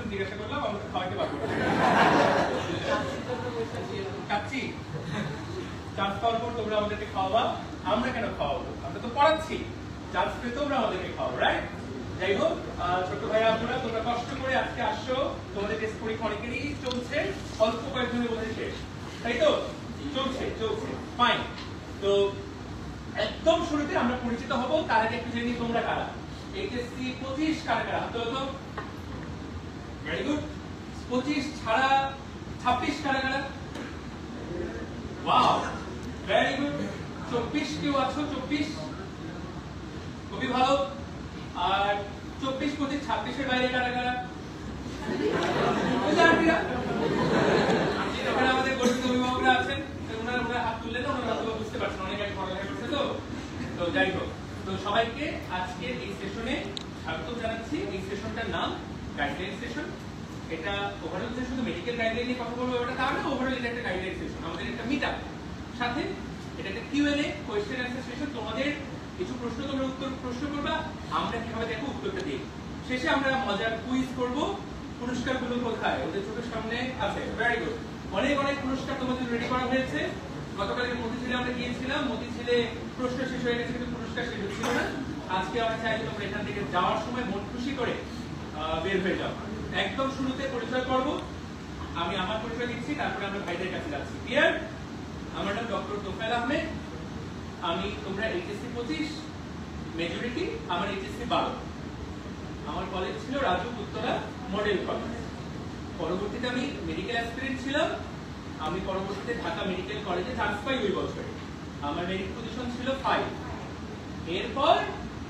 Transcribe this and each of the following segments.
Question জিজ্ঞাসা করলাম, আমরা তো খাওয়াইতে পারবো না। কাচ্চি চান্স পাওয়ার পর তোমরা আমাদেরকে খাওয়াবা, আমরা কেন খাওয়াবো? আমরা তো পড়াচ্ছি, চান্স পেয়ে তোমরা আমাদেরকে খাওয়াবো, রাইট? যাই হোক, ছোট ভাইয়া আপনারা তোমরা কষ্ট করে আজকে আসছো, তোমাদের টেস্ট পরীক্ষা অনেকেরই চলছে, অল্প কয়েকজনের মধ্যে শেষ, তাই তো? চলছে ফাইন। তো একদম শুরুতে আমরা পরিচিত হব, তার আগে একটু জেনে তোমরা কারা। এইচএসসি 25 কারা কারা? তো ভেরি গুড। 25 ছাড়া 26 কারা কারা? Wow, very good. 24 কেউ আছো? 24 খুবই ভালো। আর 24, 25, 26 এর বাইরে কারা কারা? এখানে আমাদের গরিব অভিভাবকরা আছেন, ওনারা হাত তুললেন না, ওনারা হয়তো বুঝতে পারছেন অনেক আগে পড়ালেখা করছে। তো যাই হোক, তো সবাইকে আজকে এই সেশনে স্বাগত জানাচ্ছি। এই সেশনটার নাম গাইডলাইন সেশন। এটা ওভারঅল যে শুধু মেডিকেল গাইডলাইন নিয়ে কথা বলবো এটা তা না, ওভারঅল এটা একটা গাইডলাইন সেশন, আমাদের একটা মিটআপ। সাথে এটা একটা কিউএনএ, কোয়েশ্চেন অ্যানসার সেশন। তোমাদের কিছু প্রশ্ন তোমরা প্রশ্ন করবা, আমরা কিভাবে দেখো উত্তরটা দিই। শেষে আমরা মজার কুইজ করব। পুরস্কারগুলো কোথায়? ওদের চোখের সামনে আছে। Very good. অনেক পুরস্কার তোমাদের রেডি করা হয়েছে। গতকালকে মতিঝিলে আমরা গিয়েছিলাম, মতিঝিলে প্রশ্ন শেষ হয়ে গেছে কিন্তু পুরস্কার শেষ হচ্ছিল না। আজকে আমরা চাই তোমরা এখান থেকে যাওয়ার সময় মন খুশি করে বের হয়ে যাও। একদম শুরুতে পরিচয় করব, আমি আমার পরিচয় দিচ্ছি, তারপরে আমরা ভাইদের কাছে যাচ্ছি। ক্লিয়ার? আমার নাম ডক্টর তোফায়েল আহমেদ। আমি তোমরা এইচএসসি 25 মেজরিটি, আমার এইচএসসি 12। আমার কলেজ ছিল রাজু উত্তরা মডেল কলেজ। পরবর্তীতে আমি মেডিকেল অ্যাসপিরেন্ট ছিলাম। আমি পরবর্তীতে ঢাকা মেডিকেল কলেজে চান্স পাই 2 বছরে। আমার মেরিট পজিশন ছিল 5। এরপর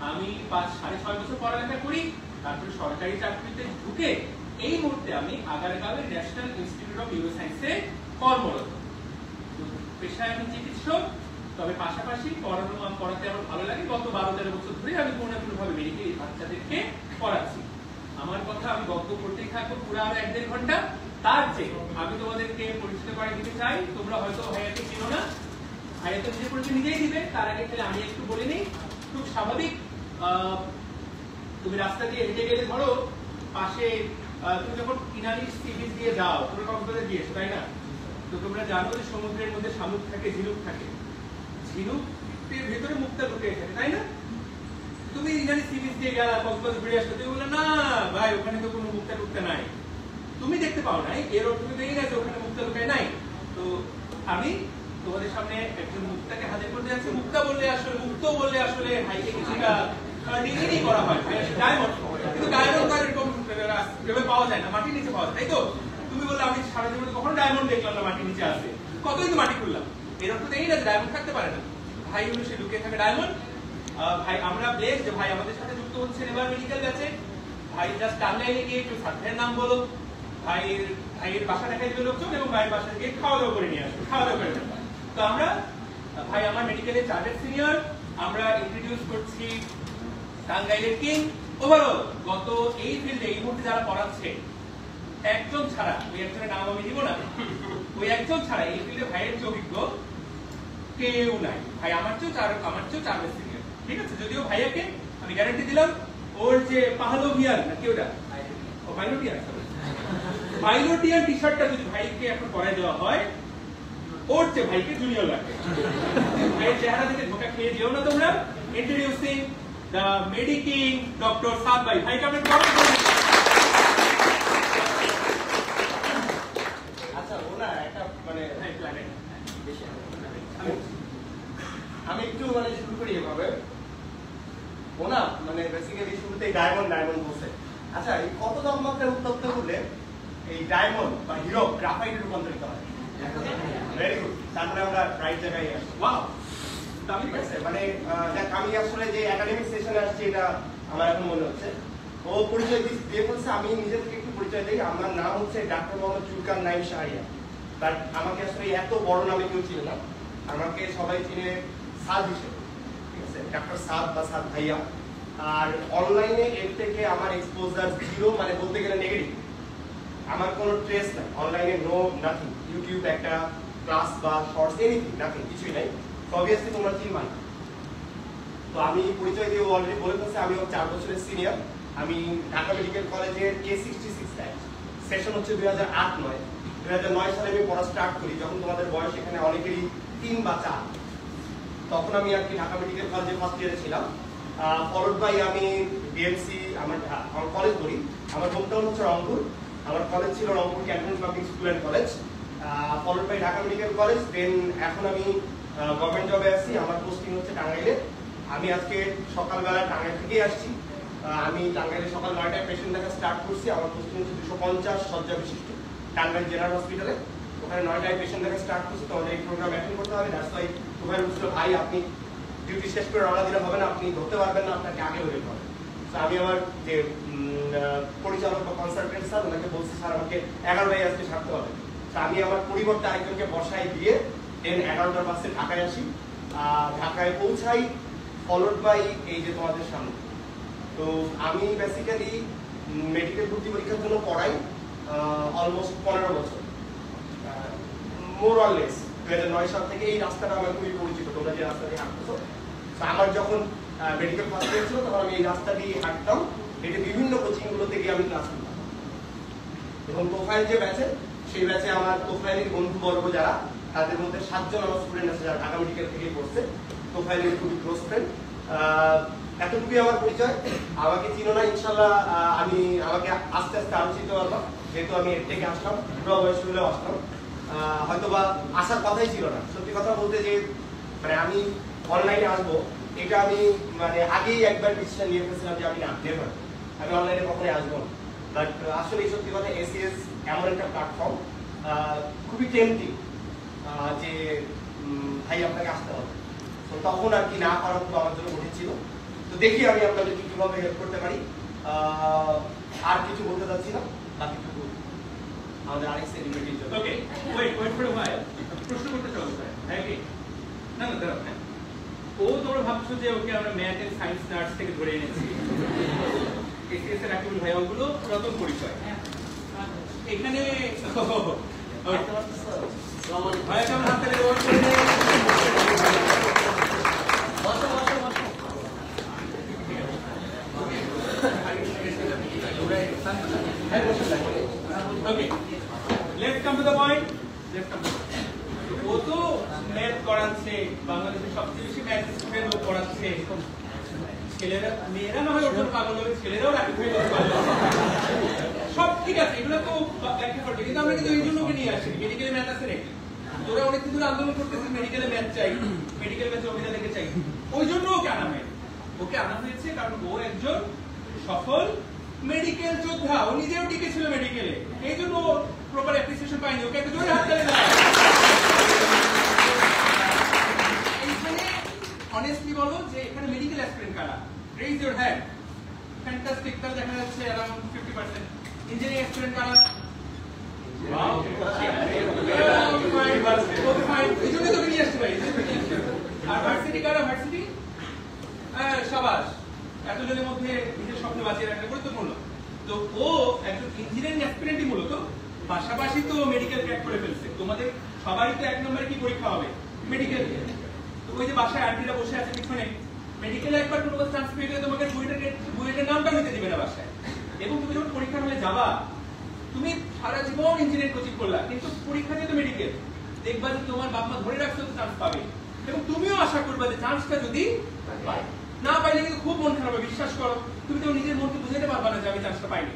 আমি 5.5 বছর পড়ালেখা করি, তারপরে সরকারি চাকরিতে ঢুকে এই মুহূর্তে আমি আগারগাঁওয়ে ন্যাশনাল ইনস্টিটিউট অফ নিউরোসায়েন্সে কর্মরত। পেশায় আমি চিকিৎসক, তবে পাশাপাশি পড়াতে আমার ভালো লাগে। গত 12-13 বছর ধরে আমি কোনো না কোনোভাবে মেডিকেল বাচ্চাদেরকে পড়াচ্ছি। আমার কথা আমি গল্প করতেই থাকবো পুরো আরো 1-1.5 ঘন্টা। তার চেয়ে আমি তোমাদেরকে পরিচিত করে দিতে চাই। তোমরা হয়তো ভাইয়াকে চিনো না, ভাইয়া তো নিজে পরিচয় নিজেই দিবে। তার আগে তাহলে আমি একটু বলে নিই, খুব স্বাভাবিক। তুমি রাস্তা দিয়ে হেঁটে গেলে ধরো পাশে তুমি যখন কিনারি সি বিচ দিয়ে যাও, তোমরা কক্সবাজার গিয়েছো তাই না? তো তোমরা জানো যে সমুদ্রের মধ্যে শামুক থাকে, ঝিনুক থাকে। ঝিনুকের ভেতরে মুক্তা ঢুকে থাকে, তাই না? তুমি কিনারি সি বিচ দিয়ে গেলা, কক্সবাজার ঘুরে আসলে তুমি বললে না ভাই ওখানে তো কোনো মুক্তা টুকতা নাই। তুমি দেখতে পাও নাই, এর অর্থ তুমি দেখে গেছো ওখানে মুক্তা লুকায় নাই। তো আমি তোমাদের সামনে একজন মুক্তাকে হাজির করতে যাচ্ছি। মুক্তা বললে আসলে, মুক্ত বললে আসলে ভাইকে কিছুটা ডিগ্রি করা হয়, ডায়মন্ড। কিন্তু ডায়মন্ড আর এরকম পাওয়া যায় না, মাটির নিচে পাওয়া যায়, তাই তো? তুমি বললে আমি সারা জীবনে কখনো ডায়মন্ড দেখলাম না, মাটির নিচে আছে, কতই তো মাটি খুললাম। এর অর্থ দেখি না ডায়মন্ড থাকতে পারে না। ভাই হলো সে লুকিয়ে থাকে ডায়মন্ড। ভাই আমরা ব্লেসড যে ভাই আমাদের সাথে যুক্ত হচ্ছেন এবার মেডিকেল ব্যাচে। ভাই জাস্ট টাঙ্গাইলে গিয়ে একটু সাথের নাম বলো, ভাইয়ের বাসা দেখাই দিল লোকজন, এবং ভাইয়ের বাসা গিয়ে খাওয়া দাওয়া করে নিয়ে আসবো, খাওয়া দাওয়া করে নেবো। তো আমরা ভাই আমার মেডিকেলে চার্টার্ড সিনিয়র। আমরা ইন্ট্রোডিউস করছি টাঙ্গাইলের কিং। ওভারঅল গত এই ফিল্ডে এই মুহূর্তে যারা পড়াচ্ছে একজন ছাড়া, ওই একজনের নাম আমি দিব না, ওই একজন ছাড়া এই ফিল্ডে ভাইয়ের চেয়ে অভিজ্ঞ কেউ নাই। ভাই আমার চেয়েও চার্টার্ড সিনিয়র, ঠিক আছে? যদিও ভাইয়াকে আমি গ্যারান্টি দিলাম ওর যে পাহলোভিয়ান না কি ওটা, ও পাইলটিয়ান টি শার্টটা যদি ভাইকে এখন পরায় দেওয়া হয়, ওর চেয়ে ভাইকে জুনিয়র লাগে। ভাইয়ের চেহারা থেকে ধোকা খেয়ে যেও না তোমরা। ইন্ট্রোডিউসিং দ্য মেডিকিং ডক্টর সাদ ভাই। ভাইকে আমরা কমেন্ট করি। আচ্ছা ওনা একটা মানে আমি একটু মানে শুরু করি এভাবে। ওনা মানে বেসিক্যালি শুরুতেই ডায়মন্ড বলছে। আচ্ছা এই কত তাপমাত্রায় উত্তপ্ত করলে এই ডায়মন্ড বা হিরো গ্রাফাইটে রূপান্তরিত হয়? Very good. তারপরে আমরা রাইট জায়গায় আসি। ওয়াও, ঠিক আছে। মানে আমি আসলে যে একাডেমিক সেশনে আসছি এটা আমার এখন মনে হচ্ছে। ও পরিচয় দিয়ে বলছে, আমি নিজে থেকে একটু পরিচয় দিই। আমার নাম হচ্ছে ডাক্তার মোহাম্মদ চুলকান নাইম শাহরিয়া। বাট আমাকে আসলে এত বড় নামে কেউ চিনে না, আমাকে সবাই চিনে সাদ হিসেবে, ঠিক আছে? ডাক্তার সাদ বা সাদ ভাইয়া। আর অনলাইনে এর থেকে আমার এক্সপোজার 0, মানে বলতে গেলে নেগেটিভ। আমার কোনো ট্রেস নাই অনলাইনে, নো নাথিং। ইউটিউব একটা ক্লাস বা শর্টস এনিথিং, নাথিং, কিছুই নাই। অবভিয়াসলি তোমরা চিনবা না। তো আমি পরিচয় দিয়ে অলরেডি বলে ফেলছি, আমি 4 বছরের সিনিয়র। আমি ঢাকা মেডিকেল কলেজের A66 ব্যাচ। সেশন হচ্ছে 2008-9। 2009 সালে আমি পড়া স্টার্ট করি, যখন তোমাদের বয়স এখানে অনেকেরই 3 বা 4। তখন আমি আর কি ঢাকা মেডিকেল কলেজে ফার্স্ট ইয়ারে ছিলাম। ফলোড বাই আমি বিএমসি আমার কলেজ করি। আমার হোমটাউন হচ্ছে রংপুর, আমার কলেজ ছিল Rangpur cantonment public school and college. Followed by Dhaka medical college. Then এখন আমি গভর্নমেন্ট জবে আছি, আমার পোস্টিং হচ্ছে টাঙ্গাইলে। আমি আজকে সকালবেলা টাঙ্গাইল থেকেই আসছি। আমি টাঙ্গাইলে সকাল 9টায় পেশেন্ট দেখা স্টার্ট করছি। আমার পোস্টিং হচ্ছে 250 শয্যা বিশিষ্ট টাঙ্গাইল জেনারেল হসপিটালে। ওখানে 9টায় পেশেন্ট দেখা স্টার্ট করছি। তোমাদের এই প্রোগ্রাম অ্যাটেন্ড করতে হবে। দ্যাটস ওয়াই তোমরা বলছিল ভাই আপনি ডিউটি শেষ করে রওনা দিলে হবে না, আপনি ধরতে পারবেন না, আপনাকে আগে বের হবে। তো আমি আমার যে পরিচালক বা কনসালটেন্ট স্যার ওনাকে বলছি স্যার আমাকে 11টায় আজকে ছাড়তে হবে। তো আমি আমার পরিবর্তে আরেকজনকে বসায় দিয়ে দেন 11টার বাসে ঢাকায় আসি। ঢাকায় পৌঁছাই ফলোড বাই এই যে তোমাদের সামনে। তো আমি বেসিক্যালি মেডিকেল ভর্তি পরীক্ষার জন্য পড়াই অলমোস্ট 15 বছর, মোর অর লেস। 2009 সাল থেকে এই রাস্তাটা আমার খুবই পরিচিত, তোমরা যে রাস্তা দিয়ে হাঁটতেছো। তো আমার যখন মেডিকেল ফার্স্ট ইয়ার ছিল তখন আমি এই রাস্তা দিয়ে হাঁটতাম। এটা বিভিন্ন কোচিং গুলোতে গিয়ে আমি ক্লাস করতাম। এবং প্রোফাইল যে ব্যাচে, সেই ব্যাচে আমার প্রোফাইলের বন্ধুবর্গ যারা, তাদের মধ্যে 7 জন আমার স্টুডেন্ট আছে যারা ঢাকা মেডিকেল থেকে পড়ছে। প্রোফাইলের খুবই ক্লোজ ফ্রেন্ড। এতটুকুই আমার পরিচয়। আমাকে চিনো না ইনশাল্লাহ, আমাকে আস্তে আস্তে আরো চিনতে পারবো, যেহেতু আমি এর থেকে আসলাম, বুড়া বয়স হলেও আসলাম। হয়তোবা আসার কথাই ছিল না। সত্যি কথা বলতে যে মানে আমি অনলাইনে আসবো, এটা আমি মানে আগেই একবার ডিসিশন নিয়ে ফেলেছিলাম যে আমি নেভার, আমি অনলাইনে কখনোই আসবো না। বাট আসলে সত্যি কথা এসিএস এমন একটা প্ল্যাটফর্ম, খুবই টেম্পটিং যে ভাই আপনাকে আসতে হবে। তো তখন আর কি না করার তো আমার জন্য কঠিন ছিল। তো দেখি আমি আপনাদেরকে কিভাবে হেল্প করতে পারি। আর কিছু বলতে চাচ্ছি না, বাকিটুকু আমাদের আরেক সেলিব্রিটির জন্য। ওকে, ওয়েট ফর আ হোয়াইল। প্রশ্ন করতে চাও স্যার? হ্যাঁ কি? না দাঁড়াও। হ্যাঁ, ও তোমরা ভাবছো যে ওকে আমরা ম্যাথ এন্ড সায়েন্স নার্স থেকে ধরে এনেছি। এসএস এর রাকিবুল ভাই ওগুলো প্রথম পরিচয়। এখানে ভাই কেমন হাত তালি দেওয়ার করে Okay, let's come to the point. ও তো ম্যাথ করাচ্ছে, বাংলাদেশের সবচেয়ে বেশি ম্যাথ স্টুডেন্ট ও পড়াচ্ছে। ছেলেরা, মেয়েরা না হয় ওর পাগল হবে, ছেলেরাও রাখি হয়ে পাগল। সব ঠিক আছে, এগুলো তো ব্যাখ্যা করবে, কিন্তু আমরা কিন্তু এই জন্য ওকে নিয়ে আসি। মেডিকেলে ম্যাথ আছে নাকি? তোরা অনেকদিন ধরে আন্দোলন করতেছিস মেডিকেলে ম্যাথ চাই, মেডিকেল ম্যাথে অভিনয় দেখে চাই। ওই জন্য ওকে আনা হয়। ওকে আনা হয়েছে কারণ ও একজন সফল মেডিকেল যোদ্ধা। ও নিজেও টিকে ছিল মেডিকেলে, এই জন্য প্রপার অ্যাপ্রিসিয়েশন পায়নি। ওকে একটা জোরে হাত তালি দাও। এইখানে অনেস্টলি বলো যে এখানে মেডিকেল অ্যাসপিরেন্ট কারা? Raise your hand. ফ্যান্টাস্টিক, তাহলে দেখা যাচ্ছে अराउंड 50%। ইঞ্জিনিয়ারিং অ্যাসপিরেন্ট কারা? ওয়াও, এই জন্য তোকে নিয়ে আসতে পারি। আর ভার্সিটি কারা? ভার্সিটি শাবাশ, এতজনের মধ্যে নিজের স্বপ্ন বাঁচিয়ে রাখা গুরুত্বপূর্ণ। তো ও একজন ইঞ্জিনিয়ারিং অ্যাসপিরেন্টই মূলত, পাশাপাশি তো মেডিকেল ক্র্যাক করে ফেলছে। তোমাদের সবারই তো 1 নম্বরে কি পরীক্ষা হবে? মেডিকেল। তো ওই যে বাসায় আন্টিরা বসে আছে পিছনে, মেডিকেলে একবার কোনো চান্স পেয়ে গেলে তোমাকে বুয়েটের নামটা নিতে দিবে না বাসায়। এবং তুমি যখন পরীক্ষার হলে যাবা, তুমি সারা জীবন ইঞ্জিনিয়ারিং কোচিং করলা, কিন্তু পরীক্ষা দিয়ে তো মেডিকেল, দেখবা যে তোমার বাপ মা ধরে রাখছে তো চান্স পাবে। এবং তুমিও আশা করবা যে চান্সটা যদি পাই, না পাইলে কিন্তু খুব মন খারাপ হবে। বিশ্বাস করো, তুমি তো নিজের মনকে বুঝাতে পারবা না যে আমি চান্সটা পাইনি।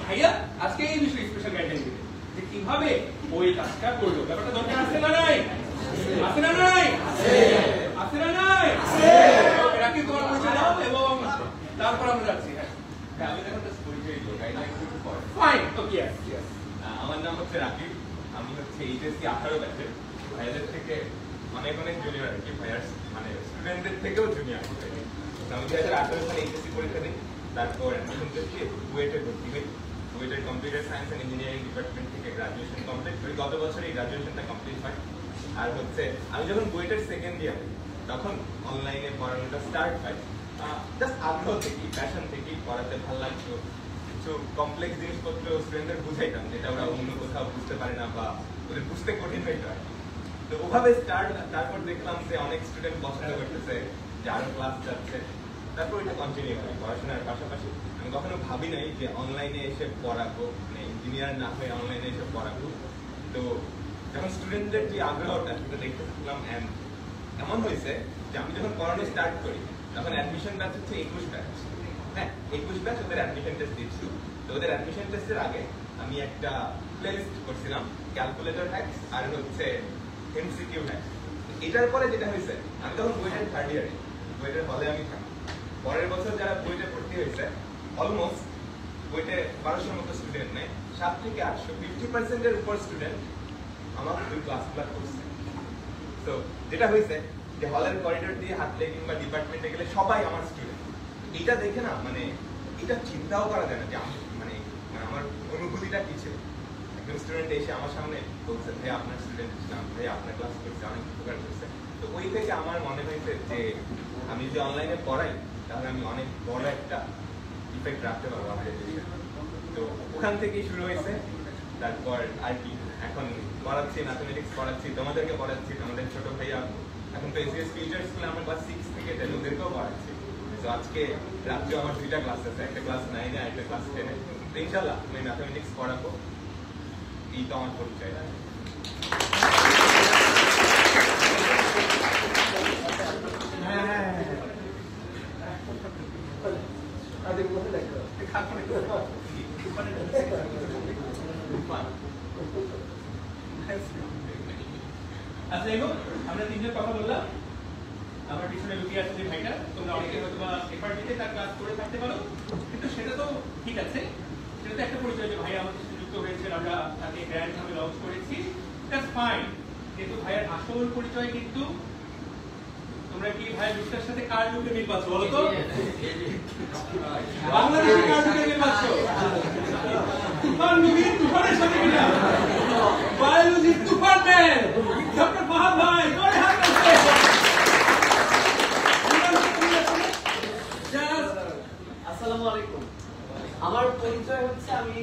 ভাইয়া আজকে এই বিষয়ে স্পেশাল গাইডলাইন দিবে যে কিভাবে ওই কাজটা করলো। ব্যাপারটা দরকার আছে না নাই? আছে না নাই? আছে না নাই? রাকিব তোমার পরিচয় দাও এবং তারপর আমরা যাচ্ছি। হ্যাঁ, আমি দেখুন পরিচয় দিল গাইডলাইন খুব পড়ে। ফাইন। তো কি আছে? আমার নাম হচ্ছে রাকিব, আমি হচ্ছে এইচএসসি 18 ব্যাচের। ভাইয়াদের থেকে অনেক জুনিয়র আর কি, ভাইয়ার মানে স্টুডেন্টদের থেকেও জুনিয়র। আমি 2018 সালে এইচএসসি পরীক্ষা দিই, তারপর অ্যাডমিশন করছি, বুয়েটে ভর্তি হই। বুয়েটের computer science and engineering department থেকে গ্রাজুয়েশন কমপ্লিট করি। গত বছর এই গ্রাজুয়েশনটা কমপ্লিট হয়। আর হচ্ছে আমি যখন বুয়েটের সেকেন্ড ইয়ার, তখন অনলাইনে পড়ানোটা স্টার্ট হয়। জাস্ট আগ্রহ থেকেই, প্যাশন থেকেই, পড়াতে ভালো লাগতো। কিছু কমপ্লেক্স জিনিসপত্র স্টুডেন্টদের বুঝাইতাম, যেটা ওরা অন্য কোথাও বুঝতে পারে না বা ওদের বুঝতে কঠিন হইতে হয়। তো ওভাবে স্টার্ট। তারপর দেখলাম যে অনেক স্টুডেন্ট পছন্দ করতেছে, যে আরো ক্লাস যাচ্ছে। তারপর এটা কন্টিনিউ হয় পড়াশোনার পাশাপাশি। আমি কখনো ভাবি নাই যে অনলাইনে এসে পড়াবো, মানে ইঞ্জিনিয়ার না হয়ে অনলাইনে এসে পড়াবো। তো যখন স্টুডেন্টদের যে আগ্রহটা সেটা দেখতে থাকলাম, অ্যান্ড এমন হয়েছে যে আমি যখন পড়ানো স্টার্ট করি তখন অ্যাডমিশন ব্যাচ হচ্ছে 21 ব্যাচ। হ্যাঁ, 21 ব্যাচ ওদের অ্যাডমিশন টেস্ট দিচ্ছিল। তো ওদের অ্যাডমিশন টেস্টের আগে আমি একটা প্লেলিস্ট করছিলাম, ক্যালকুলেটর হ্যাক্স আর হচ্ছে এমসিকিউ হ্যাক্স। এটার পরে যেটা হয়েছে, আমি তখন বইটার থার্ড ইয়ারে, বইটার হলে আমি থাকি। পরের বছর যারা বইটা ভর্তি হয়েছে অলমোস্ট বইতে 1200 মতো স্টুডেন্ট নেই, 7 থেকে 800, 50%-এর উপর স্টুডেন্ট আমার দুই ক্লাসগুলো করছে। তো যেটা হয়েছে যে হলের করিডোর দিয়ে হাঁটলে কিংবা ডিপার্টমেন্টে গেলে সবাই আমার স্টুডেন্ট। এটা দেখে না মানে এটা চিন্তাও করা যায় না যে আমি মানে আমার অনুভূতিটা কি ছিল। একজন স্টুডেন্ট এসে আমার সামনে বলছে, ভাই আপনার স্টুডেন্ট নাম, ভাই আপনার ক্লাস করছে, অনেক উপকার করছে। তো ওই থেকে আমার মনে হয়েছে যে আমি যদি অনলাইনে পড়াই তাহলে আমি অনেক বড় একটা ইফেক্ট রাখতে পারবো আমাদের দেশে। তো ওখান থেকেই শুরু হয়েছে। তারপর আর কি এখন পড়াচ্ছি, ম্যাথমেটিক্স পড়াচ্ছি, তোমাদেরকে পড়াচ্ছি, তোমাদের ছোট ভাইয়া এখন তো এসিএস ফিউচার স্কুলে আমরা ক্লাস 6 থেকে 10 ওদেরকেও পড়াচ্ছি। তো আজকে রাত্রে আমার 2টা ক্লাস আছে, একটা ক্লাস 9-এ আর একটা ক্লাস 10-এ। তো ইনশাআল্লাহ আমি ম্যাথমেটিক্স পড়াবো, এই তো আমার পরিচয়। আচ্ছা, এবার আমরা তিনজন কথা বললাম। আমার পিছনে লুকিয়ে আছে যে ভাইটা, তোমরা অনেকে হয়তো বা এফার্ট দিতে তার ক্লাস করে থাকতে পারো, কিন্তু সেটা তো ঠিক আছে, সেটা তো একটা পরিচয় যে ভাই আমাদের সাথে যুক্ত হয়েছে, আমরা তাকে গ্র্যান্ড ভাবে লঞ্চ করেছি, দ্যাটস ফাইন। কিন্তু ভাইয়ের আসল পরিচয় কিন্তু তোমরা কি ভাই লুকটার সাথে কার লুকে মিল পাচ্ছ বলো তো? বাংলাদেশে কার লুকে মিল পাচ্ছ? তুফান মুভি তুফানের সাথে কিনা? বায়োলজি তুফান ম্যান, ডক্টর ফাহাদ ভাই, জোরে হাত তালি। আসসালামু আলাইকুম। আমার পরিচয় হচ্ছে আমি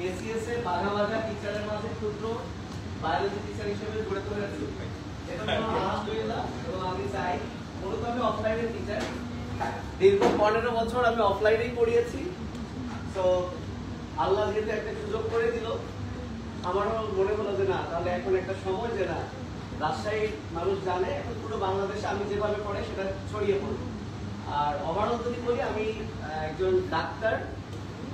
এসিএস এর বাঘা বাঘা টিচারের মাঝে ক্ষুদ্র বায়োলজি টিচার হিসেবে গড়ে তুলেছি। এটা আলহামদুলিল্লাহ। এবং আমি চাই, মূলত আমি অফলাইনের টিচার, দীর্ঘ 15 বছর আমি অফলাইনেই পড়িয়েছি। তো আল্লাহ যেহেতু একটা সুযোগ করে দিল, আমারও মনে হলো যে না, তাহলে এখন একটা সময় যে না, রাজশাহীর মানুষ জানে এখন পুরো বাংলাদেশে আমি যেভাবে পড়ে সেটা ছড়িয়ে পড়বে। আর ওভারঅল যদি বলি, আমি একজন ডাক্তার,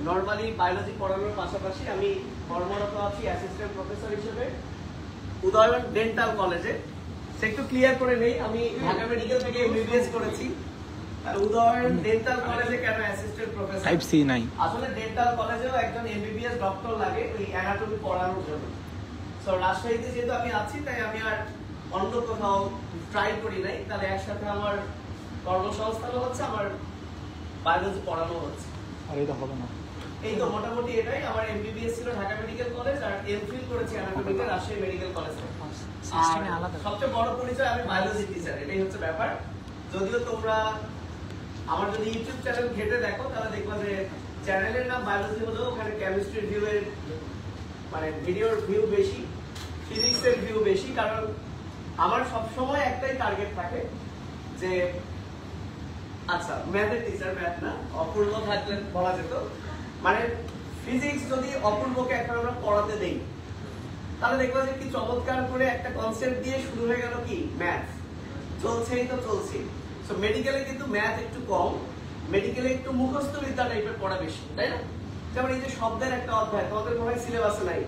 নর্মালি বায়োলজি পড়ানোর পাশাপাশি আমি কর্মরত আছি অ্যাসিস্ট্যান্ট প্রফেসর হিসেবে উদয়ন ডেন্টাল কলেজে। সে একটু ক্লিয়ার করে নেই, আমি ঢাকা মেডিকেল থেকে এমবিবিএস করেছি। উদয়ন ডেন্টাল কলেজে কেন অ্যাসিস্ট্যান্ট প্রফেসর? টাইপ সি নাই। আসলে ডেন্টাল কলেজেও একজন এমবিবিএস ডক্টর লাগে ওই অ্যানাটমি পড়ানোর জন্য। সো রাজশাহীতে যেহেতু আমি আছি, তাই আমি আর অন্য কোথাও ট্রাই করি নাই। তাহলে একসাথে আমার কর্মসংস্থানও হচ্ছে, আমার বায়োলজি পড়ানো হচ্ছে। আর এটা হবে না। এই তো মোটামুটি এটাই। আমার এমবিবিএস ছিল ঢাকা মেডিকেল কলেজ, আর এমফিল করেছি অ্যানাটমিতে রাজশাহী মেডিকেল কলেজে। সিস্টেমে আলাদা। সবচেয়ে বড় পরিচয়, আমি বায়োলজি টিচার, এটাই হচ্ছে ব্যাপার। যদিও তোমরা আমার যদি ইউটিউব চ্যানেল ঘেটে দেখো, তাহলে দেখবা যে চ্যানেলের নাম বায়োলজি হলেও ওখানে কেমিস্ট্রি ভিউ এর মানে ভিডিওর ভিউ বেশি, ফিজিক্সের ভিউ বেশি। কারণ আমার সবসময় একটাই টার্গেট থাকে যে, আচ্ছা ম্যাথের টিচার, ম্যাথ না, অপূর্ব থাকলে বলা যেত, মানে ফিজিক্স যদি অপূর্বকে এখন আমরা পড়াতে দেই, তাহলে দেখবো যে কি চমৎকার করে একটা কনসেপ্ট দিয়ে শুরু হয়ে গেল কি ম্যাথ, চলছেই তো চলছেই। সো মেডিকেলে কিন্তু ম্যাথ একটু কম, মেডিকেলে একটু মুখস্থ বিদ্যা টাইপের পড়া বেশি, তাই না? যেমন এই যে শব্দের একটা অধ্যায় তোমাদের মনে হয় সিলেবাসে নাই,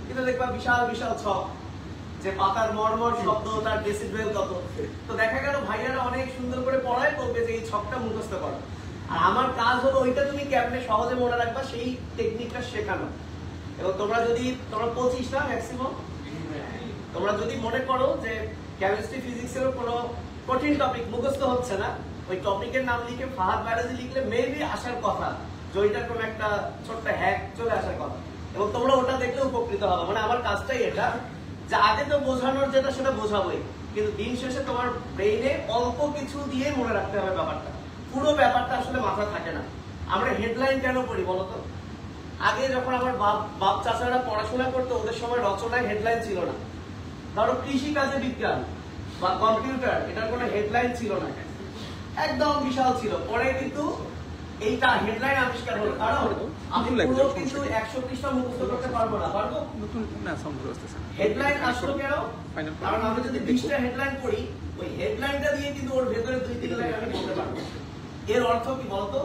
কিন্তু দেখবা বিশাল বিশাল ছক, যে পাতার মর্মর শব্দ, তার ডেসিবেল কত। তো দেখা গেল ভাইয়ারা অনেক সুন্দর করে পড়ায়, বলবে যে এই ছকটা মুখস্থ করো। আর আমার কাজ হলো ওইটা তুমি কেমনে সহজে মনে রাখবা সেই টেকনিকটা শেখানো। এবং তোমরা 25 না ম্যাক্সিমাম, তোমরা যদি মনে করো যে কেমিস্ট্রি ফিজিক্সেরও কোনো কঠিন টপিক মুখস্থ হচ্ছে না, ওই টপিকের নাম লিখে ফাহাদ বায়োলজি লিখলে মেবি আসার কথা, যে ওইটার কোনো একটা ছোট্ট হ্যাক চলে আসার কথা, এবং তোমরা ওটা দেখলে উপকৃত হবে। মানে আমার কাজটাই এটা, যে আগে তো বোঝানোর যেটা সেটা বোঝাবোই, কিন্তু দিন শেষে তোমার ব্রেইনে অল্প কিছু দিয়ে মনে রাখতে হবে ব্যাপারটা, পুরো ব্যাপারটা আসলে মাথা থাকে না। আমরা হেডলাইন কেন পড়ি বলতো? আগে যখন আমার বাপ চাচারা পড়াশোনা করতো, ওদের সময় রচনায় হেডলাইন ছিল না। ধরো কৃষি কাজে বিজ্ঞান বা কম্পিউটার, এটার কোনো হেডলাইন ছিল না, একদম বিশাল ছিল। পরে কিন্তু এইটা হেডলাইন আবিষ্কার হলো, কারণ আমি পুরো কিন্তু 100 পৃষ্ঠা মুখস্থ করতে পারবো না, পারবো? হেডলাইন আসলো কেন? কারণ আমি যদি 20টা হেডলাইন পড়ি, ওই হেডলাইনটা দিয়ে কিন্তু ওর ভেতরে 2-3 লাইন আমি বলতে পারবো। এর অর্থ কি বলতো?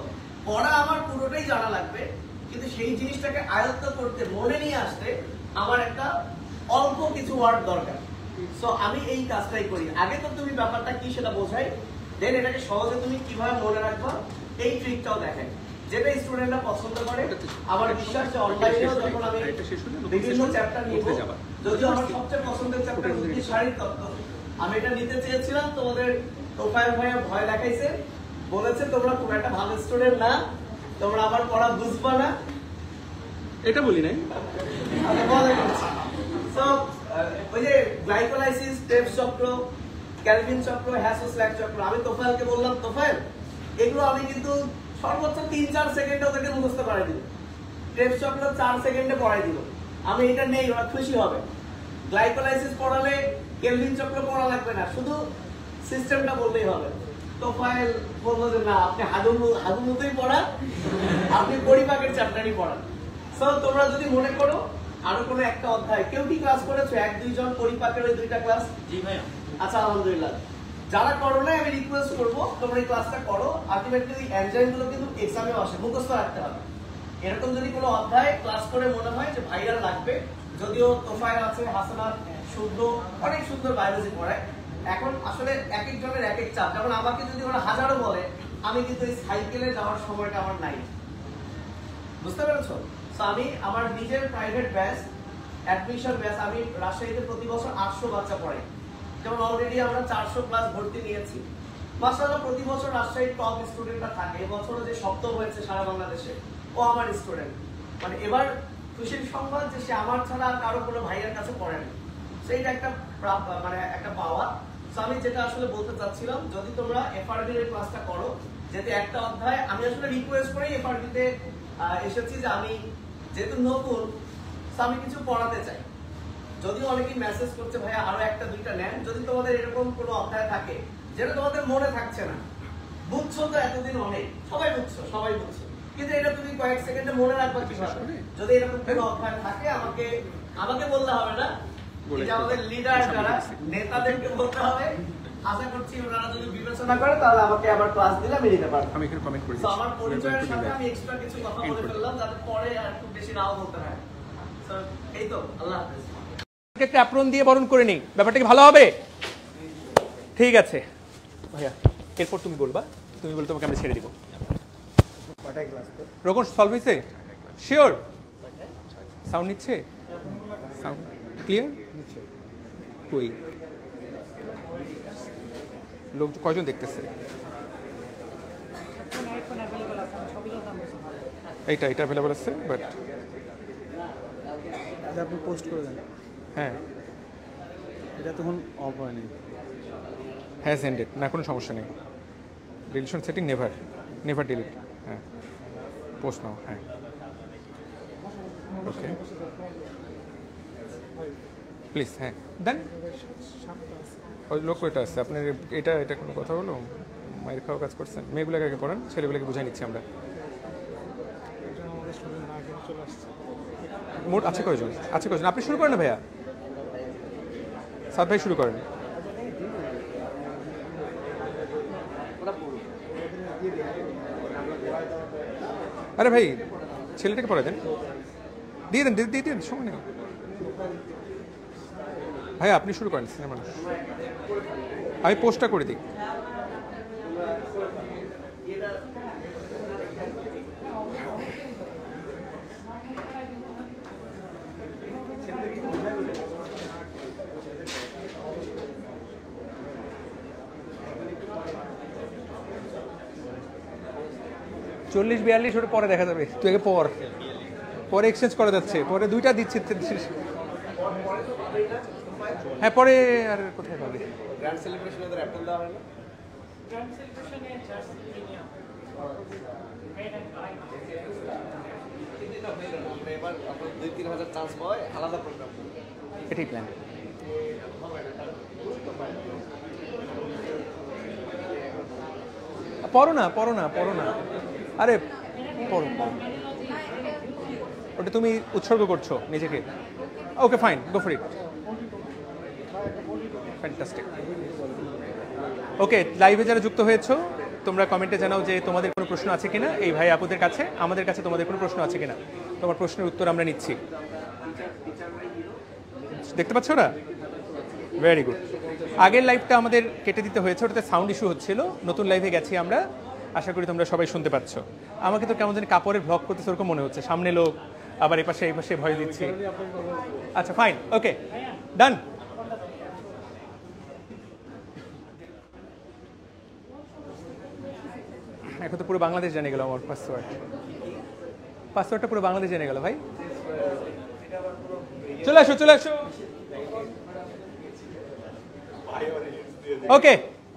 পড়া আমার পুরোটাই জানা লাগবে, কিন্তু সেই জিনিসটাকে আয়ত্ত করতে, মনে নিয়ে আসতে আমার একটা অল্প কিছু ওয়ার্ড দরকার। সো আমি এই কাজটাই করি। আগে তো তুমি ব্যাপারটা কি সেটা বোঝাই, দেন এটাকে সহজে তুমি কিভাবে মনে রাখবা এই ট্রিকটাও দেখেন, যেটা স্টুডেন্টরা পছন্দ করে। আমার বিশ্বাস যে অনলাইনেও যখন আমি বিভিন্ন চ্যাপ্টার নিব, যদিও আমার সবচেয়ে পছন্দের চ্যাপ্টার হচ্ছে শারীরতত্ত্ব, আমি এটা নিতে চেয়েছিলাম, তোমাদের প্রোফাইল ভাইয়া ভয় দেখাইছে, বলেছে তোমরা খুব একটা ভালো স্টুডেন্ট না, তোমরা আমার পড়া বুঝবা না। এটা বলি নাই। সো ওই যে গ্লাইকোলাইসিস, টেপস চক্র, ক্যালভিন চক্র, হ্যাসো-স্ল্যাক চক্র, আমি তোফায়েলকে বললাম তোফায়েল এগুলো আমি কিন্তু সর্বোচ্চ 3-4 সেকেন্ডে ওদেরকে মুখস্থ করাই দিল। টেপস চক্র 4 সেকেন্ডে পড়াই দিল। আমি এটা নেই, ওরা খুশি হবে। গ্লাইকোলাইসিস পড়ালে ক্যালভিন চক্র পড়া লাগবে না, শুধু সিস্টেমটা বললেই হবে। তোফায়েল বললো যে না, আপনি হাগুমুতেই পড়ান, আপনি পরিপাকের চ্যাপ্টারই পড়ান। সো তোমরা যদি মনে করো আরো কোনো একটা অধ্যায়, কেউ কি ক্লাস করেছো? 1-2 জন পরিপাকের ওই 2টা ক্লাস? জি ভাইয়া। আচ্ছা, আলহামদুলিল্লাহ। যারা করো না, আমি রিকোয়েস্ট করবো তোমরা এই ক্লাসটা করো। আলটিমেটলি এই এনজাইমগুলো কিন্তু এক্সামে আসে, মুখস্থ রাখতে হবে। এরকম যদি কোনো অধ্যায় ক্লাস করে মনে হয় যে ভাইয়ার লাগবে, যদিও তোফায়েল আছে, হাসানাত, শুদ্ধ অনেক সুন্দর বায়োলজি পড়ায়, এখন আসলে এক একজনের এক এক চাপ। যেমন আমাকে যদি ওরা হাজারো বলে, আমি কিন্তু এই সাইকেলে যাওয়ার সময়টা আমার নাই, বুঝতে পেরেছো? তো আমি আমার নিজের প্রাইভেট ব্যাচ, অ্যাডমিশন ব্যাচ, আমি রাজশাহীতে প্রতি বছর 800 বাচ্চা পড়াই। যেমন অলরেডি আমরা 400 ক্লাস ভর্তি নিয়েছি। মাশাআল্লাহ, প্রতি বছর রাজশাহীর টপ স্টুডেন্টরা থাকে। এবছরও যে সপ্তম হয়েছে সারা বাংলাদেশে, ও আমার স্টুডেন্ট। মানে এবার খুশির সংবাদ যে সে আমার ছাড়া কারো কোনো ভাইয়ের কাছে পড়ে না, সেইটা একটা মানে একটা পাওয়া। তো আমি যেটা আসলে বলতে চাচ্ছিলাম, যদি তোমরা এফআরবি এর ক্লাসটা করো, যেতে একটা অধ্যায় আমি আসলে রিকোয়েস্ট করেই এফআরবিতে এসেছি যে আমি যেহেতু নতুন, আমি কিছু পড়াতে চাই। যদিও অনেকেই মেসেজ করছে ভাইয়া আরো 1-2টা নেন। যদি তোমাদের এরকম কোনো অধ্যায় থাকে যেটা তোমাদের মনে থাকছে না, বুঝছো তো এতদিন অনেক, সবাই বুঝছো, কিন্তু এটা তুমি কয়েক সেকেন্ডে মনে রাখবা কিভাবে? যদি এরকম কোনো অধ্যায় থাকে আমাকে বলতে হবে না, এটা আমাদের লিডার যারা নেতাদেরকে বলতে হবে। আশা করছি ওনারা যদি বিবেচনা করে তাহলে আমাকে আবার ক্লাস দিলে আমি নিতে পারবো। আমি এখানে কমেন্ট করি। তো আমার পরিচয়ের সাথে আমি এক্সট্রা কিছু কথা বলে ফেললাম, যাতে পরে আর খুব বেশি নাও বলতে হয়। তো এই তো, আল্লাহ হাফেজ। একটা অ্যাপ্রন দিয়ে বরণ করে নিই, ব্যাপারটা কি ভালো হবে? ঠিক আছে ভাইয়া, এরপর তুমি বলবা, তুমি বলে তোমাকে আমি ছেড়ে দিব। রোকন সলভ হয়েছে? শিওর? সাউন্ড নিচ্ছে? Sound clear? কই লোক কয়জন দেখতেছে? এইটা অ্যাভেলেবল আছে, বাট আপনি পোস্ট করে দেন। হ্যাঁ, এটা তখন অফ হয়নি। হ্যাজ এন্ডেড, না কোনো সমস্যা নেই। Relation setting never delete. হ্যাঁ, পোস্ট নাও। হ্যাঁ, ওকে প্লিজ। হ্যাঁ, দেন। ওই লোক এটা আছে আপনার, এটা কোনো কথা হলো? মায়ের খাওয়া কাজ করছেন? মেয়েগুলোকে আগে করান, ছেলেগুলোকে বুঝাই নিচ্ছি আমরা। মোট আছে কয়জন? আপনি শুরু করেন না ভাইয়া, সাদ ভাই শুরু করেন। আরে ভাই, ছেলেটাকে পড়াই দেন, দিয়ে দেন, সময় নেই। ভাইয়া আপনি শুরু করেন, সিনেমা মানুষ। আমি পোস্টটা করে দিই। চল্লিশ 42 ওটা পরে দেখা যাবে, তুই আগে পরে এক্সচেঞ্জ করা যাচ্ছে, পরে 2টা দিচ্ছে। হ্যাঁ, পরে আর কোথায় পাবে? গ্র্যান্ড সেলিব্রেশনে ওদের অ্যাপল দেওয়া হয় না? গ্র্যান্ড সেলিব্রেশনে জাস্ট প্রিমিয়াম আমরা এবার আপনার 2-3 হাজার চান্স পাওয়ায় আলাদা প্রোগ্রাম, এটাই প্ল্যান। পড়ো না। আরে পড়ো পড়ো। ওটা তুমি উৎসর্গ করছো নিজেকে। Okay fine, go for it. Fantastic. Okay, লাইভে যারা যুক্ত হয়েছো তোমরা কমেন্টে জানাও যে তোমাদের কোনো প্রশ্ন আছে কিনা এই ভাই আপুদের কাছে, আমাদের কাছে তোমাদের কোনো প্রশ্ন আছে কিনা। তোমার প্রশ্নের উত্তর আমরা নিচ্ছি। দেখতে পাচ্ছ না? Very good. আগের লাইভটা আমাদের কেটে দিতে হয়েছে, ওটাতে সাউন্ড ইস্যু হচ্ছিল। নতুন লাইভে গেছি আমরা, আশা করি তোমরা সবাই শুনতে পাচ্ছ। আমাকে তো কেমন জানি কাপড়ের ভ্লগ করতেছে ওরকম মনে হচ্ছে, সামনে লোক, আবার এপাশে এই পাশে ভয় দিচ্ছি। আচ্ছা ফাইন, ওকে ডান। এখন তো পুরো বাংলাদেশ জেনে গেল আমার পাসওয়ার্ডটা পুরো বাংলাদেশ জেনে গেল ভাই। চলে আসো চলে আসো। ওকে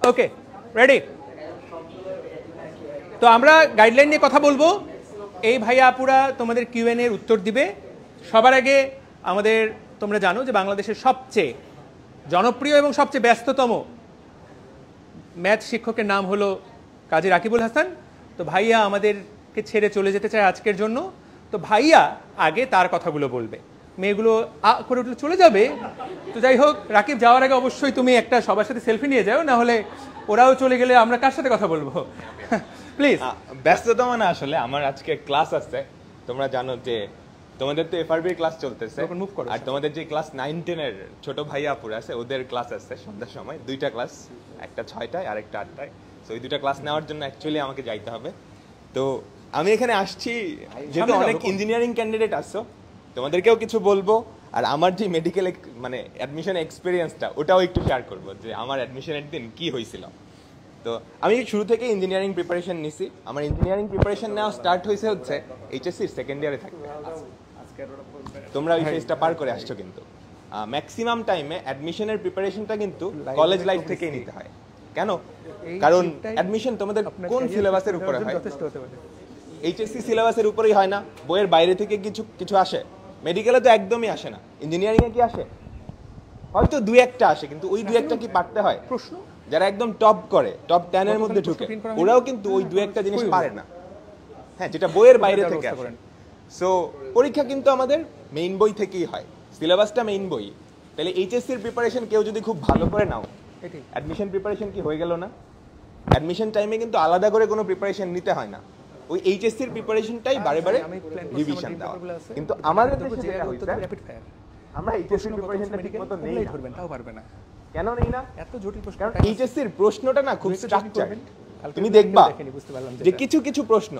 ওকে রেডি। তো আমরা গাইডলাইন নিয়ে কথা বলবো। এই ভাইয়া আপুরা তোমাদের কিউএন এর উত্তর দিবে। সবার আগে আমাদের, তোমরা জানো যে বাংলাদেশের সবচেয়ে জনপ্রিয় এবং সবচেয়ে ব্যস্ততম ম্যাথ শিক্ষকের নাম হলো কাজী রাকিবুল হাসান। তো ভাইয়া আমাদেরকে ছেড়ে চলে যেতে চায় আজকের জন্য। তো ভাইয়া আগে তার কথাগুলো বলবে, মেয়েগুলো করে উঠলে চলে যাবে। তো যাই হোক, রাকিব যাওয়ার আগে অবশ্যই তুমি একটা সবার সাথে সেলফি নিয়ে যাও, না হলে ওরাও চলে গেলে আমরা কার সাথে কথা বলবো? প্লিজ। ব্যস্ততম না, আসলে আমার আজকে ক্লাস আছে। তোমরা জানো যে তোমাদের তো এফআরবির ক্লাস চলতেছে, আর তোমাদের যে ক্লাস 9-10 এর ছোট ভাইয়া আপুরা আছে ওদের ক্লাস আছে সন্ধ্যার সময়, দুইটা ক্লাস, একটা 6টায় আর একটা 8টায়। তো ওই দুইটা ক্লাস নেওয়ার জন্য অ্যাকচুয়ালি আমাকে যাইতে হবে। তো আমি এখানে আসছি যেহেতু অনেক ইঞ্জিনিয়ারিং ক্যান্ডিডেট আসছো, তোমাদেরকেও কিছু বলবো, আর আমার যে মেডিকেল মানে অ্যাডমিশন এক্সপিরিয়েন্সটা ওটাও একটু শেয়ার করবো যে আমার অ্যাডমিশনের দিন কি হয়েছিল। তো আমি শুরু থেকে ইঞ্জিনিয়ারিং প্রিপারেশন নিছি। আমার ইঞ্জিনিয়ারিং প্রিপারেশন নেওয়া স্টার্ট হয়েছে হচ্ছে এইচএসসির সেকেন্ড ইয়ারে থাকবে। তোমরা ওই ফেজটা পার করে আসছো, কিন্তু ম্যাক্সিমাম টাইমে অ্যাডমিশনের প্রিপারেশনটা কিন্তু কলেজ লাইফ থেকেই নিতে হয়। কেন? কারণ অ্যাডমিশন তোমাদের কোন সিলেবাসের উপরে হয়? এইচএসসি সিলেবাসের উপরেই হয় না, বইয়ের বাইরে থেকে কিছু কিছু আসে। মেডিকেলে তো একদমই আসে না। ইঞ্জিনিয়ারিং এ কি আসে? হয়তো দুই একটা আসে, কিন্তু ওই দুই একটা কি পারতে হয়? প্রশ্ন যারা একদম টপ করে, টপ 10 এর মধ্যে ঢুকে, ওরাও কিন্তু ওই দুই একটা জিনিস পারে না, হ্যাঁ, যেটা বইয়ের বাইরে থেকে আসে। সো পরীক্ষা কিন্তু আমাদের মেইন বই থেকেই হয়, সিলেবাসটা মেইন বই। তাহলে এইচএসসির প্রিপারেশন কেউ যদি খুব ভালো করে নাও, অ্যাডমিশন প্রিপারেশন কি হয়ে গেল না? অ্যাডমিশন টাইমে কিন্তু আলাদা করে কোনো প্রিপারেশন নিতে হয় না, ওই এইচএসসির প্রিপারেশনটাই বারে বারে রিভিশন দেওয়া। কিন্তু আমাদের দেশে যেটা হইছে, আমরা এইচএসসির প্রিপারেশনটা ঠিকমতো নেই, ধরবেন তাও পারবে না। কেন নেই না? এত জটিল প্রশ্ন। কারণ এইচএসসির প্রশ্নটা না খুব স্ট্রাকচার। তুমি দেখবা যে কিছু কিছু প্রশ্ন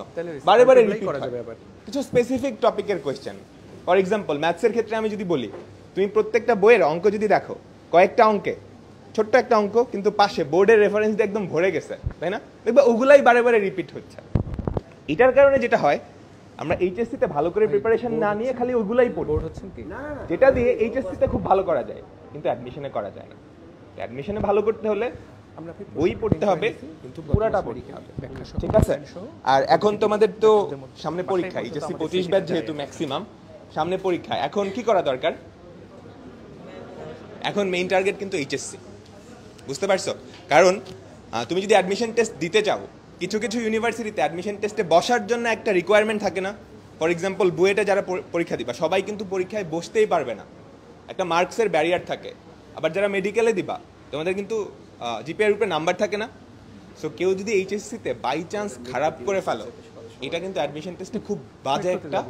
বারে বারে রিপিট করা যাবে। আবার কিছু স্পেসিফিক টপিকের কোশ্চেন, ফর এক্সাম্পল ম্যাথসের ক্ষেত্রে আমি যদি বলি, তুমি প্রত্যেকটা বইয়ের অঙ্ক যদি দেখো, কয়েকটা অঙ্কে ছোট্ট একটা অঙ্ক কিন্তু পাশে বোর্ডের রেফারেন্স দিয়ে একদম ভরে গেছে, তাই না? দেখবা ওগুলাই বারে বারে রিপিট হচ্ছে। এটার কারণে যেটা হয়, আমরা এইচএসসি তে ভালো করে প্রিপারেশন না নিয়ে খালি ওগুলাই পড়ি, যেটা দিয়ে এইচএসসি তে খুব ভালো করা যায়, কিন্তু অ্যাডমিশনে করা যায় না। অ্যাডমিশনে ভালো করতে হলে আমরা বই পড়তে হবে, কিন্তু পুরাটা পড়তে হবে, ঠিক আছে? আর এখন তোমাদের তো সামনে পরীক্ষা, এইচএসসি 25 ব্যাচ যেহেতু ম্যাক্সিমাম সামনে পরীক্ষা, এখন কি করা দরকার? এখন মেইন টার্গেট কিন্তু এইচএসসি, বুঝতে পারছো? কারণ তুমি যদি অ্যাডমিশন টেস্ট দিতে চাও, কিছু কিছু ইউনিভার্সিটিতে অ্যাডমিশন টেস্টে বসার জন্য একটা রিকোয়ারমেন্ট থাকে না? ফর এক্সাম্পল বুয়েটে যারা পরীক্ষা দিবা সবাই কিন্তু পরীক্ষায় বসতেই পারবে না, একটা মার্কসের ব্যারিয়ার থাকে। আবার যারা মেডিকেলে দিবা তোমাদের কিন্তু জিপিএর উপরে নাম্বার থাকে না। সো কেউ যদি এইচএসসিতে বাই চান্স খারাপ করে ফেলো, এটা কিন্তু অ্যাডমিশন টেস্টে খুব বাজে একটা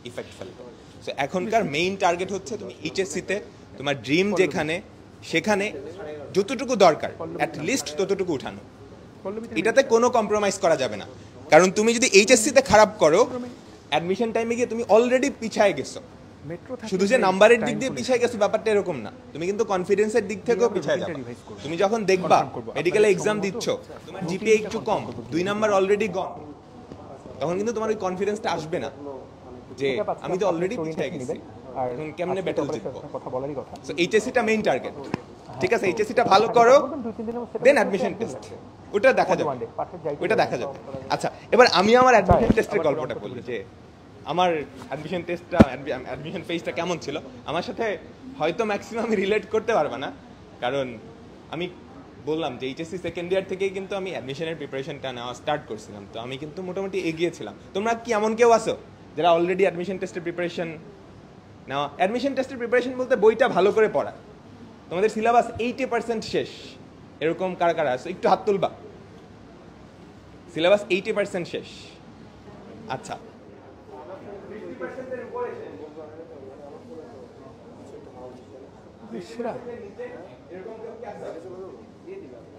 ইফেক্ট ফেলবে। সো এখনকার মেইন টার্গেট হচ্ছে তুমি এইচএসসিতে তোমার ড্রিম যেখানে, সেখানে যতটুকু দরকার অ্যাটলিস্ট ততটুকু উঠানো, এটাতে কোনো কম্প্রোমাইজ করা যাবে না। কারণ তুমি যদি এইচএসসিতে খারাপ করো, অ্যাডমিশন টাইমে গিয়ে তুমি অলরেডি পিছায় গেছো। শুধু যে নাম্বারের দিক দিয়ে পিছায় গেছো ব্যাপারটা এরকম না, তুমি কিন্তু কনফিডেন্সের দিক থেকেও পিছায় যাবে। তুমি যখন দেখবা মেডিকেলে এক্সাম দিচ্ছ, তোমার জিপিএ একটু কম, 2 নাম্বার অলরেডি গন, তখন কিন্তু তোমার ওই কনফিডেন্সটা আসবে না যে আমি তো অলরেডি পিছায় গেছি, এখন কেমনে ব্যাটল জিতবো। সো এইচএসসিটা মেইন টার্গেট, ঠিক আছে? এইচএসসিটা ভালো করো, দেন অ্যাডমিশন টেস্ট, ওটা দেখা যাবে, ওটা দেখা যাবে। আচ্ছা, এবার আমি আমার অ্যাডমিশন টেস্টের গল্পটা বলি যে আমার অ্যাডমিশন টেস্টটা, অ্যাডমিশন ফেজটা কেমন ছিল। আমার সাথে হয়তো ম্যাক্সিমাম রিলেট করতে পারবে না, কারণ আমি বললাম যে এইচএসসি সেকেন্ড ইয়ার থেকেই কিন্তু আমি অ্যাডমিশনের প্রিপারেশনটা নেওয়া স্টার্ট করছিলাম, তো আমি কিন্তু মোটামুটি এগিয়েছিলাম। তোমরা কি এমন কেউ আছো যারা অলরেডি অ্যাডমিশন টেস্টের প্রিপারেশন নেওয়া? অ্যাডমিশন টেস্টের প্রিপারেশন বলতে বইটা ভালো করে পড়া, তোমাদের সিলেবাস 80% শেষ, এরকম কারা কারা আছো একটু হাত তুলবা। সিলেবাস 80% শেষ, আচ্ছা।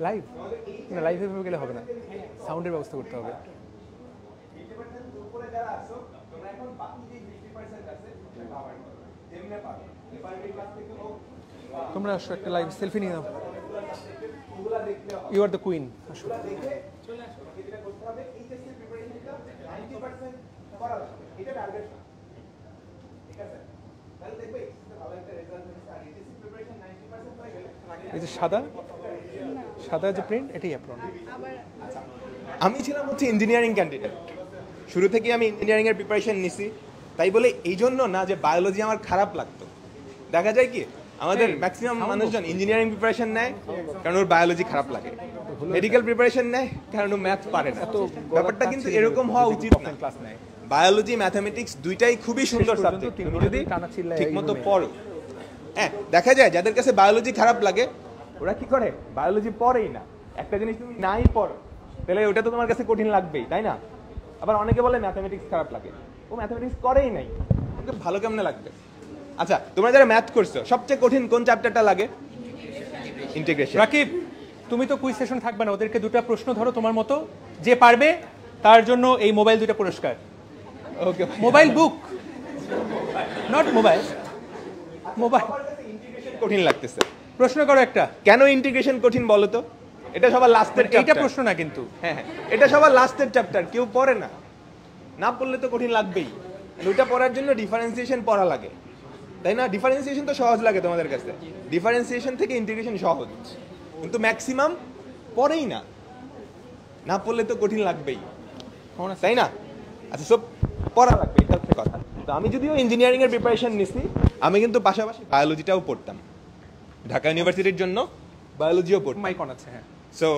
লাইভ না, লাইভে গেলে হবে না, সাউন্ডের ব্যবস্থা করতে হবে। তোমরা আসো, একটা লাইভ সেলফি নিয়ে নাও। You are the queen. আসো। এই যে সাদা সাদা যে প্রিন্ট, এটাই অ্যাপ্রন। আমি ছিলাম হচ্ছে ইঞ্জিনিয়ারিং ক্যান্ডিডেট, শুরু থেকে আমি ইঞ্জিনিয়ারিং এর প্রিপারেশন নিছি, তাই বলে এই জন্য না যে বায়োলজি আমার খারাপ লাগতো। দেখা যায় কি আমাদের ম্যাক্সিমাম মানুষজন ইঞ্জিনিয়ারিং প্রিপারেশন নেয় কারণ ওর বায়োলজি খারাপ লাগে, মেডিকেল প্রিপারেশন নেয় কারণ ও ম্যাথ পারে না। তো ব্যাপারটা কিন্তু এরকম হওয়া উচিত না। ক্লাস নেয় বায়োলজি ম্যাথমেটিক্স দুইটাই খুবই সুন্দর সাবজেক্ট, তুমি যদি ঠিকমতো পড়ো। হ্যাঁ, দেখা যায় যাদের কাছে বায়োলজি খারাপ লাগে ওরা কি করে, বায়োলজি পড়েই না। একটা জিনিস তুমি নাই পড়ো তাহলে ওটা তো তোমার কাছে কঠিন লাগবেই, তাই না? আবার অনেকে বলে ম্যাথমেটিক্স খারাপ লাগে, ও ম্যাথমেটিক্স করেই নাই, ওকে ভালো কেমনে লাগবে? আচ্ছা, তোমরা যারা ম্যাথ করছো সবচেয়ে কঠিন কোন চ্যাপ্টারটা লাগে? ইন্টিগ্রেশন। রাকিব, তুমি তো কুইজ সেশন থাকবে না, ওদেরকে দুটো প্রশ্ন ধরো তোমার মতো, যে পারবে তার জন্য এই মোবাইল দুটো পুরস্কার। Okay, mobile book, not mobile, mobile. কঠিন লাগতেছে, প্রশ্ন করো একটা। কেন ইন্টিগ্রেশন কঠিন বলো তো? এটা সবার লাস্টের এইটা চ্যাপ্টার। প্রশ্ন না কিন্তু। হ্যাঁ হ্যাঁ, এটা সবার লাস্টের চ্যাপ্টার, কেউ পড়ে না, না পড়লে তো কঠিন লাগবেই। ওইটা পড়ার জন্য ডিফারেন্সিয়েশন পড়া লাগে, তাই না? ডিফারেন্সিয়েশন তো সহজ লাগে তোমাদের কাছে, ডিফারেন্সিয়েশন থেকে ইন্টিগ্রেশন সহজ, কিন্তু ম্যাক্সিমাম পড়েই না, না পড়লে তো কঠিন লাগবেই, তাই না? আচ্ছা, সব পড়া লাগবে, এটা হচ্ছে কথা। তো আমি যদিও ইঞ্জিনিয়ারিং এর প্রিপারেশন নিছি, আমি কিন্তু পাশাপাশি বায়োলজিটাও পড়তাম, ঢাকা ইউনিভার্সিটির জন্য বায়োলজিও পড়তাম। মাইকন আছে, হ্যাঁ। সো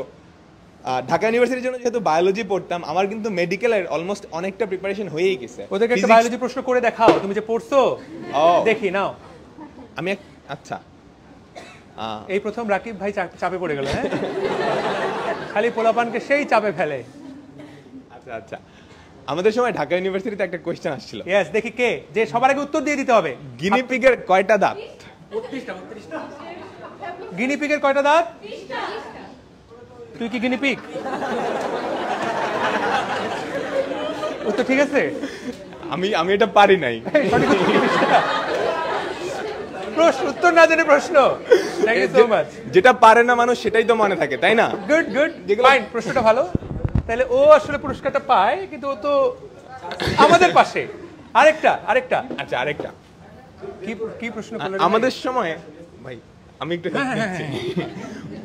ঢাকা ইউনিভার্সিটির জন্য যেহেতু বায়োলজি পড়তাম, আমার কিন্তু মেডিকেলের অলমোস্ট অনেকটা প্রিপারেশন হয়েই গেছে। ওদেরকে একটা বায়োলজি প্রশ্ন করে দেখাও, তুমি যে পড়ছো। দেখি নাও। আমি আচ্ছা, এই প্রথম রাকিব ভাই চাপে পড়ে গেল। হ্যাঁ, খালি পোলাপানকে সেই চাপে ফেলে। আচ্ছা আচ্ছা, আমাদের সময় ঢাকা ইউনিভার্সিটিতে একটা কোশ্চেন আসছিল। ইয়েস, দেখি কে, যে সবার আগে উত্তর দিয়ে দিতে হবে। গিনিপিগের কয়টা দাঁত? 32টা। গিনিপিগের কয়টা দাঁত? 30টা। তুই কি গিনিপিগ? উত্তর ঠিক আছে? আমি এটা পারি নাই। প্রশ্ন উত্তর না জেনে প্রশ্ন। Thank you so much. যেটা পারে না মানুষ সেটাই তো মনে থাকে, তাই না? গুড গুড, ফাইন, প্রশ্নটা ভালো। তাহলে ও আসলে পুরস্কারটা পায়, কিন্তু ও তো আমাদের পাশে। আরেকটা আচ্ছা, আরেকটা কি প্রশ্ন করলেন? আমাদের সময় ভাই, আমি একটু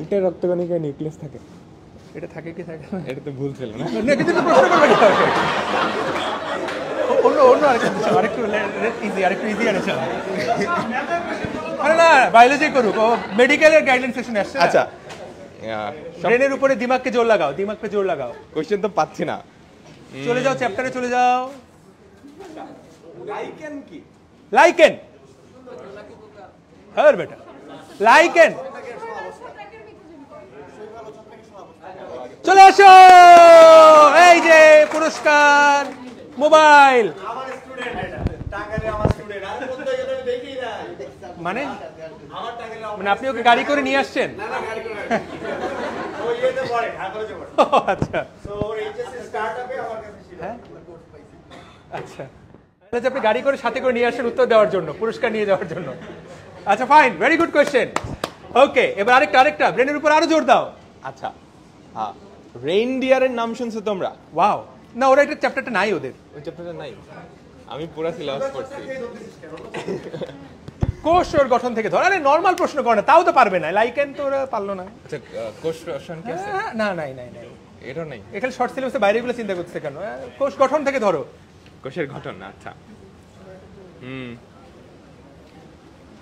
উঠে রক্তকণিকায় নিউক্লিয়াস থাকে, এটা থাকে কি থাকে না? এটা তো ভুল ছিল না? কিন্তু প্রশ্ন করবে কি হবে? অন্য আরেকটু ইজি আনেছে। আরে না, বায়োলজি করুক, ও মেডিকেলের গাইডলাইন সেশনে আসছে। আচ্ছা, ব্রেনের উপরে দিমাগকে জোর লাগাও, দিমাগকে জোর লাগাও। কোশ্চেন তো পাচ্ছি না। চলে যাও চ্যাপ্টারে, চলে যাও। লাইকেন কি? লাইকেন, হ্যাঁ বেটা, লাইকেন। চলে আসো, এই যে পুরস্কার, মোবাইল। মানে আপনি ওকে গাড়ি করে নিয়ে আসছেন? আচ্ছা আচ্ছা, আপনি গাড়ি করে সাথে করে নিয়ে আসেন উত্তর দেওয়ার জন্য, পুরস্কার নিয়ে যাওয়ার জন্য। আচ্ছা ফাইন, ভেরি গুড কোয়েশ্চেন। ওকে, এবার আরেকটা ব্রেনের উপর আরো জোর দাও। আচ্ছা, রেইনডিয়ারের নাম শুনছো তোমরা? ওয়াও, না ওরা এটা চ্যাপ্টারটা নাই, ওদের ওই চ্যাপ্টারটা নাই, আমি পুরো সিলেবাস পড়ছি। কোষ ওর গঠন থেকে ধর, আরে নরমাল প্রশ্ন করে না, তাও তো পারবে না। লাইকেন তো ওরা পারলো না। আচ্ছা, কোষ রসায়ন কি আছে? না নাই, এটা নাই, এখানে শর্ট সিলেবাসে বাইরেগুলো চিন্তা করতে কেন? কোষ গঠন থেকে ধরো, কোষের গঠন। আচ্ছা,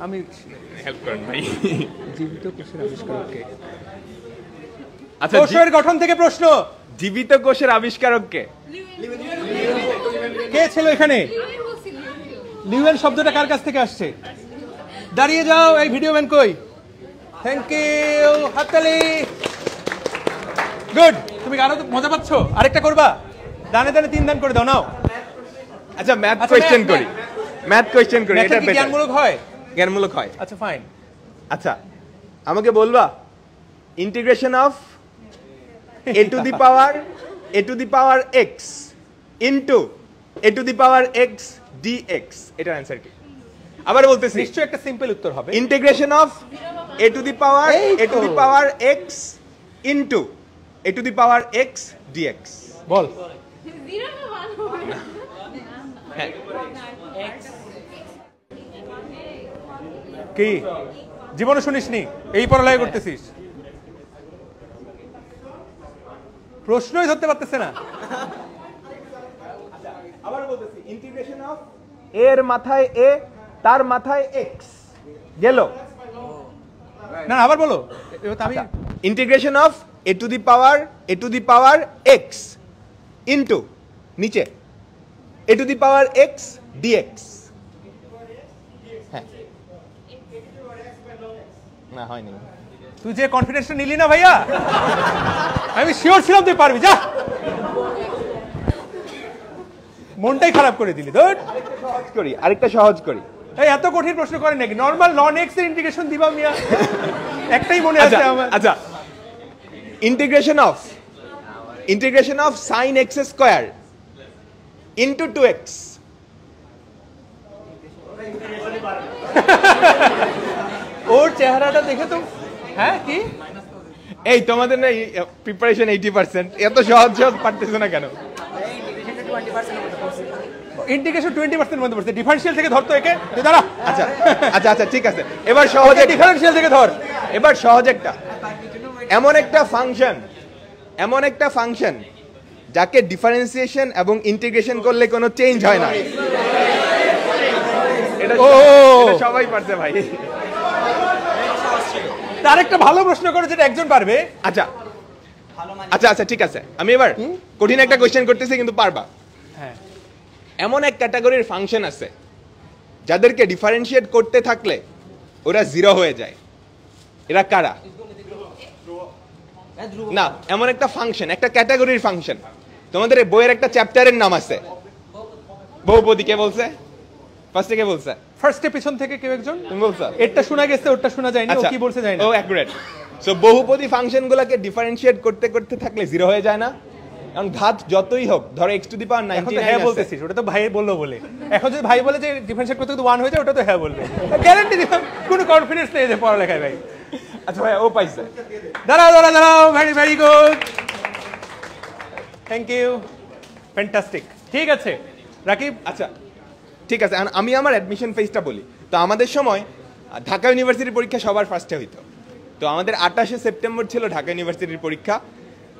আমি হেল্প করেন ভাই। জীবিত কোষের আবিষ্কারকে আচ্ছা, কোষের গঠন থেকে প্রশ্ন। জীবিত কোষের আবিষ্কারক কে? কে ছিল এখানে? লিউয়েন শব্দটা কার কাছ থেকে আসছে? দাঁড়িয়ে যাও, এই ভিডিও ম্যান কই? থ্যাংক ইউ, হাততালি। গুড, তুমি আরো তো মজা পাচ্ছ। আরেকটা করবা? দানে দানে 3 দান করে দাও, নাও। আচ্ছা, ম্যাথ আচ্ছা, কোশ্চেন math, করি। ম্যাথ কোশ্চেন করি, ম্যাথের এটা কি বেটার। জ্ঞানমূলক হয়? জ্ঞানমূলক হয়। আচ্ছা, ফাইন। আচ্ছা, আমাকে বলবা integration of a to the power x into a to the power x dx, এটার অ্যান্সার কি? আবার বলতেছি, নিশ্চয়ই একটা সিম্পল উত্তর হবে। Integration of a to the power x into a to the power x dx। বল। হ্যাঁ, কি জীবনে শুনিসনি? এই পড়ালেখা করতেছিস, প্রশ্নই ধরতে পারতেছে না। আবার বলতেছি, ইন্টিগ্রেশন অফ a এর মাথায় a, তার মাথায় x গেল। না, আবার বলো। এবার তো আমি integration of a to the power x into নিচে a to the power x dx। হ্যাঁ, না হয়নি। তুই যে কনফিডেন্সটা নিলি না ভাইয়া, আমি শিওর ছিলাম তুই পারবি। যা, মনটাই খারাপ করে দিলি। ধর, আরেকটা সহজ করি। এই এত কঠিন প্রশ্ন করেন নাকি? নরমাল লন এক্স এর ইন্টিগ্রেশন দিবা মিয়া, একটাই মনে আছে আমার। আচ্ছা, integration of sin x square into 2x। ওর চেহারাটা দেখে তো, হ্যাঁ কি এই তোমাদের না প্রিপারেশন 80%, এত সহজ পারতেছো না কেন? ইন্টিগ্রেশন 20% মধ্যে পড়ছে। ডিফারেনশিয়াল থেকে ধরতো একে, তুই দাঁড়া। আচ্ছা আচ্ছা আচ্ছা, ঠিক আছে। এবার সহজে ডিফারেনশিয়াল থেকে ধর। এবার সহজ একটা, এমন একটা ফাংশন যাকে ডিফারেন্সিয়েশন এবং ইন্টিগ্রেশন করলে কোনো চেঞ্জ হয় না। এটা সবাই পারছে ভাই। তার একটা ভালো প্রশ্ন করে যেটা একজন পারবে। আচ্ছা আচ্ছা আচ্ছা, ঠিক আছে। আমি এবার কঠিন একটা কোশ্চেন করতেছি, কিন্তু পারবা। হ্যাঁ, এমন এক ক্যাটাগরির ফাংশন আছে যাদেরকে ডিফারেন্সিয়েট করতে থাকলে ওরা 0 হয়ে যায়। এরা কারা? না, এমন একটা ফাংশন, একটা ক্যাটাগরির ফাংশন। তোমাদের বইয়ের একটা চ্যাপ্টারের নাম আছে বহুপদী। কে বলছে? ফার্স্টে কে বলছে? ফার্স্টে পিছন থেকে কেউ একজন। তুমি বলছো? এটা শোনা গেছে, ওটা শোনা যায়নি। ও কি বলছে জানি না। ও অ্যাকুরেট। সো বহুপদী ফাংশনগুলোকে ডিফারেন্সিয়েট করতে করতে থাকলে 0 হয়ে যায় না? কারণ ঘাত যতই হোক, ধরো x টু দি পাওয়ার 99 হ্যাঁ বলতেছিস, ওটা তো ভাই বললো বলে। এখন যদি ভাই বলে যে ডিফারেন্সিয়েট করতে করতে 1 হয়ে যায়, ওটা তো হ্যাঁ বলবে। গ্যারান্টি দিলাম, কোনো কনফিডেন্স নেই যে পড়ালেখায় ভাই। আচ্ছা ভাই, ও পাইছে। দাঁড়াও, very very good, thank you, fantastic. ঠিক আছে রাকিব। আচ্ছা ঠিক আছে, আমি আমার অ্যাডমিশন ফেজটা বলি। তো আমাদের সময় ঢাকা ইউনিভার্সিটির পরীক্ষা সবার ফার্স্টে হইতো। তো আমাদের 28শে সেপ্টেম্বর ছিল ঢাকা ইউনিভার্সিটির পরীক্ষা।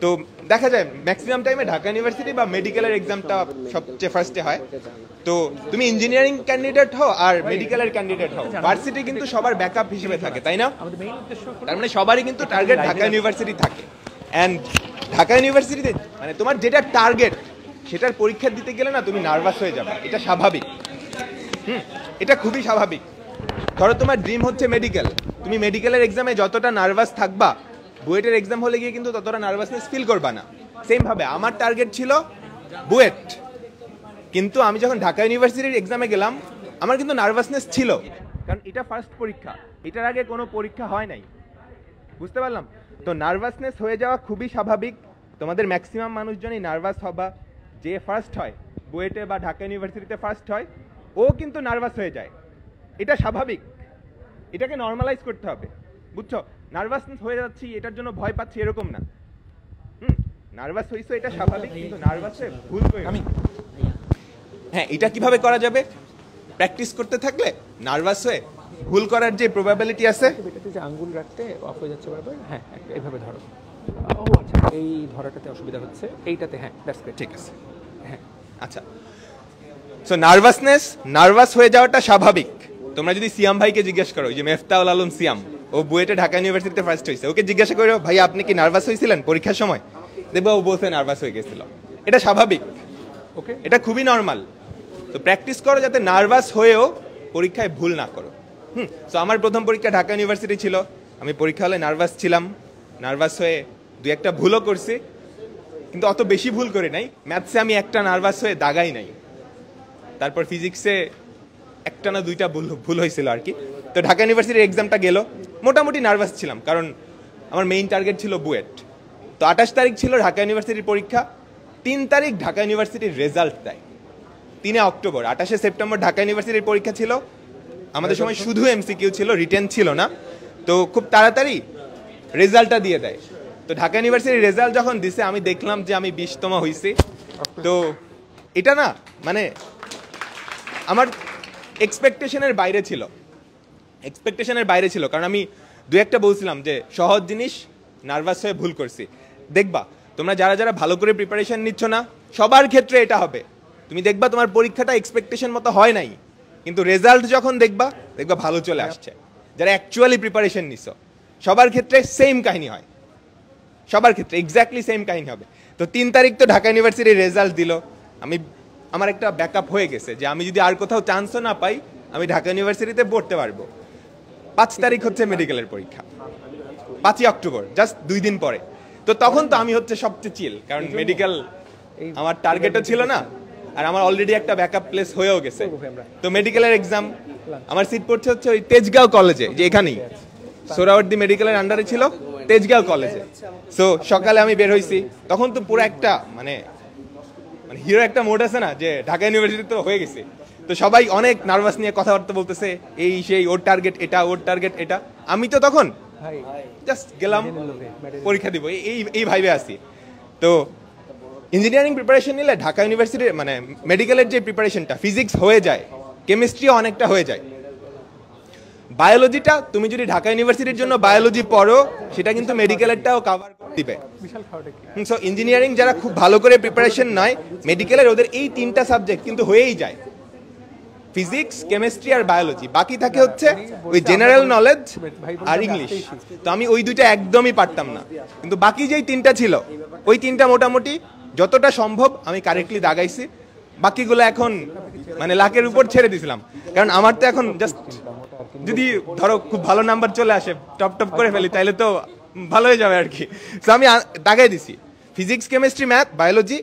তো দেখা যায় ম্যাক্সিমাম টাইমে ঢাকা ইউনিভার্সিটি বা মেডিকেলের এক্সামটা সবচেয়ে ফার্স্টে হয়। তো তুমি ইঞ্জিনিয়ারিং ক্যান্ডিডেট হও আর মেডিকেলের ক্যান্ডিডেট হও, ভার্সিটি কিন্তু সবার ব্যাকআপ হিসেবে থাকে, তাই না? তার মানে সবারই কিন্তু টার্গেট ঢাকা ইউনিভার্সিটি থাকে। অ্যান্ড ঢাকা ইউনিভার্সিটিতে মানে তোমার যেটা টার্গেট সেটার পরীক্ষা দিতে গেলে না তুমি নার্ভাস হয়ে যাবে, এটা স্বাভাবিক। এটা খুবই স্বাভাবিক। ধরো তোমার ড্রিম হচ্ছে মেডিকেল, তুমি মেডিকেলের এক্সামে যতটা নার্ভাস থাকবা, বুয়েটের এক্সাম হলে গিয়ে কিন্তু ততটা নার্ভাসনেস ফিল করবা না। সেম ভাবে আমার টার্গেট ছিল বুয়েট, কিন্তু আমি যখন ঢাকা ইউনিভার্সিটির এক্সামে গেলাম আমার কিন্তু নার্ভাসনেস ছিল, কারণ এটা ফার্স্ট পরীক্ষা, এটার আগে কোনো পরীক্ষা হয় নাই। বুঝতে পারলাম? তো নার্ভাসনেস হয়ে যাওয়া খুবই স্বাভাবিক। তোমাদের ম্যাক্সিমাম মানুষজনই নার্ভাস হবা। যে ফার্স্ট হয় বুয়েটে বা ঢাকা ইউনিভার্সিটিতে ফার্স্ট হয়, ও কিন্তু নার্ভাস হয়ে যায়, এটা স্বাভাবিক। এটাকে নর্মালাইজ করতে হবে, বুঝছো? নার্ভাসনেস হয়ে যাচ্ছি এটার জন্য ভয় পাচ্ছি এরকম না। নার্ভাস হইছো এটা স্বাভাবিক, কিন্তু নার্ভাস হয়ে ভুল করে আমি হ্যাঁ, এটা কিভাবে করা যাবে? প্র্যাকটিস করতে থাকলে নার্ভাস হয়ে ভুল করার যে প্রবাবিলিটি আছে, এটাতে যে আঙ্গুল রাখতে অফ হয়ে যাচ্ছে বারবার। হ্যাঁ, এইভাবে ধরো। ও আচ্ছা, এই ধরাটাতে অসুবিধা হচ্ছে, এইটাতে। হ্যাঁ, দ্যাটস গ্রেট। ঠিক আছে। হ্যাঁ, আচ্ছা। সো নার্ভাস হয়ে যাওয়াটা স্বাভাবিক, তোমরা যদি সিয়াম ভাইকে জিজ্ঞেস করো, যে মেফতাউল আলম সিয়াম, ও বুয়েটে ঢাকা ইউনিভার্সিটিতে ফার্স্ট হয়েছে, ওকে জিজ্ঞাসা করো ভাই আপনি কি নার্ভাস হয়েছিলেন পরীক্ষার সময়, দেখবো ও বলছে নার্ভাস হয়ে গেছিল। এটা স্বাভাবিক, ওকে, এটা খুবই নর্মাল। তো প্র্যাকটিস করো যাতে নার্ভাস হয়েও পরীক্ষায় ভুল না করো। তো আমার প্রথম পরীক্ষা ঢাকা ইউনিভার্সিটি ছিল, আমি পরীক্ষা হলে নার্ভাস ছিলাম, নার্ভাস হয়ে দু একটা ভুলও করছি, কিন্তু অত বেশি ভুল করি নাই। ম্যাথসে আমি একটা নার্ভাস হয়ে দাগাই নাই, তারপর ফিজিক্সে একটা না দুইটা ভুল হয়েছিল আর কি। তো ঢাকা ইউনিভার্সিটির এক্সামটা গেল, মোটামুটি নার্ভাস ছিলাম কারণ আমার মেইন টার্গেট ছিল বুয়েট। তো 28 তারিখ ছিল ঢাকা ইউনিভার্সিটির পরীক্ষা, 3 তারিখ ঢাকা ইউনিভার্সিটির রেজাল্ট দেয়, 3 অক্টোবর। 28 সেপ্টেম্বর ঢাকা ইউনিভার্সিটির পরীক্ষা ছিল, আমাদের সময় শুধু এমসিকিউ ছিল, রিটেন ছিল না। তো খুব তাড়াতাড়ি রেজাল্টটা দিয়ে দেয়। তো ঢাকা ইউনিভার্সিটির রেজাল্ট যখন দিছে আমি দেখলাম যে আমি 20তম হয়েছি। তো এটা না মানে আমার এক্সপেকটেশনের বাইরে ছিল, কারণ আমি দু একটা বলছিলাম যে সহজ জিনিস নার্ভাস হয়ে ভুল করছি। দেখবা তোমরা যারা যারা ভালো করে প্রিপারেশন নিচ্ছ না, সবার ক্ষেত্রে এটা হবে। তুমি দেখবা তোমার পরীক্ষাটা এক্সপেকটেশন মতো হয় নাই, কিন্তু রেজাল্ট যখন দেখবা ভালো চলে আসছে। যারা অ্যাকচুয়ালি প্রিপারেশন নিচ্ছ সবার ক্ষেত্রে সেম কাহিনী হয়, সবার ক্ষেত্রে এক্স্যাক্টলি সেম কাহিনী হবে। তো 3 তারিখ তো ঢাকা ইউনিভার্সিটির রেজাল্ট দিল, আমার একটা ব্যাকআপ হয়ে গেছে যে আমি যদি আর কোথাও চান্সও না পাই আমি ঢাকা ইউনিভার্সিটিতে পড়তে পারবো। 5 তারিখ হচ্ছে মেডিকেলের পরীক্ষা, 5ই অক্টোবর, জাস্ট 2 দিন পরে। তো তখন তো আমি হচ্ছে সবচেয়ে চিল, কারণ মেডিকেল আমার টার্গেটও ছিল না, আর আমার অলরেডি একটা ব্যাকআপ প্লেস হয়েও গেছে। তো মেডিকেলের এক্সাম, আমার সিট পড়ছে হচ্ছে ওই তেজগাঁও কলেজে, যে এখানেই সোহরাওয়ার্দী মেডিকেলের আন্ডারে ছিল তেজগাঁও কলেজে। সো সকালে আমি বের হয়েছি, তখন তো পুরো একটা মানে হিরো একটা মোড আছে না, যে ঢাকা ইউনিভার্সিটি তো হয়ে গেছে। তো সবাই অনেক নার্ভাস নিয়ে কথাবার্তা বলতেছে, এই সেই, ওর টার্গেট এটা, ওর টার্গেট এটা। আমি তো তখন জাস্ট গেলাম পরীক্ষা দিব, এই ভাইবে আছি। তো ইঞ্জিনিয়ারিং প্রিপারেশন নিলে ঢাকা ইউনিভার্সিটির মানে মেডিকেলের যে প্রিপারেশনটা, ফিজিক্স হয়ে যায়, কেমিস্ট্রিও অনেকটা হয়ে যায়, বায়োলজিটা তুমি যদি ঢাকা ইউনিভার্সিটির জন্য বায়োলজি পড়ো সেটা কিন্তু মেডিকেলেরটাও কভার করে দিবে। সো ইঞ্জিনিয়ারিং যারা খুব ভালো করে প্রিপারেশন নেয় মেডিকেলের, ওদের এই 3টা সাবজেক্ট কিন্তু হয়েই যায়, ফিজিক্স, কেমিস্ট্রি আর বায়োলজি। বাকি থাকে হচ্ছে ওই জেনারেল নলেজ আর ইংলিশ। তো আমি ওই 2টা একদমই পারতাম না, কিন্তু বাকি যেই 3টা ছিল ওই 3টা মোটামুটি যতটা সম্ভব আমি কারেক্টলি দাগাইছি। বাকিগুলো এখন মানে লাখের উপর ছেড়ে দিয়েছিলাম, কারণ আমার তো এখন জাস্ট যদি ধরো খুব ভালো নাম্বার চলে আসে, টপ করে ফেলি, তাইলে তো ভালো হয়ে যাবে আর কি। তো আমি দাগাই দিছি ফিজিক্স, কেমিস্ট্রি, ম্যাথ, বায়োলজি,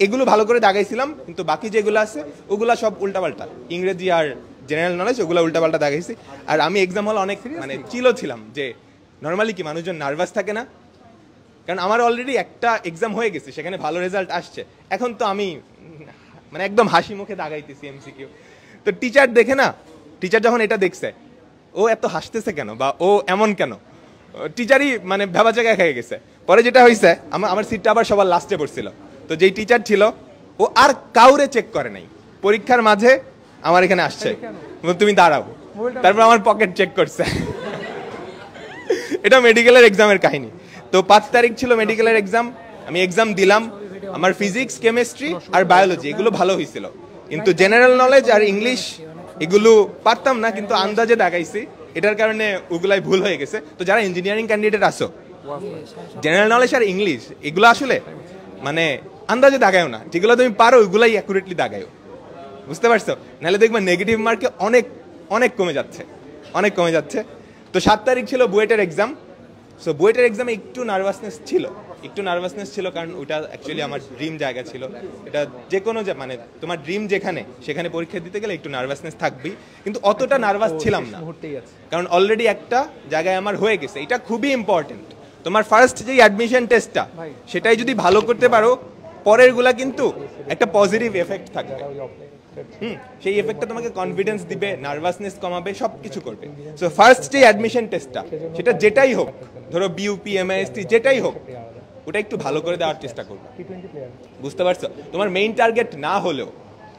এগুলো ভালো করে দাগাইছিলাম, কিন্তু বাকি যেগুলো আছে ওগুলা সব উল্টাপাল্টা, ইংরেজি আর জেনারেল নলেজ ওগুলো উল্টাপাল্টা দাগাইছি। আর আমি এক্সাম হল অনেক মানে চিলও ছিলাম, যে নর্মালি কি মানুষজন নার্ভাস থাকে না, কারণ আমার অলরেডি একটা এক্সাম হয়ে গেছে, সেখানে ভালো রেজাল্ট আসছে, এখন তো আমি মানে একদম হাসি মুখে দাগাইতেছি এমসিকিউ। তো টিচার দেখে না, টিচার যখন এটা দেখছে, ও এত হাসতেছে কেন বা ও এমন কেন, টিচারই মানে ভাবা জায়গায় খেয়ে গেছে। পরে যেটা হয়েছে, আমার সিটটা আবার সবার লাস্টে পড়ছিল, তো যেই টিচার ছিল ও আর কাউরে চেক করে নাই, পরীক্ষার মাঝে আমার এখানে আসছে, তুমি দাঁড়াও, তারপর আমার পকেট চেক করছে। এটা মেডিকেলের এক্সামের কাহিনী। তো 5 তারিখ ছিল মেডিকেলের এক্সাম, আমি এক্সাম দিলাম, আমার ফিজিক্স, কেমিস্ট্রি আর বায়োলজি এগুলো ভালো হয়েছিল, কিন্তু জেনারেল নলেজ আর ইংলিশ এগুলো পারতাম না, কিন্তু আন্দাজে দাগাইছি, এটার কারণে ওগুলাই ভুল হয়ে গেছে। তো যারা ইঞ্জিনিয়ারিং ক্যান্ডিডেট আসো, জেনারেল নলেজ আর ইংলিশ এগুলো আসলে মানে আন্দাজে দাগায়ও না, যেগুলো তুমি পারো ওইগুলাই অ্যাকুরেটলি দাগায়ও, বুঝতে পারছো? নাহলে দেখবে নেগেটিভ মার্কে অনেক কমে যাচ্ছে। তো 7 তারিখ ছিল বুয়েটের এক্সাম। সো বুয়েটের এক্সামে একটু নার্ভাসনেস ছিল, কারণ ওটা অ্যাকচুয়ালি আমার ড্রিম জায়গা ছিল। এটা যে কোনো মানে তোমার ড্রিম যেখানে, সেখানে পরীক্ষা দিতে গেলে একটু নার্ভাসনেস থাকবেই, কিন্তু অতটা নার্ভাস ছিলাম না, কারণ অলরেডি একটা জায়গায় আমার হয়ে গেছে। এটা খুবই ইম্পর্টেন্ট, তোমার ফার্স্ট যেই অ্যাডমিশন টেস্টটা, সেটাই যদি ভালো করতে পারো, পরের গুলা কিন্তু একটা পজিটিভ এফেক্ট থাকবে। সেই এফেক্টটা তোমাকে কনফিডেন্স দিবে, নার্ভাসনেস কমাবে, সবকিছু করবে। সো ফার্স্ট যে অ্যাডমিশন টেস্টটা, সেটা যেটাই হোক, ধরো বিইউপি, এমআইএসটি যেটাই হোক, ওটা একটু ভালো করে দেওয়ার চেষ্টা করবে, বুঝতে পারছো? তোমার মেইন টার্গেট না হলেও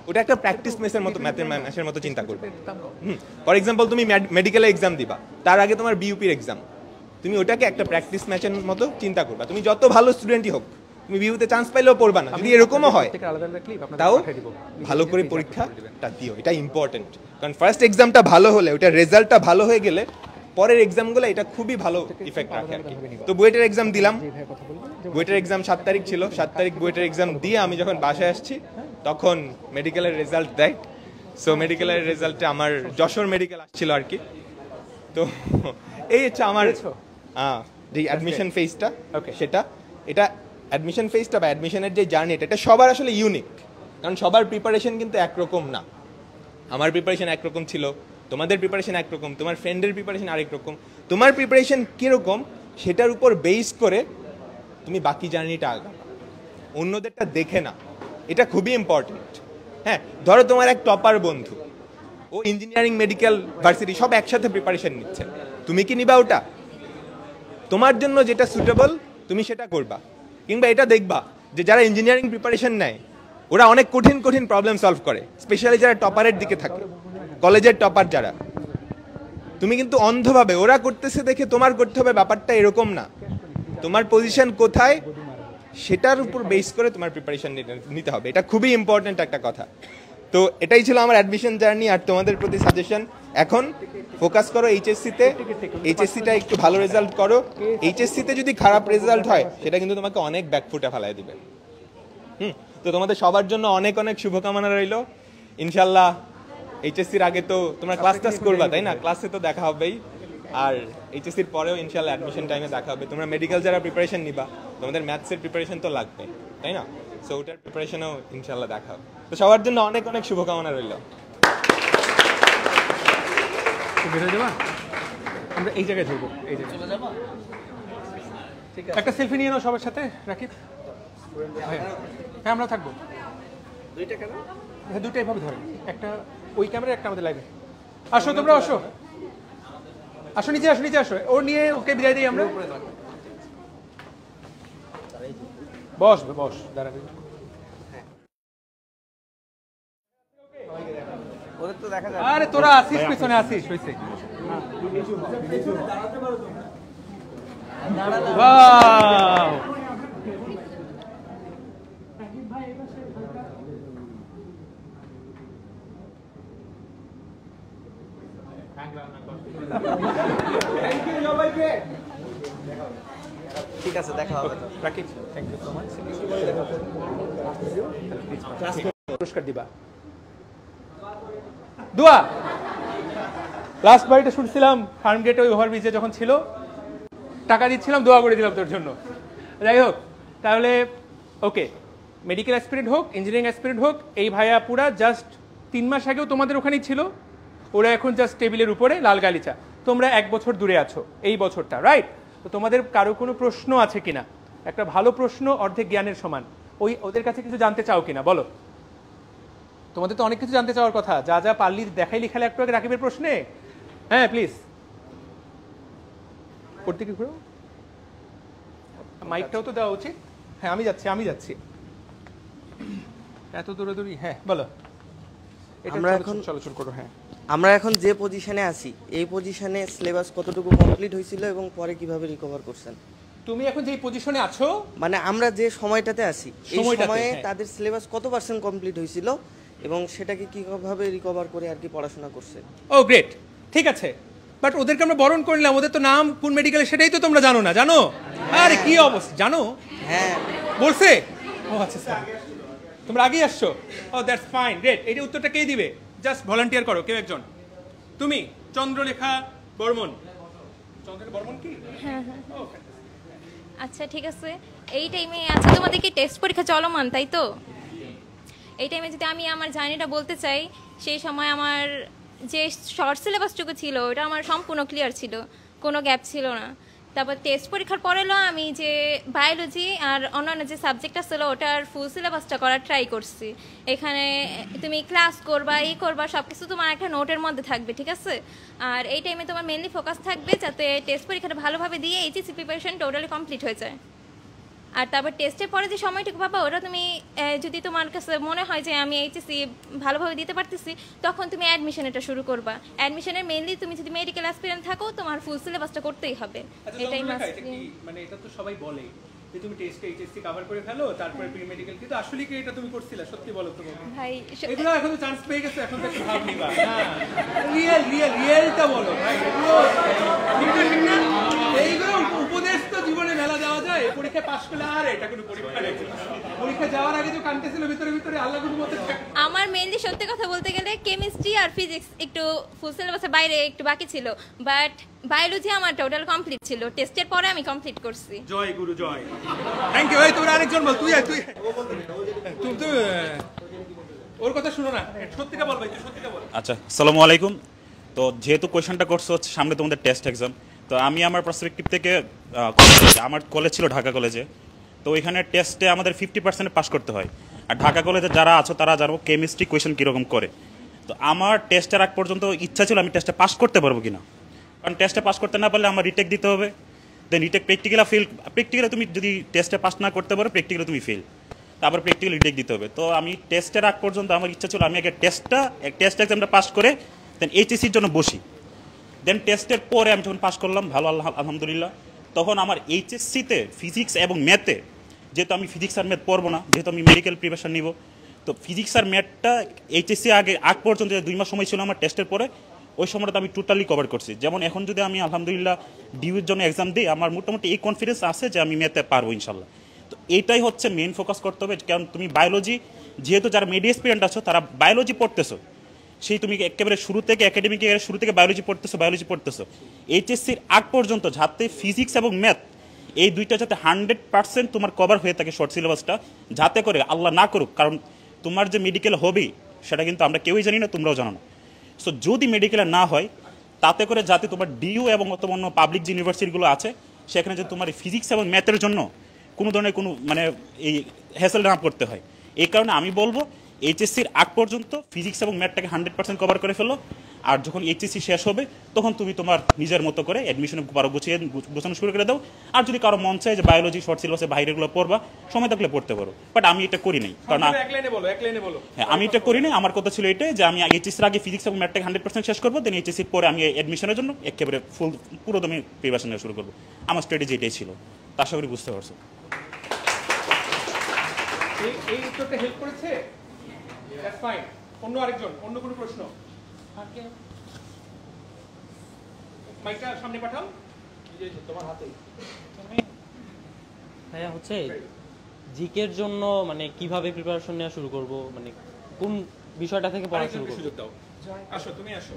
ওটা একটা প্র্যাকটিস ম্যাচের মতো চিন্তা করবে। ফর এক্সাম্পল তুমি মেডিকেলে এক্সাম দিবা, তার আগে তোমার বিইউপির এক্সাম, তুমি ওটাকে একটা প্র্যাকটিস ম্যাচের মতো চিন্তা করবা। তুমি যত ভালো স্টুডেন্টই হোক, তুমি বিউতে চান্স পাইলেও পড়বা না। যদি এরকমও হয় থেকে আলাদা আলাদা ক্লিপ আপনাদের তাও পাঠিয়ে দিব। ভালো করে পরীক্ষাটা দিও, এটা ইম্পর্টেন্ট। কারণ ফার্স্ট এক্সামটা ভালো হলে, ওটার রেজাল্টটা ভালো হয়ে গেলে পরের এক্সামগুলো এটা খুবই ভালো ইফেক্ট রাখে আর কি। তো বুয়েটের এক্সাম দিলাম, বুয়েটের এক্সাম 7 তারিখ ছিল, 7 তারিখ বুয়েটের এক্সাম দিয়ে আমি যখন বাসায় আসছি তখন মেডিকেলের রেজাল্ট দেয়। সো মেডিকেলের রেজাল্টে আমার যশোর মেডিকেল আসছিল আর কি। তো এই হচ্ছে আমার যে অ্যাডমিশন ফেজটা, সেটা এটা অ্যাডমিশন ফেজটা বা অ্যাডমিশনের যে জার্নিটা, এটা সবার আসলে ইউনিক। কারণ সবার প্রিপারেশন কিন্তু একরকম না। আমার প্রিপারেশন একরকম ছিল, তোমাদের প্রিপারেশন একরকম, তোমার ফ্রেন্ডের প্রিপারেশন আরেক রকম। তোমার প্রিপারেশন কীরকম সেটার উপর বেস করে তুমি বাকি জার্নিটা আগাবা, অন্যদেরটা দেখে না। এটা খুবই ইম্পর্টেন্ট। হ্যাঁ, ধরো তোমার এক টপার বন্ধু, ও ইঞ্জিনিয়ারিং, মেডিকেল, ভার্সিটি সব একসাথে প্রিপারেশন নিচ্ছে, তুমি কি নিবা ওটা? তোমার জন্য যেটা সুটেবল তুমি সেটা করবা। কিংবা এটা দেখবা যে যারা ইঞ্জিনিয়ারিং প্রিপারেশন নেয় ওরা অনেক কঠিন কঠিন প্রবলেম সলভ করে, স্পেশালি যারা টপারের দিকে থাকে, কলেজের টপার যারা। তুমি কিন্তু অন্ধভাবে ওরা করতেছে দেখে তোমার করতে হবে, ব্যাপারটা এরকম না। তোমার পজিশন কোথায় সেটার উপর বেস করে তোমার প্রিপারেশন নিতে হবে, এটা খুবই ইম্পর্টেন্ট একটা কথা। তো এটাই ছিল আমার অ্যাডমিশন জার্নি। আর তোমাদের প্রতি সাজেশন, এখন ফোকাস করো এইচএসসিতে, এইচএসসিটা একটু ভালো রেজাল্ট করো। এইচএসসিতে যদি খারাপ রেজাল্ট হয় সেটা কিন্তু তোমাকে অনেক ব্যাকফুটে ফেলায় দিবে। তো তোমাদের সবার জন্য অনেক অনেক শুভকামনা রইল। ইনশাল্লাহ এইচএসসির আগে তো তোমরা ক্লাস টাস করবা, তাই না? ক্লাসে তো দেখা হবেই, আর এইচএসসির পরেও ইনশাল্লাহ অ্যাডমিশন টাইমে দেখা হবে। তোমরা মেডিকেল যারা প্রিপারেশন নিবা, তোমাদের ম্যাথসের প্রিপারেশন তো লাগবে, তাই না? সো ওটার প্রিপারেশনও ইনশাল্লাহ দেখা হবে। তো সবার জন্য অনেক অনেক শুভকামনা রইল। বেরোয় যাবা, আমরা এই জায়গায় ধরবো, এই জায়গায় চলে যাবো। ঠিক আছে, একটা সেলফি নিয়ে নাও সবার সাথে। রাকিব, হ্যাঁ আমরা থাকবো। দুইটা কেন? হ্যাঁ দুইটা এভাবে ধরেন, একটা ওই ক্যামেরা, একটা আমাদের লাইভে। আসো তোমরা, আসো আসো, নিচে আসো, নিচে আসো। ও নিয়ে ওকে বিদায় দিই আমরা। বস বস, দাঁড়াবে। ওদের তো দেখা যায়। আরে তোরা আসিস, পিছনে আসিস, হইছে। ওয়াও, ঠিক আছে, দেখা হবে তো। Rakib, thank you so much. পুরস্কার দিবা। দোয়া, লাস্ট বাড়িটা শুনছিলাম ফার্ম গেটে, ওই ওভারব্রিজে যখন ছিল, টাকা দিচ্ছিলাম, দোয়া করে দিলাম তোর জন্য। যাই হোক, তাহলে ওকে, মেডিকেল অ্যাসপিরেন্ট হোক, ইঞ্জিনিয়ারিং অ্যাসপিরেন্ট হোক, এই ভাইয়া পুরা জাস্ট 3 মাস আগেও তোমাদের ওখানেই ছিল, ওরা এখন জাস্ট টেবিলের উপরে লাল গালিচা। তোমরা 1 বছর দূরে আছো এই বছরটা, রাইট? তো তোমাদের কারো কোনো প্রশ্ন আছে কিনা? একটা ভালো প্রশ্ন অর্ধেক জ্ঞানের সমান। ওদের কাছে কিছু জানতে চাও কিনা বলো? তোমাদের তো অনেক কিছু জানতে চাওয়ার কথা, যা যা পারলি দেখাই লিখালে একটু আগে রাকিবের প্রশ্নে। হ্যাঁ প্লিজ, ওর দিকে ঘুরো, মাইকটাও তো দেওয়া উচিত। হ্যাঁ আমি যাচ্ছি। এত দৌড়াদৌড়ি, হ্যাঁ বলো। আমরা এখন চলাচল করো। হ্যাঁ, আমরা এখন যে পজিশনে আছি, এই পজিশনে সিলেবাস কতটুকু কমপ্লিট হয়েছিল এবং পরে কিভাবে রিকভার করছেন? তুমি এখন যে পজিশনে আছো, মানে আমরা যে সময়টাতে আছি, এই সময়ে হ্যাঁ, তাদের সিলেবাস কত পার্সেন্ট কমপ্লিট হয়েছিল এবং সেটাকে কিভাবে রিকভার করে আর কি পড়াশোনা করছে? ও গ্রেট, ঠিক আছে। বাট ওদেরকে আমরা বরণ করলাম, ওদের তো নাম কোন মেডিকেলে সেটাই তো তোমরা জানো না, জানো? আরে কি অবস্থা, জানো? হ্যাঁ বলছে। ও আচ্ছা স্যার, তোমরা আগেই আসছো। ও দ্যাটস ফাইন, গ্রেট। এইটা উত্তরটা কে দিবে? জাস্ট ভলান্টিয়ার করো কেউ একজন। তুমি চন্দ্রলেখা বর্মন। চন্দ্রলেখা বর্মন কি? হ্যাঁ হ্যাঁ, আচ্ছা ঠিক আছে। এই টাইমে আচ্ছা তোমাদের কি টেস্ট পরীক্ষা চলমান, তাই তো? এই টাইমে যদি আমি আমার জার্নিটা বলতে চাই, সেই সময় আমার যে শর্ট সিলেবাসটুকু ছিল ওটা আমার সম্পূর্ণ ক্লিয়ার ছিল, কোনো গ্যাপ ছিল না। তারপর টেস্ট পরীক্ষার পরে আমি যে বায়োলজি আর অন্যান্য যে সাবজেক্টটা ছিল ওটার ফুল সিলেবাসটা করার ট্রাই করছি। এখানে তুমি ক্লাস করবা, করবা, সব কিছু তোমার একটা নোটের মধ্যে থাকবে, ঠিক আছে? আর এই টাইমে তোমার মেনলি ফোকাস থাকবে যাতে টেস্ট পরীক্ষাটা ভালোভাবে দিয়ে এইচএসসি প্রিপারেশন টোটালি কমপ্লিট হয়ে যায়। আর তারপর টেস্টের পরে যে সময়টুকু পাবা ওটা তুমি যদি তোমার কাছে মনে হয় যে আমি এইচএসসি ভালোভাবে দিতে পারতেছি, তখন তুমি অ্যাডমিশন এটা শুরু করবা। অ্যাডমিশনের মেইনলি তুমি যদি মেডিকেল অ্যাসপিরেন্ট থাকো তোমার ফুল সিলেবাসটা করতেই হবে। এটাই মানে এটা তো সবাই বলে যে তুমি টেস্ট এইচএসসি কভার করে ফেলো তারপরে প্রি মেডিকেল, কিন্তু আসলে কি এটা তুমি করছিলে? সত্যি বলো তো ভাই এগুলো এখন তো চান্স পেয়ে গেছে, এখন তো একটু ভাব নিবা। রিয়েলটা বলো ভাই, এগুলো ঠিক না? এইগুলো উপদেশ তো জীবনে মেলা দেওয়া যায়, পরীক্ষায় পাশ করলে আর এটা কোনো পরীক্ষা নেই। পরীক্ষা যাওয়ার আগে যে কাঁদতেছিল ভিতরে আল্লাহ কোনো মতে। আমার মেইনলি সত্যি কথা বলতে গেলে কেমিস্ট্রি আর ফিজিক্স একটু ফুল সিলেবাসের বাইরে একটু বাকি ছিল, বাট বায়োলজি আমার টোটাল কমপ্লিট ছিল, টেস্টের পরে আমি কমপ্লিট করছি। জয় গুরু জয়, থ্যাংক ইউ। এই তোমরা আরেকজন বল, তুই ওর কথা শুনো না, সত্যিটা বল ভাই, তুই সত্যিটা বল। আচ্ছা, আসসালামু আলাইকুম। তো যেহেতু কোয়েশনটা করছো হচ্ছে সামনে তোমাদের টেস্ট এক্সাম, তো আমি আমার পার্সপেক্টিভ থেকে আমার কলেজ ছিল ঢাকা কলেজে, তো ওইখানে টেস্টে আমাদের 50% পাস করতে হয়। আর ঢাকা কলেজে যারা আছো তারা জানো কেমিস্ট্রি কোয়েশন কীরকম করে। তো আমার টেস্টের আগ পর্যন্ত ইচ্ছা ছিল আমি টেস্টে পাস করতে পারবো কিনা, কারণ টেস্টে পাস করতে না পারলে আমার রিটেক দিতে হবে, দেন রিটেক প্র্যাকটিক্যালে তুমি যদি টেস্টে পাস না করতে পারো প্র্যাকটিক্যালে তুমি ফেল, তারপর প্র্যাকটিক্যাল রিটেক দিতে হবে। তো আমি টেস্টের আগ পর্যন্ত আমার ইচ্ছা ছিল আমি আগে টেস্ট এক্সামটা পাস করে দেন এইচএসসির জন্য বসি। দেন টেস্টের পরে আমি যখন পাস করলাম ভালো আলহামদুলিল্লাহ, তখন আমার এইচএসসিতে ফিজিক্স এবং ম্যাথে, যেহেতু আমি ফিজিক্স আর ম্যাথ পড়বো না, যেহেতু আমি মেডিকেল প্রিপারেশন নিব, তো ফিজিক্স আর ম্যাথটা এইচএসসি আগ পর্যন্ত 2 মাস সময় ছিল আমার টেস্টের পরে, ওই সময়টা আমি টোটালি কভার করছি। যেমন এখন যদি আমি আলহামদুলিল্লাহ ডিউর জন্য এক্সাম দিই, আমার মোটামুটি এই কনফিডেন্স আছে যে আমি ম্যাথে পারবো ইনশাল্লাহ। তো এইটাই হচ্ছে মেন ফোকাস করতে হবে, কারণ তুমি বায়োলজি, যেহেতু যারা মেডি এক্সপিরিয়েন্ট আছো তারা বায়োলজি পড়তেছো, সেই তুমি একেবারে শুরু থেকে একাডেমিক শুরু থেকে বায়োলজি পড়তেছো, এইচএসসির আগ পর্যন্ত যাতে ফিজিক্স এবং ম্যাথ এই দুইটা যাতে 100% তোমার কভার হয়ে থাকে শর্ট সিলেবাসটা, যাতে করে আল্লাহ না করুক, কারণ তোমার যে মেডিকেল হবেই সেটা কিন্তু আমরা কেউই জানি না, তোমরাও জানো না। সো যদি মেডিকেলে না হয়, তাতে করে যাতে তোমার ডিইউ এবং অন্য পাবলিক যে ইউনিভার্সিটিগুলো আছে সেখানে যদি তোমার ফিজিক্স এবং ম্যাথের জন্য কোনো ধরনের মানে এই হ্যাসেল না করতে হয়। এই কারণে আমি বলবো এইচএসসির আগ পর্যন্ত ফিজিক্স এবং ম্যাথটাকে 100% কভার করে ফেলো, আর যখন এইচএসসি শেষ হবে তখন তুমি তোমার নিজের মতো করে অ্যাডমিশনে গোছানো শুরু করে দাও। আর যদি কারো মন চায় যে বায়োলজি শর্ট সিলেবাসে বাইরেগুলো পড়বা, সময় থাকলে পড়তে পারো, বাট আমি এটা করি নাই। কারণ হ্যাঁ, আমি এটা করি নাই। আমার কথা ছিল এটাই যে আমি এইচএসসির আগে ফিজিক্স এবং ম্যাথটাকে 100% শেষ করবো, দেন এইচএসসির পরে আমি অ্যাডমিশনের জন্য একেবারে পুরো দমে প্রিপারেশন নেওয়া শুরু করবো। আমার স্ট্র্যাটেজি এটাই ছিল, আশা করি বুঝতে পারছো। এই উত্তরটা হেল্প করেছে, দ্যাটস ফাইন। অন্য আরেকজন, অন্য কোনো প্রশ্ন? মাইকটা সামনে পাঠাও, তোমার হাতেই। ভাইয়া হচ্ছে জিকের জন্য মানে কিভাবে প্রিপারেশন নেওয়া শুরু করব, মানে কোন বিষয়টা থেকে পড়া শুরু করব? সুযোগ দাও, আসো তুমি আসো।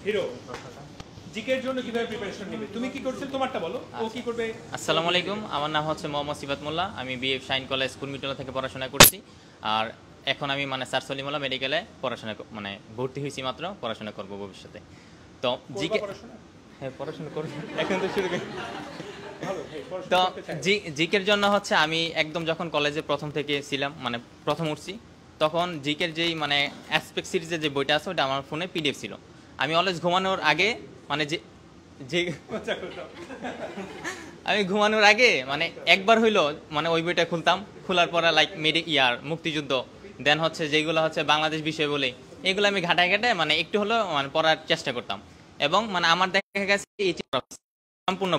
হিরো, জিকের জন্য কিভাবে প্রিপারেশন নেবে? তুমি কি করছিলে, তোমারটা বলো, ও কি করবে? আসসালামু আলাইকুম, আমার নাম হচ্ছে মোহাম্মদ সিফাত মোল্লা। আমি বিএফ শাইন কলেজ কুর্মিটোলা থেকে পড়াশোনা করছি, আর এখন আমি মানে স্যার সলিমুল্লাহ মেডিকেলে পড়াশোনা মানে ভর্তি হয়েছি মাত্র, পড়াশোনা করব ভবিষ্যতে। তো জিকে হ্যাঁ পড়াশোনা করব, এখন তো শুরু করি। তো জিকের জন্য হচ্ছে আমি একদম যখন কলেজে প্রথম থেকে ছিলাম, মানে প্রথম উঠছি, তখন জিকের যেই মানে অ্যাসপেক্ট সিরিজের যে বইটা আছে ওটা আমার ফোনে পিডিএফ ছিল। আমি অলওয়েজ ঘুমানোর আগে মানে আমি ঘুমানোর আগে মানে একবার হইলো মানে ওই বইটা খুলতাম, খোলার পরে লাইক মুক্তিযুদ্ধ, দেন হচ্ছে যেগুলো হচ্ছে বাংলাদেশ বিষয় বলে এগুলো আমি ঘাটায় মানে একটু হলেও মানে পড়ার চেষ্টা করতাম। এবং মানে আমার দেখা গেছে সম্পূর্ণ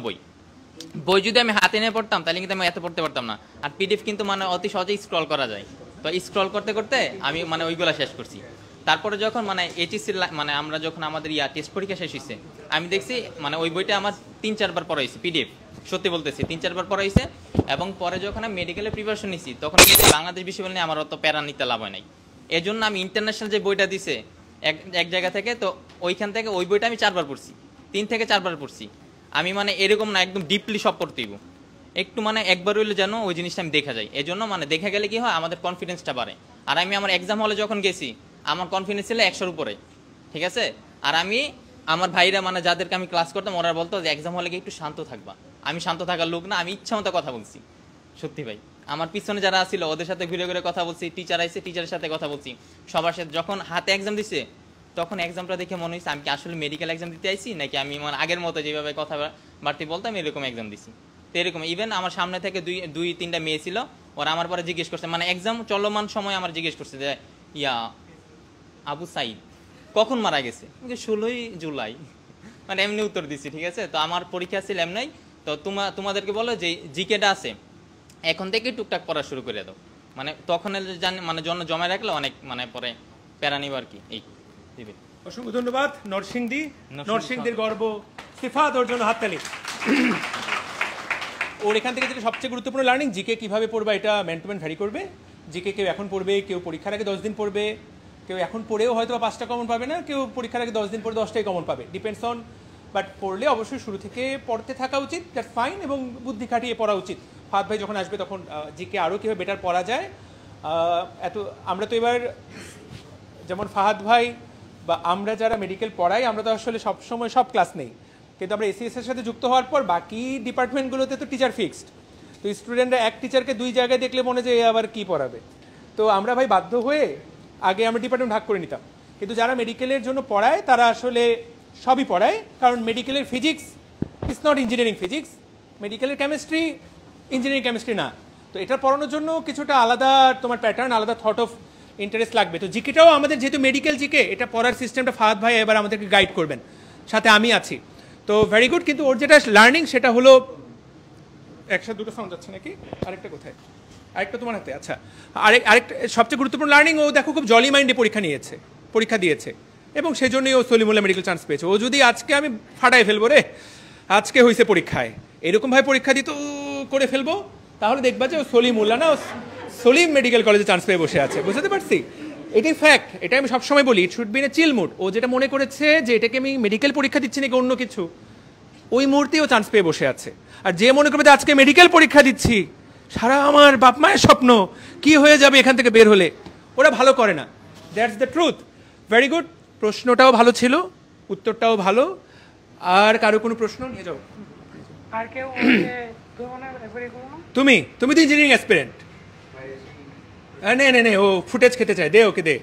বই যদি আমি হাতে নিয়ে পড়তাম তাহলে কিন্তু আমি এত পড়তে পারতাম না। আর পিডিএফ কিন্তু মানে অতি সহজেই স্ক্রল করা যায়, তো স্ক্রল করতে করতে আমি মানে ওইগুলো শেষ করছি। তারপরে যখন মানে এইচএসসি মানে আমরা যখন আমাদের টেস্ট পরীক্ষা শেষ হয়েছে, আমি দেখছি মানে ওই বইটা আমার 3-4 বার পড়া হয়েছে পিডিএফ, সত্যি বলতেছি 3-4 বার পড়া হয়েছে। এবং পরে যখন আমি মেডিকেলের প্রিপারেশন নিছি তখন বাংলাদেশ বিষয় নিয়ে আমার অত প্যারা নিতে লাভ হয় নাই। এই জন্য আমি ইন্টারন্যাশনাল যে বইটা দিছে এক জায়গা থেকে, তো ওইখান থেকে ওই বইটা আমি 4 বার পড়ছি, 3 থেকে 4 বার পড়ছি। আমি মানে এরকম না একদম ডিপলি সব পড়তেইব, একটু মানে একবার হইলে যেন ওই জিনিসটা আমি দেখা যায়। এই জন্য মানে দেখা গেলে কি হয় আমাদের কনফিডেন্সটা বাড়ে। আর আমি আমার এক্সাম হলে যখন গেছি আমার কনফিডেন্স ছিল 100-র উপরে, ঠিক আছে। আর আমি আমার ভাইরা মানে যাদেরকে আমি ক্লাস করতাম ওরা বলতো যে এক্সাম হলে গিয়ে একটু শান্ত থাকবা। আমি শান্ত থাকার লোক না, আমি ইচ্ছা মতো কথা বলছি, সত্যি ভাই। আমার পিছনে যারা ছিল ওদের সাথে ঘুরে ঘুরে কথা বলছি, টিচার আইছে টিচারের সাথে কথা বলছি, সবার সাথে। যখন হাতে এক্সাম দিছে তখন এক্সামটা দেখে মনে হয়েছে আমি কি আসলে মেডিকেল এক্সাম দিতে আইছি নাকি আমি মানে আগের মতো যেভাবে কথা বাড়তি বলতাম এরকম এক্সাম দিছি। তো এরকম ইভেন আমার সামনে থেকে 2-3টা মেয়ে ছিল, ওরা আমার পরে জিজ্ঞেস করছে, মানে এক্সাম চলমান সময় আমার জিজ্ঞেস করছে যে আবু সাইদ কখন মারা গেছে? 16ই জুলাই, মানে এমনি উত্তর দিচ্ছি, ঠিক আছে। তো আমার পরীক্ষা ছিল এমনি তো তোমাদেরকে বলো যে জিকেটা আছে এখন থেকে টুকটাক পড়া শুরু করে দাও, মানে তখন মানে জন্য জমা রাখলে অনেক মানে পরে প্যারা নিব আর কি। এই দিবে। অসংখ্য ধন্যবাদ নরসিংদীর গর্ব সিফাত, ওর জন্য হাততালি। ওর এখান থেকে যেটা সবচেয়ে গুরুত্বপূর্ণ লার্নিং, জিকে কিভাবে পড়বা এটা ম্যান টু ম্যান ভ্যারি করবে। জিকে কেউ এখন পড়বে, কেউ পরীক্ষার আগে 10 দিন পড়বে, কেউ এখন পড়েও হয়তো 5টা কমন পাবে না, কেউ পরীক্ষার আগে 10 দিন পরে 10টাই কমন পাবে, ডিপেন্ডস অন। বাট পড়লে অবশ্যই শুরু থেকে পড়তে থাকা উচিত, দ্যাটস ফাইন, এবং বুদ্ধি খাটিয়ে পড়া উচিত। ফাহাদ ভাই যখন আসবে তখন জিকে আরও কীভাবে বেটার পড়া যায়। আমরা তো এবার যেমন ফাহাদ ভাই বা আমরা যারা মেডিকেল পড়াই, আমরা তো আসলে সবসময় সব ক্লাস নেই, কিন্তু আমরা এসিএস এর সাথে যুক্ত হওয়ার পর বাকি ডিপার্টমেন্টগুলোতে তো টিচার ফিক্সড। তো স্টুডেন্টরা এক টিচারকে 2 জায়গায় দেখলে মনে যে আবার কি পড়াবে। তো আমরা ভাই বাধ্য হয়ে আগে আমরা ডিপার্টমেন্ট ভাগ করে নিতাম, কিন্তু যারা মেডিকেলের জন্য পড়ায় তারা আসলে সবই পড়ায়, কারণ মেডিকেলের physics is not engineering physics, মেডিকেলের কেমিস্ট্রি ইঞ্জিনিয়ারিং কেমিস্ট্রি না। তো এটা পড়ানোর জন্য কিছুটা আলাদা তোমার প্যাটার্ন, আলাদা থট অফ ইন্টারেস্ট লাগবে। তো জিকেটাও আমাদের যেহেতু মেডিকেল জিকে, এটা পড়ার সিস্টেমটা ফাহাদ ভাই এবার আমাদেরকে গাইড করবেন, সাথে আমি আছি। তো ভেরি গুড। কিন্তু ওর যেটা লার্নিং সেটা হলো একসাথে দুটো সাউন্ড যাচ্ছে নাকি, আরেকটা কোথায়, আরেকটা তোমার হাতে, আচ্ছা। আরেকটা সবচেয়ে গুরুত্বপূর্ণ লার্নিং, ও দেখো খুব জলি মাইন্ডে পরীক্ষা দিয়েছে এবং সেজন্যই ও সলিমুল্লাহ মেডিকেল চান্স পেয়েছে। ও যদি আজকে আমি ফাটাই ফেলবো রে, আজকে হয়েছে পরীক্ষায়, এরকমভাবে পরীক্ষা দিত করে ফেলবো, তাহলে দেখবা যে ও সলিমুল্লাহ না, ও সলিম মেডিকেল কলেজে চান্স পেয়ে বসে আছে। বুঝতে পারছি? এটাই ফ্যাক্ট, এটা আমি সবসময় বলি, it should be in a chill mood. ও যেটা মনে করেছে যে এটাকে আমি মেডিকেল পরীক্ষা দিচ্ছি নাকি অন্য কিছু, ওই মুহূর্তেই ও চান্স পেয়ে বসে আছে। আর যে মনে করবে যে আজকে মেডিকেল পরীক্ষা দিচ্ছি, সারা আমার বাপ মায়ের স্বপ্ন কি হয়ে যাবে এখান থেকে বের হলে, ওরা ভালো করে না। That's the truth. Very good. প্রশ্নটাও ভালো ছিল, উত্তরটাও ভালো। আর কারো কোনো প্রশ্ন নিয়ে যাও। আর কেউ তুমি তো ইঞ্জিনিয়ারিং অ্যাসপিরেন্ট। নে ও ফুটেজ খেতে চায়, দে ওকে দে।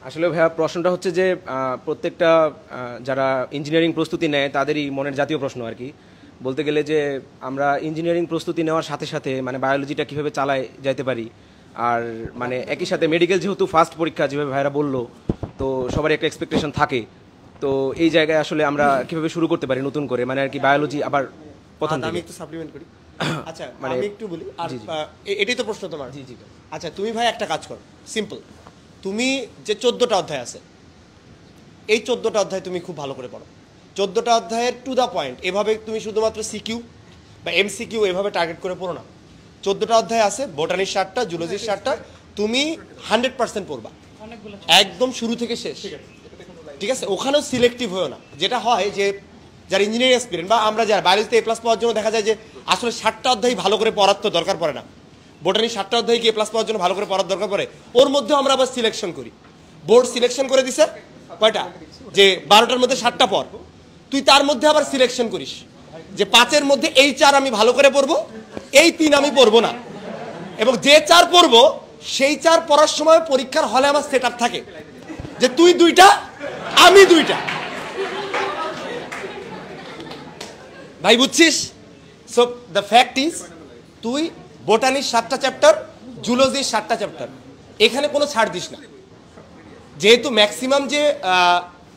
আসলে ভাইয়া প্রশ্নটা হচ্ছে যে প্রত্যেকটা যারা ইঞ্জিনিয়ারিং প্রস্তুতি নেয় তাদেরই মনের জাতীয় প্রশ্ন আর কি। বলতে গেলে যে আমরা ইঞ্জিনিয়ারিং প্রস্তুতি নেওয়ার সাথে সাথে মানে বায়োলজিটা কিভাবে চালায় যাইতে পারি, আর মানে একই সাথে মেডিকেল যেহেতু ফার্স্ট পরীক্ষা যেভাবে ভাইরা বললো, তো সবারই একটা এক্সপেকটেশন থাকে। তো এই জায়গায় আসলে আমরা কিভাবে শুরু করতে পারি নতুন করে, মানে আর কি বায়োলজি আবার প্রথম আমি একটু সাপ্লিমেন্ট করি। আচ্ছা আমি একটু বলি, আর এটাই তো প্রশ্ন তোমার। জি জি। আচ্ছা তুমি ভাই একটা কাজ করো, সিম্পল, তুমি যে 14টা অধ্যায় আছে, এই 14টা অধ্যায় তুমি খুব ভালো করে পড়ো। 14টা অধ্যায়ের টু দ্য পয়েন্ট, এভাবে তুমি শুধুমাত্র সিকিউ বা এমসিকিউ এভাবে টার্গেট করে পড়ো না। 14টা অধ্যায় আছে, বোটানির 7টা, জুলজির 7টা, তুমি 100% পড়বা একদম শুরু থেকে শেষ, ঠিক আছে? ওখানেও সিলেক্টিভ হয়েও না। যেটা হয় যে যারা ইঞ্জিনিয়ারিং এক্সপিরিয়েন্স বা আমরা যারা বায়োলজিতে A+ পাওয়ার জন্য দেখা যায় যে আসলে 7টা অধ্যায় ভালো করে পড়ার তো দরকার পড়ে না, বোটানি 7টা অধ্যায় কি A+ পাওয়ার জন্য ভালো করে পড়ার দরকার পড়ে, ওর মধ্যে আমরা আবার সিলেকশন করি। বোর্ড সিলেকশন করে দিছে কয়টা, যে 12টার মধ্যে 7টা পড়, তুই তার মধ্যে আবার সিলেকশন করিস যে 5-এর মধ্যে এই 4 আমি ভালো করে পড়বো, এই 3 আমি পড়বো না, এবং যে 4 পড়বো সেই 4 পড়ার সময় পরীক্ষার হলে আমার সেট আপ থাকে যে তুই 2টা আমি 2টা। ভাই বুঝছিস? সো দ্য ফ্যাক্ট ইজ তুই বোটানির 7টা চ্যাপ্টার, জুলজির 7টা চ্যাপ্টার, এখানে কোনো ছাড় দিস না। যেহেতু ম্যাক্সিমাম যে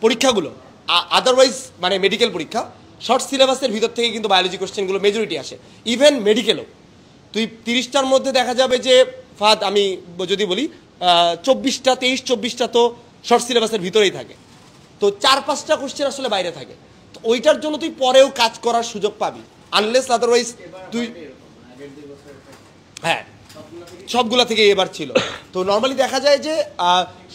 পরীক্ষাগুলো আদারওয়াইজ মানে মেডিকেল পরীক্ষা শর্ট সিলেবাসের ভিতর থেকে কিন্তু বায়োলজি কোশ্চেনগুলো মেজরিটি আসে, ইভেন মেডিকেলও। তুই 30টার মধ্যে দেখা যাবে যে ফাদ আমি যদি বলি 24টা 23-24টা তো শর্ট সিলেবাসের ভিতরেই থাকে, তো 4-5টা কোশ্চেন আসলে বাইরে থাকে। তো ওইটার জন্য তুই পরেও কাজ করার সুযোগ পাবি, আনলেস আদারওয়াইজ তুই হ্যাঁ সবগুলা থেকে এবার ছিল। তো নর্মালি দেখা যায় যে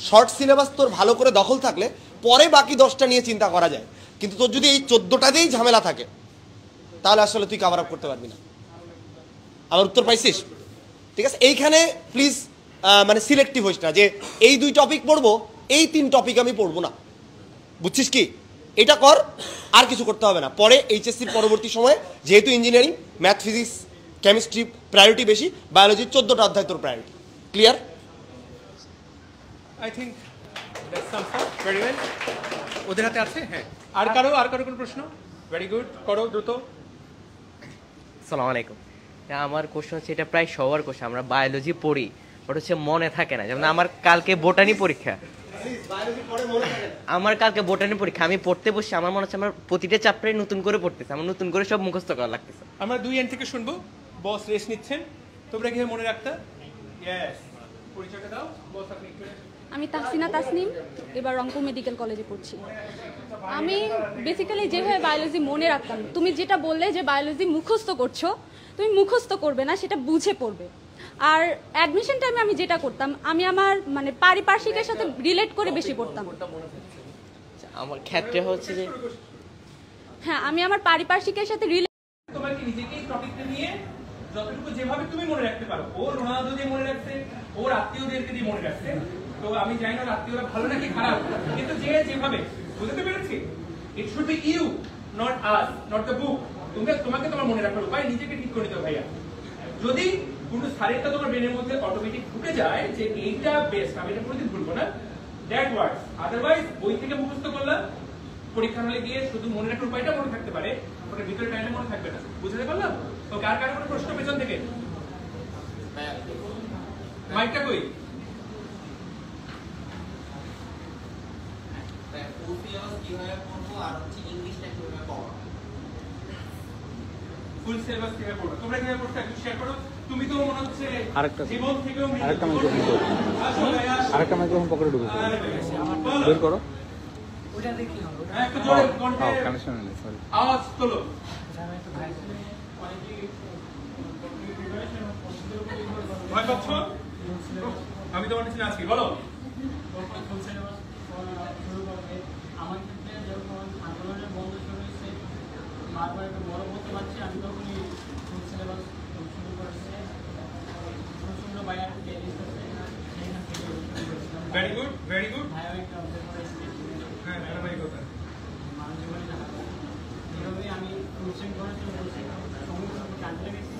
শর্ট সিলেবাস তোর ভালো করে দখল থাকলে পরে বাকি 10টা নিয়ে চিন্তা করা যায়, কিন্তু তোর যদি এই 14টাতেই ঝামেলা থাকে তাহলে আসলে তুই কভার আপ করতে পারবি না। আমার উত্তর পাইছিস? ঠিক আছে, এইখানে প্লিজ মানে সিলেক্টিভ হইস না যে এই 2 টপিক পড়বো, এই 3 টপিক আমি পড়বো না। বুঝছিস কি? এটা কর, আর কিছু করতে হবে না। পরে এইচএসসির পরবর্তী সময়ে যেহেতু engineering, math, physics, chemistry priority বেশি, বায়োলজির 14টা অধ্যায় তোর priority. Clear? I think that's something very well. ওদের হাতে আছে। হ্যাঁ, আর কারো কোনো প্রশ্ন? ভেরি গুড, করো দ্রুত। আসসালামু আলাইকুম। আমার কোশ্চেন হচ্ছে, এটা প্রায় সবার কোশ্চেন, আমরা বায়োলজি পড়ি বাট হচ্ছে মনে থাকে না। যেমন আমার কালকে বোটানি পরীক্ষা, আমার কালকে বোটানি পরীক্ষা, আমি পড়তে বসে আমার মনে হচ্ছে আমার প্রতিটা চ্যাপ্টারে নতুন করে পড়তেছে, আমার নতুন করে সব মুখস্থ করা লাগতেছে। আমরা 2 এন্ড থেকে শুনবো। বস রেস্ট নিচ্ছেন, তোমরা কি মনে রাখতা? ইয়েস, পরিচয়টা দাও বস। আপনি আমি তাহসিনা তাসনিম, এবার রংপুর মেডিকেল কলেজে পড়ছি। আমি বেসিক্যালি যেভাবে বায়োলজি মনে রাখতাম, তুমি যেটা বললে যে বায়োলজি মুখস্থ করছো, তুমি মুখস্থ করবে না, সেটা বুঝে পড়বে। আর অ্যাডমিশন টাইমে আমি যেটা করতাম, আমি আমার মানে পারিপার্শ্বিকের সাথে রিলেট করে বেশি পড়তাম। আমার ক্ষেত্রে হচ্ছে যে হ্যাঁ, আমি আমার পারিপার্শ্বিকের সাথে রিলেট। তোমাকে নিজেকে এই টপিকটা নিয়ে যতটুকু যেভাবে তুমি মনে রাখতে পারো, ও রোনালদো দিয়ে মনে রাখছে, ওর আত্মীয়দেরকে দিয়ে মনে রাখছে। তো আমি জানি না আত্মীয়রা ভালো নাকি খারাপ, কিন্তু যে যেভাবে বুঝতে পেরেছি, it should be you, not us, not the book. তোমাকে তোমার মনে রাখার উপায় নিজেকে ঠিক করে নিতে হবে ভাইয়া। যদি কোনো সারেরটা তোমার ব্রেনের মধ্যে অটোমেটিক ঢুকে যায় যে এইটা বেস্ট, আমি এটা কোনোদিন ভুলবো না, দ্যাট ওয়ার্ডস। আদারওয়াইজ বই থেকে মুখস্থ করলাম, পরীক্ষা হলে গিয়ে শুধু মনে রাখার উপায়টা মনে থাকতে পারে, ওটা ভিতরে টাইমে মনে থাকবে না। বুঝতে পারলাম? তো কার কার কোনো প্রশ্ন পেছন থেকে? মাইকটা কই? ফুল সিলেবাস কিভাবে পড়ো? তোমরা কিভাবে পড়ছো একটু শেয়ার করো। তুমি তো মনে হচ্ছে জীবন থেকেও আরেকটা মাইক্রোফোন পকেটে ঢুকেছে, বের করো। ওটা দেখি একটু জোরে কণ্ঠে কানেকশন নেই, সরি, আওয়াজ তোলো। ভয় পাচ্ছ? আমি তোমার নিচে আছি, বলো। আমার ক্ষেত্রে যখন আন্দোলনের বন্ধ শুরু হয়েছে, বারবার একটু বড় বলতে পারছি, আমি তখনই ফুল সিলেবাস শুরু করেছি। প্রচন্ড বাইরে ভেরি গুড, ভেরি গুড। ভাইও একটা অবজার্ভ করেছি। হ্যাঁ, ধারাবাহিক কথা। মানুষ জীবনে দেখা এভাবেই আমি কোচিং করে চলে গেছি, সমস্ত কাজে গেছি।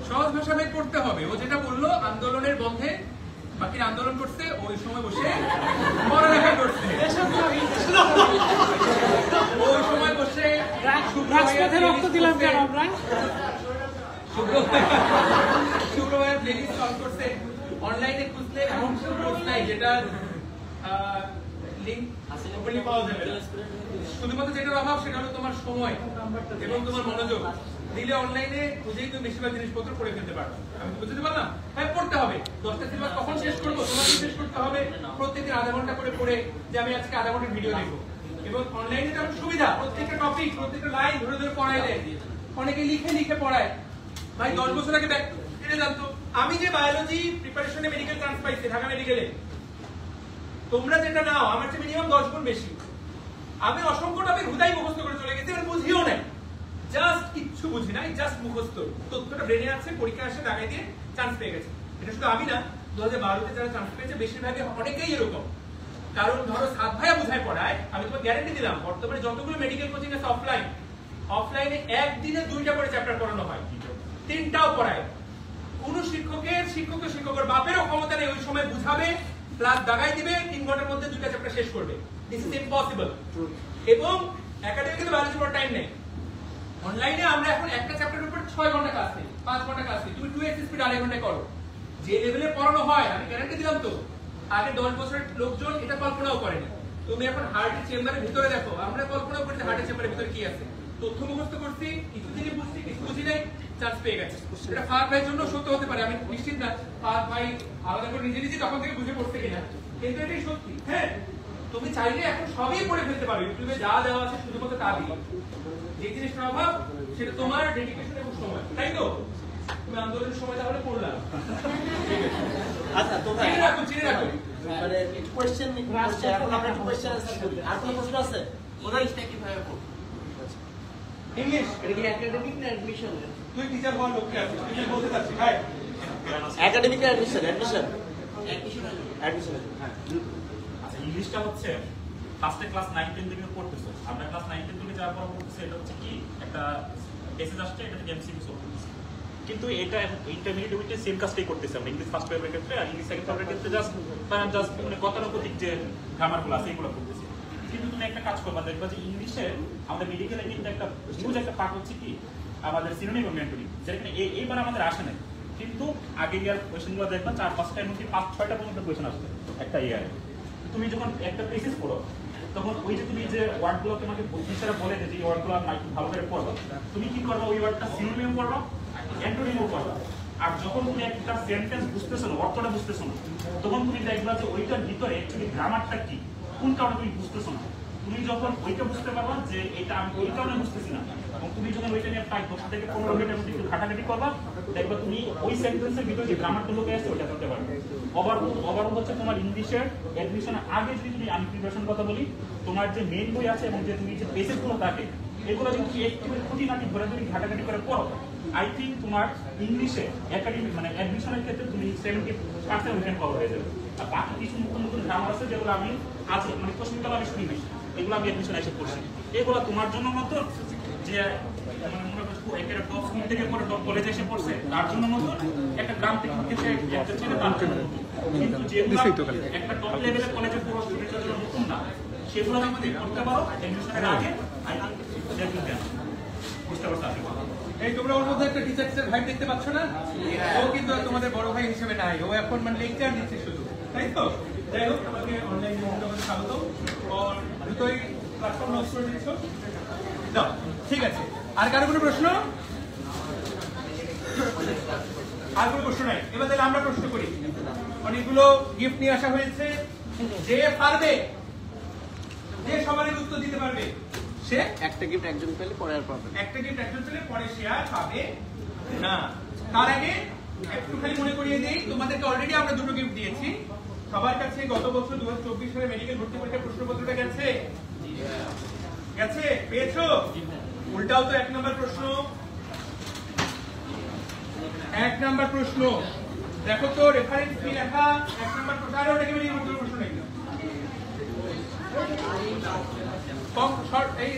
সহজ ভাষায় পড়তে হবে। ও যেটা বললো আন্দোলনের বন্ধে বাকি আন্দোলন করছে, ওই সময় বসে পড়ালেখা করছে, ওই সময় বসে রক্ত দিলাম কেন আমরা? শুক্রবার প্লেলিস্ট সলভ করছে। অনলাইনে খুঁজলে এমন কোর্স নাই যেটা লিংক ওপেনলি পাওয়া যাবে না। শুধুমাত্র যেটার অভাব সেটা হলো তোমার সময় এবং তোমার মনোযোগ। দিলে অনলাইনে খুঁজেই তুমি বেশিরভাগ জিনিসপত্র পড়ে ফেলতে পারো। আমি বুঝতে পারলাম? হ্যাঁ, পড়তে হবে। 10টা সিলেবাস কখন শেষ করবো? তোমাকে শেষ করতে হবে প্রত্যেকদিন আধা ঘন্টা করে পড়ে, যে আমি আজকে আধা ঘন্টার ভিডিও দেখবো। এবং অনলাইনে তেমন সুবিধা, প্রত্যেকটা টপিক প্রত্যেকটা লাইন ধরে ধরে পড়ায় দেয়, অনেকে লিখে লিখে পড়ায়। ভাই 10 বছর আগে ব্যাক এটা জানতো। আমি যে বায়োলজি প্রিপারেশনে মেডিকেল চান্স পাইছি ঢাকা মেডিকেলে, তোমরা যেটা নাও আমার চেয়ে মিনিমাম 10 গুণ বেশি। আমি অসংখ্য টপিক হুদাই মুখস্থ করে চলে গেছি, আর বুঝিও নাই, জাস্ট কিচ্ছু বুঝি নাই, জাস্ট মুখস্থ। তথ্যটা ব্রেনে আছে, পরীক্ষা আসে দাগাই দিয়ে চান্স পেয়ে গেছে। এটা শুধু আমি না, 2012-তে যারা চান্স পেয়েছে বেশিরভাগই অনেকেই এরকম। কারণ ধরো সাত ভাইয়া বুঝায় পড়ায়, আমি তোমাকে গ্যারান্টি দিলাম বর্তমানে যতগুলো মেডিকেল কোচিং আছে অফলাইনে একদিনে 2টা করে চ্যাপ্টার পড়ানো হয়, 3টাও পড়ায়। কোন শিক্ষকের বাপেরও ক্ষমতা নেই ওই সময় বুঝাবে প্লাস দাগাই দিবে, 3 ঘন্টার মধ্যে 2টা চ্যাপ্টার শেষ করবে। This is impossible. এবং একাডেমিক্যালি বায়োলজি পড়ার টাইম নেই। অনলাইনে আমরা এখন একটা চ্যাপ্টারের উপর 6 ঘন্টা ক্লাস নেই, 5 ঘন্টা ক্লাস নেই। তুমি 2x স্পিড 2.5 ঘন্টায় করো। যে লেভেলে পড়ানো হয় আমি গ্যারান্টি দিলাম তো, আগে 10 বছরের লোকজন এটা কল্পনাও করেনি। তুমি এখন হার্টের চেম্বারের ভিতরে দেখো, আমরা কল্পনাও করছি হার্টের চেম্বারের ভিতরে কি আছে। তথ্য মুখস্থ করছি, কিছু জিনিস বুঝছি, কিছু বুঝি নাই, চান্স পেয়ে গেছে। এটা ফাহাদ ভাইয়ের জন্য সত্য হতে পারে, আমি নিশ্চিত না ফাহাদ ভাই আলাদা করে নিজে তখন থেকে বুঝে পড়তে কিনা, কিন্তু এটাই সত্যি। হ্যাঁ, তুমি চাইলে এখন সবই পড়ে ফেলতে পারো, ইউটিউবে যা দেওয়া আছে শুধুমাত্র তা দিই। যে জিনিসটার অভাব সেটা তোমার ডেডিকেশন এবং সময়, তাই তো? তুমি আন্দোলনের সময় তাহলে পড়লাম। আচ্ছা, তো চিনে রাখো, চিনে রাখো। মানে কোশ্চেন এখন আমরা একটু কোশ্চেন আনসার করি। আর কোনো প্রশ্ন আছে? ইংলিশটা কিভাবে পড়ো? ইংলিশ এটা কি একাডেমিক না অ্যাডমিশন? তুই টিচার হওয়ার লক্ষ্যে আছিস, তুই বলতে চাচ্ছিস ভাই একাডেমিক না অ্যাডমিশন? অ্যাডমিশন। হ্যাঁ, আচ্ছা, ইংলিশটা হচ্ছে ফার্স্টে ক্লাস 9-10 থেকে পড়তেছো, আমরা ক্লাস 9-10 থেকে যাওয়ার পর পড়তেছি। এটা হচ্ছে কি একটা মেসেজ আসছে, এটা থেকে এমসিকিউ সলভ করতেছি। কিন্তু এটা ইন্টারমিডিয়েট উইথে সেম কাজটাই করতেছি আমরা ইংলিশ ফার্স্ট পেপারের ক্ষেত্রে, আর ইংলিশ সেকেন্ড পেপারের ক্ষেত্রে জাস্ট মানে গতানুগতিক যে গ্রামারগুলো আছে এগুলো করতেছি। কিন্তু তুমি একটা কাজ করবা, দেখবা যে ইংলিশে আমাদের মেডিকেলে কিন্তু একটা হিউজ একটা পার্ট হচ্ছে কি আমাদের সিনোনিম এবং মেন্টরিং, যেখানে এইবার আমাদের আসে নাই, কিন্তু আগে ইয়ার কোয়েশ্চেনগুলো দেখবা 4-5টার মধ্যে 5-6টা পর্যন্ত কোয়েশ্চেন আসবে একটা ইয়ারে। তুমি যখন একটা থিসিস পড়ো তখন ওই যে তুমি যে ওয়ার্ডগুলো তোমাকে টিচাররা বলে যে এই ওয়ার্ডগুলো ভালো করে পড়বা, তুমি কি করবা ওই ওয়ার্ডটা সিনোনিম করবা, অ্যান্টোনিম করবা। আর যখন তুমি একটা সেন্টেন্স বুঝতেছো না, অর্থটা বুঝতেছো না, তখন তুমি দেখবা যে ওইটার ভিতরে অ্যাকচুয়ালি গ্রামারটা কি, কোন কারণে তুমি বুঝতেছো না। তুমি যখন ওইটা বুঝতে পারবা যে এটা আমি ওই কারণে বুঝতেছি না, এবং তুমি যখন ওইটা নিয়ে প্রায় 10 থেকে 15 মিনিটের মধ্যে একটু ঘাটাঘাটি করবা, দেখবা তুমি ওই সেন্টেন্সের ভিতরে যে গ্রামারটা লুকিয়ে আছে ওইটা করতে পারবে। ওভারঅল হচ্ছে তোমার ইংলিশের অ্যাডমিশনের আগে যদি আমি প্রিপারেশন কথা বলি, তোমার যে মেইন বই আছে এবং যে তুমি যে বেসিকগুলো থাকে এগুলো যদি একটু খুঁটিনাটি ধরে তুমি ঘাটাঘাটি করে পড়ো, আই থিঙ্ক তোমার ইংলিশে একাডেমিক মানে অ্যাডমিশনের ক্ষেত্রে তুমি 70% উইকেন্ড কভার হয়ে যাবে। আর বাকি কিছু নতুন নতুন গ্রামার আছে যেগুলো আমি আজ মানে কোশ্চেনগুলো আমি শুনি এগুলো আমি অ্যাডমিশন এসে পড়ছি, এগুলো তোমার জন্য মতো যে মানে মনে করছো একটা টপ স্কুল থেকে পরে টপ কলেজে এসে পড়ছে তার জন্য মতো, একটা গ্রাম থেকে একটা ছেলে তার জন্য। কিন্তু যেগুলো একটা টপ লেভেলের কলেজে পড়ো স্টুডেন্টের জন্য নতুন না, সেগুলো যদি করতে পারো অ্যাডমিশনের আগে আই থিঙ্ক বুঝতে পারছো। এই তোমরা ওর মধ্যে একটা টিচার ভাই দেখতে পাচ্ছ না, ও কিন্তু তোমাদের বড় ভাই হিসেবে নাই, ও এখন মানে লেকচার দিচ্ছে শুধু, তাই তো? যাই হোক, আমাকে অনলাইন মধ্যে স্বাগত। আর দুটোই প্ল্যাটফর্ম লঞ্চ করে দিয়েছো, দাও ঠিক আছে। আর কারো কোনো প্রশ্ন? আর কোনো প্রশ্ন নাই? এবার তাহলে আমরা প্রশ্ন করি। অনেকগুলো গিফট নিয়ে আসা হয়েছে, যে পারবে, যে সবারই উত্তর দিতে পারবে সে একটা গিফট একজন পেলে পরে আর পাবে, একটা গিফট একজন পেলে পরে সে আর পাবে না। তার আগে একটু খালি মনে করিয়ে দিই, তোমাদেরকে অলরেডি আমরা দুটো গিফট দিয়েছি। সবার কাছে গত বছর 2024 সালে মেডিকেল ভর্তি পরীক্ষার প্রশ্নপত্রটা গেছে? গেছে? পেয়েছো? উল্টাও তো 1 নম্বর প্রশ্ন, 1 নম্বর প্রশ্ন দেখো তো, রেফারেন্স কি লেখা? 1 নম্বর প্রশ্ন। আরো দেখে বেরিয়ে উত্তর প্রশ্ন নেই কম শর্ট। এই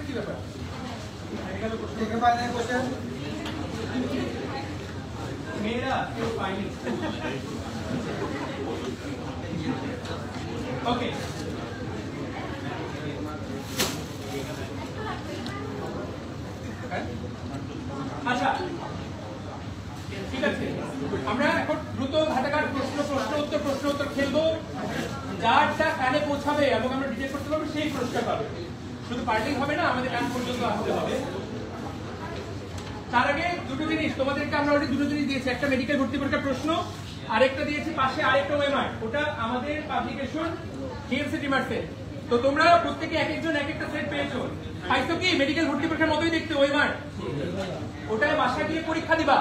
কি ব্যাপার? মেয়েরা কেউ পায়নি। ওকে, আচ্ছা ঠিক আছে, আমরা এখন দ্রুত ঘাটাঘাট প্রশ্ন উত্তর খেলবো। যারটা কানে পৌঁছাবে এবং আমরা ডিটেক্ট করতে পারবো সেই পুরস্কার পাবে। শুধু পার্টিং হবে না, আমাদের কান পর্যন্ত আসতে হবে। তার আগে দুটো জিনিস তোমাদেরকে আমরা অলরেডি দুটো জিনিস দিয়েছি, একটা মেডিকেল ভর্তি পরীক্ষার প্রশ্ন, আরেকটা দিয়েছি পাশে আরেকটা ওএমআর, ওটা আমাদের পাবলিকেশন জিএমসি ডিমার্সের। তো তোমরা প্রত্যেকে এক একজন এক একটা সেট পেয়েছো, পাইছো কি? মেডিকেল ভর্তি পরীক্ষার মতোই দেখতে ওএমআর, ওটায় বাসায় গিয়ে পরীক্ষা দিবা,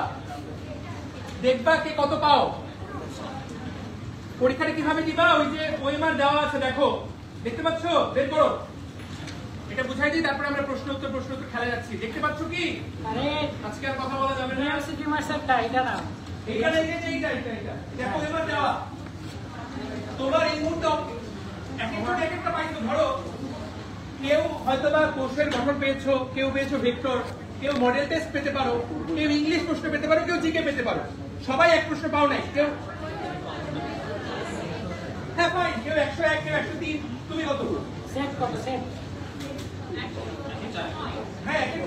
দেখবা কে কত পাও। পরীক্ষাটা কিভাবে দিবা? ওই যে ওএমআর দেওয়া আছে, দেখো, দেখতে পাচ্ছ? বের করো, এটা বুঝাই দিই, তারপরে আমরা প্রশ্ন উত্তর খেলা যাচ্ছি। দেখতে পাচ্ছ কি? আরে আজকে আর কথা বলা যাবে না। ইউনিভার্সিটি মাস্টারটা এটা না, এইটা দেখো এবার দেওয়া। তোমার এই মুহূর্তে এক একটা পাইছো। ধরো কেউ হয়তোবা কোর্সের গঠন পেয়েছো, কেউ পেয়েছো ভেক্টর, কেউ মডেল টেস্ট পেতে পারো, কেউ ইংলিশ প্রশ্ন পেতে পারো, কেউ জিকে পেতে পারো। সবাই এক প্রশ্ন পাও নাই। কেউ হ্যাঁ ফাইন, কেউ 101, কেউ 103। তুমি কত? সেট কত? সেট হ্যাঁ, একটু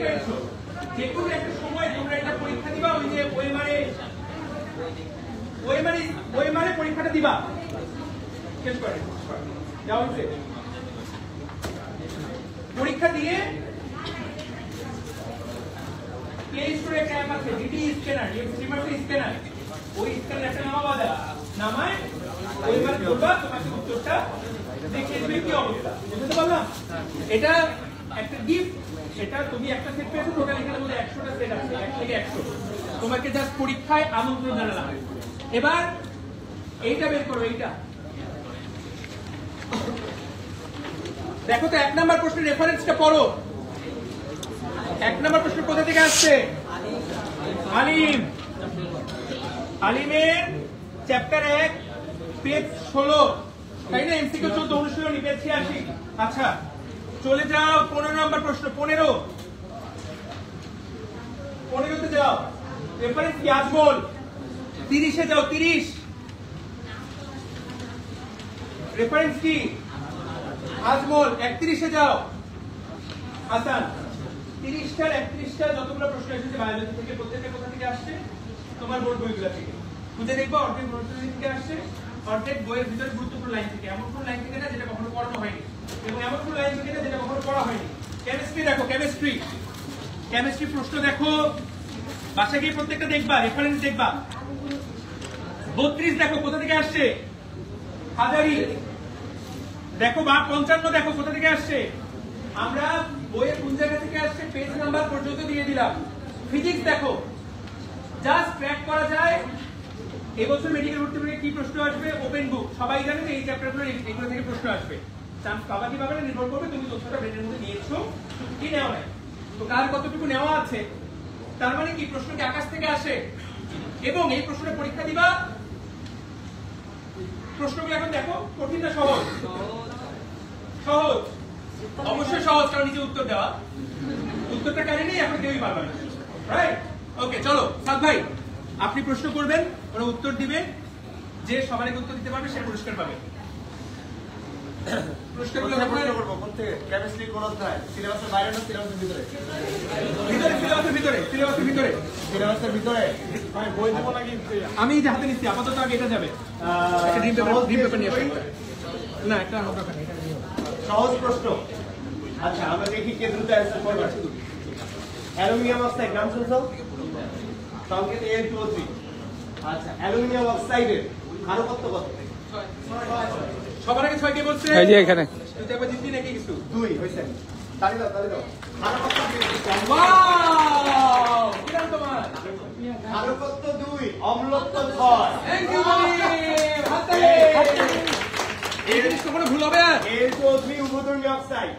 পেয়েছো। যে কোনো একটা সময় তোমরা একটা পরীক্ষা দিবা, ওই যে ওএমআরে পরীক্ষাটা দিবা। শেষ করে যাও, পরীক্ষা দিয়ে প্লে স্টোরে একটা অ্যাপ আছে, ডিডি স্ক্যানার, স্ক্যানার, ওই স্ক্যানার একটা নামাবা দেয়, নামায় ওএমআর করবা, তোমাকে উত্তরটা দেখে দিবে কি অবস্থা। বুঝতে পারলাম? এটা একটা গিফট, এটা তুমি একটা সেট পেয়েছো, টোটাল এখানে মধ্যে 100টা সেট আছে, 1 থেকে 100। তোমাকে জাস্ট পরীক্ষায় আমন্ত্রণ জানালাম। এবার এইটা বের করো, এইটা দেখো তো। 1 নম্বর প্রশ্নের রেফারেন্সটা পড়ো। 1 নম্বর প্রশ্ন কোথা থেকে আসছে? আলিমের চ্যাপ্টার 1 পেজ 16, তাই না? এমসিকিউ 14, অনুশীলনী পেজ 86। আচ্ছা চলে যাও 15 নম্বর প্রশ্ন। 15তে যাও, রেফারেন্স কি? আজমল। 30-এ যাও, 30 রেফারেন্স কি? আজমল। 31-এ যাও, হাসান। 30টার 31টা যতগুলো প্রশ্ন এসেছে বায়োলজি থেকে, প্রত্যেকটা কোথা থেকে আসছে? তোমার বোর্ড বইগুলো থেকে খুঁজে দেখবা অর্ধেক বোর্ড থেকে আসছে, অর্ধেক বইয়ের ভিতরে গুরুত্বপূর্ণ লাইন থেকে। এমন কোন লাইন থেকে না যেটা কখনো পড়ানো হয়নি, এবং এমন কোন লাইন থেকে না যেটা কখনো পড়া হয়নি। কেমিস্ট্রি দেখো, কেমিস্ট্রি প্রশ্ন দেখো, বাসায় গিয়ে প্রত্যেকটা দেখবা, রেফারেন্স দেখবা। 32 দেখো কোথা থেকে আসছে, হাজারি দেখো, বা 55 দেখো কোথা থেকে আসছে। আমরা বইয়ের কোন জায়গা থেকে আসছে পেজ নাম্বার পর্যন্ত দিয়ে দিলাম। ফিজিক্স দেখো, জাস্ট ট্র্যাক করা যায় এবছর মেডিকেল ভর্তি পরীক্ষায় কি প্রশ্ন আসবে, ওপেন বুক। সবাই জানে যে এই চ্যাপ্টারগুলো এগুলো থেকে প্রশ্ন আসবে। চান্স পাবা কি পাবে না নির্ভর করবে তুমি তথ্যটা ব্রেনের মধ্যে নিয়েছো কি নেওয়া নাই। তো কার কতটুকু নেওয়া আছে, তার মানে কি প্রশ্ন কি আকাশ থেকে আসে, এবং এই প্রশ্নের পরীক্ষা দিবা। প্রশ্নগুলো এখন দেখো, কঠিন না সহজ? সহজ, অবশ্যই সহজ, কারণ নিচে উত্তর দেওয়া। উত্তরটা কারে নেই এখন কেউই পারবে না, রাইট? ওকে, চলো সাদ ভাই আপনি প্রশ্ন করবেন, ওরা উত্তর দিবে, যে সবার আগে উত্তর দিতে পারবে সে পুরস্কার পাবে। পুরস্কারগুলো প্রশ্ন করব কোন থেকে? কেমিস্ট্রি কোন অধ্যায়? সিলেবাসের বাইরে না সিলেবাসের ভিতরে? সিলেবাসের ভিতরে, সিলেবাসের ভিতরে, সিলেবাসের ভিতরে। ভাই বই দেব নাকি? আমি এই যে হাতে নিচ্ছি, আপাতত আগে এটা যাবে। একটা ড্রিম পেপার নিয়ে আসুন না, একটা ওখানে এটা নিয়ে। সহজ প্রশ্ন। আচ্ছা আমরা দেখি কে দ্রুত অ্যানসার করবে। অ্যালুমিনিয়াম অক্সাইড নাম শুনছো? সংকেত Al2O3। আচ্ছা অ্যালুমিনিয়াম অক্সাইডের ঘনত্ব কত? সবার আগে 6 কে বলছে? এই যে এখানে তুই তো একবার জিতলি নাকি কিছু? 2 হইছে। তালি দাও, তালি দাও। ঘনত্ব ওয়াও! কি নাম তোমার? ঘনত্ব 2, অম্লত্ব 6। থ্যাংক ইউ বলি। হাতে এই জিনিস কখনো ভুল হবে না। Al2O3 উভধর্মী oxide.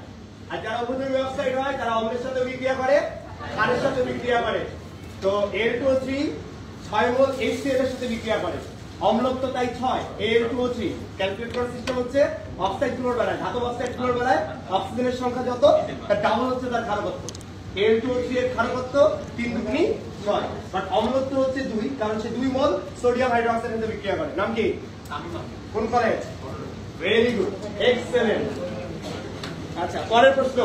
আর যারা উভধর্মী অক্সাইড হয় তারা অম্লের সাথে বিক্রিয়া করে, ক্ষারের সাথে বিক্রিয়া করে। তো Al2O3 6 মোল HCl এর সাথে বিক্রিয়া করে, অম্লত্ব তাই 6। Al2O3 ক্যালকুলেট করার সিস্টেম হচ্ছে অক্সাইড গুলোর বেলায়, ধাতব অক্সাইড গুলোর বেলায় অক্সিজেনের সংখ্যা যত তার ডাবল হচ্ছে তার ক্ষারকত্ব। Al2O3 এর ক্ষারকত্ব 3 দুগুণী 6, বাট অম্লত্ব হচ্ছে 2, কারণ সে 2 মোল সোডিয়াম হাইড্রোক্সাইডের সাথে বিক্রিয়া করে। নাম কি? কোন কলেজ? Very good, excellent. আচ্ছা পরের প্রশ্ন।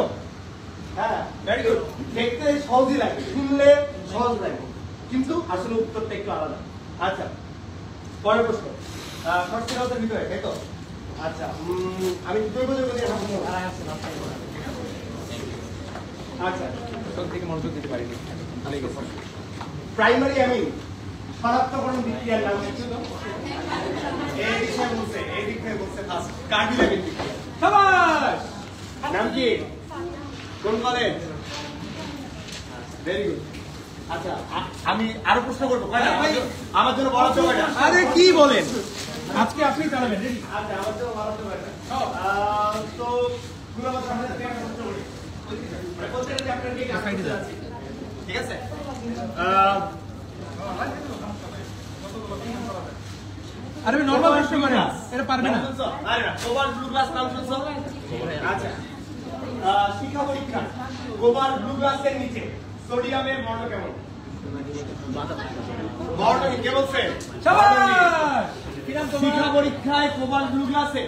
হ্যাঁ ভেরি গুড। দেখতে সহজই লাগে, শুনলে সহজ লাগে, কিন্তু আসলে উত্তরটা একটু আলাদা। আচ্ছা পরের প্রশ্ন। ফার্স্ট সিলেবাসের ভিতরে, তাই তো? আচ্ছা আমি জৈব যৌগ দিয়ে ভাববো। আচ্ছা তোর থেকে মনোযোগ দিতে পারিনি, ভালো গেছে। প্রাইমারি অ্যামিন শনাক্তকরণ বিক্রিয়ার নাম কি? এই বিষয়ে বলছে, এই বিষয়ে বলছে ফার্স্ট কার্ডিওলাইন বিক্রিয়া। শাবাশ! নাম কি? কোন কলেজ? Very good. আচ্ছা আমি আরো প্রশ্ন করব। কয়টা? আমার জন্য বরাদ্দ কয়টা? আরে কি বলেন, আজকে আপনি চালাবেন। রেডি? আচ্ছা আমার জন্য বরাদ্দ কয়টা? তো গুলো আমার সামনে থেকে একটা প্রশ্ন করি। মানে প্রত্যেকটা চ্যাপ্টার কি কাজ করতে যাচ্ছে, ঠিক আছে? আরে নরমাল প্রশ্ন করেন, এটা পারবে না। আরে না, কোবাল্ট ব্লু গ্লাস নাম শুনছো? আচ্ছা শিক্ষা পরীক্ষা কোবাল্ট ব্লু গ্লাসের নিচে সোডিয়ামের বর্ণ কেমন? বর্ণ কে বলছে? শাবাশ! কি নাম তোমার? শিক্ষা পরীক্ষায় কোবাল্ট ব্লু গ্লাসে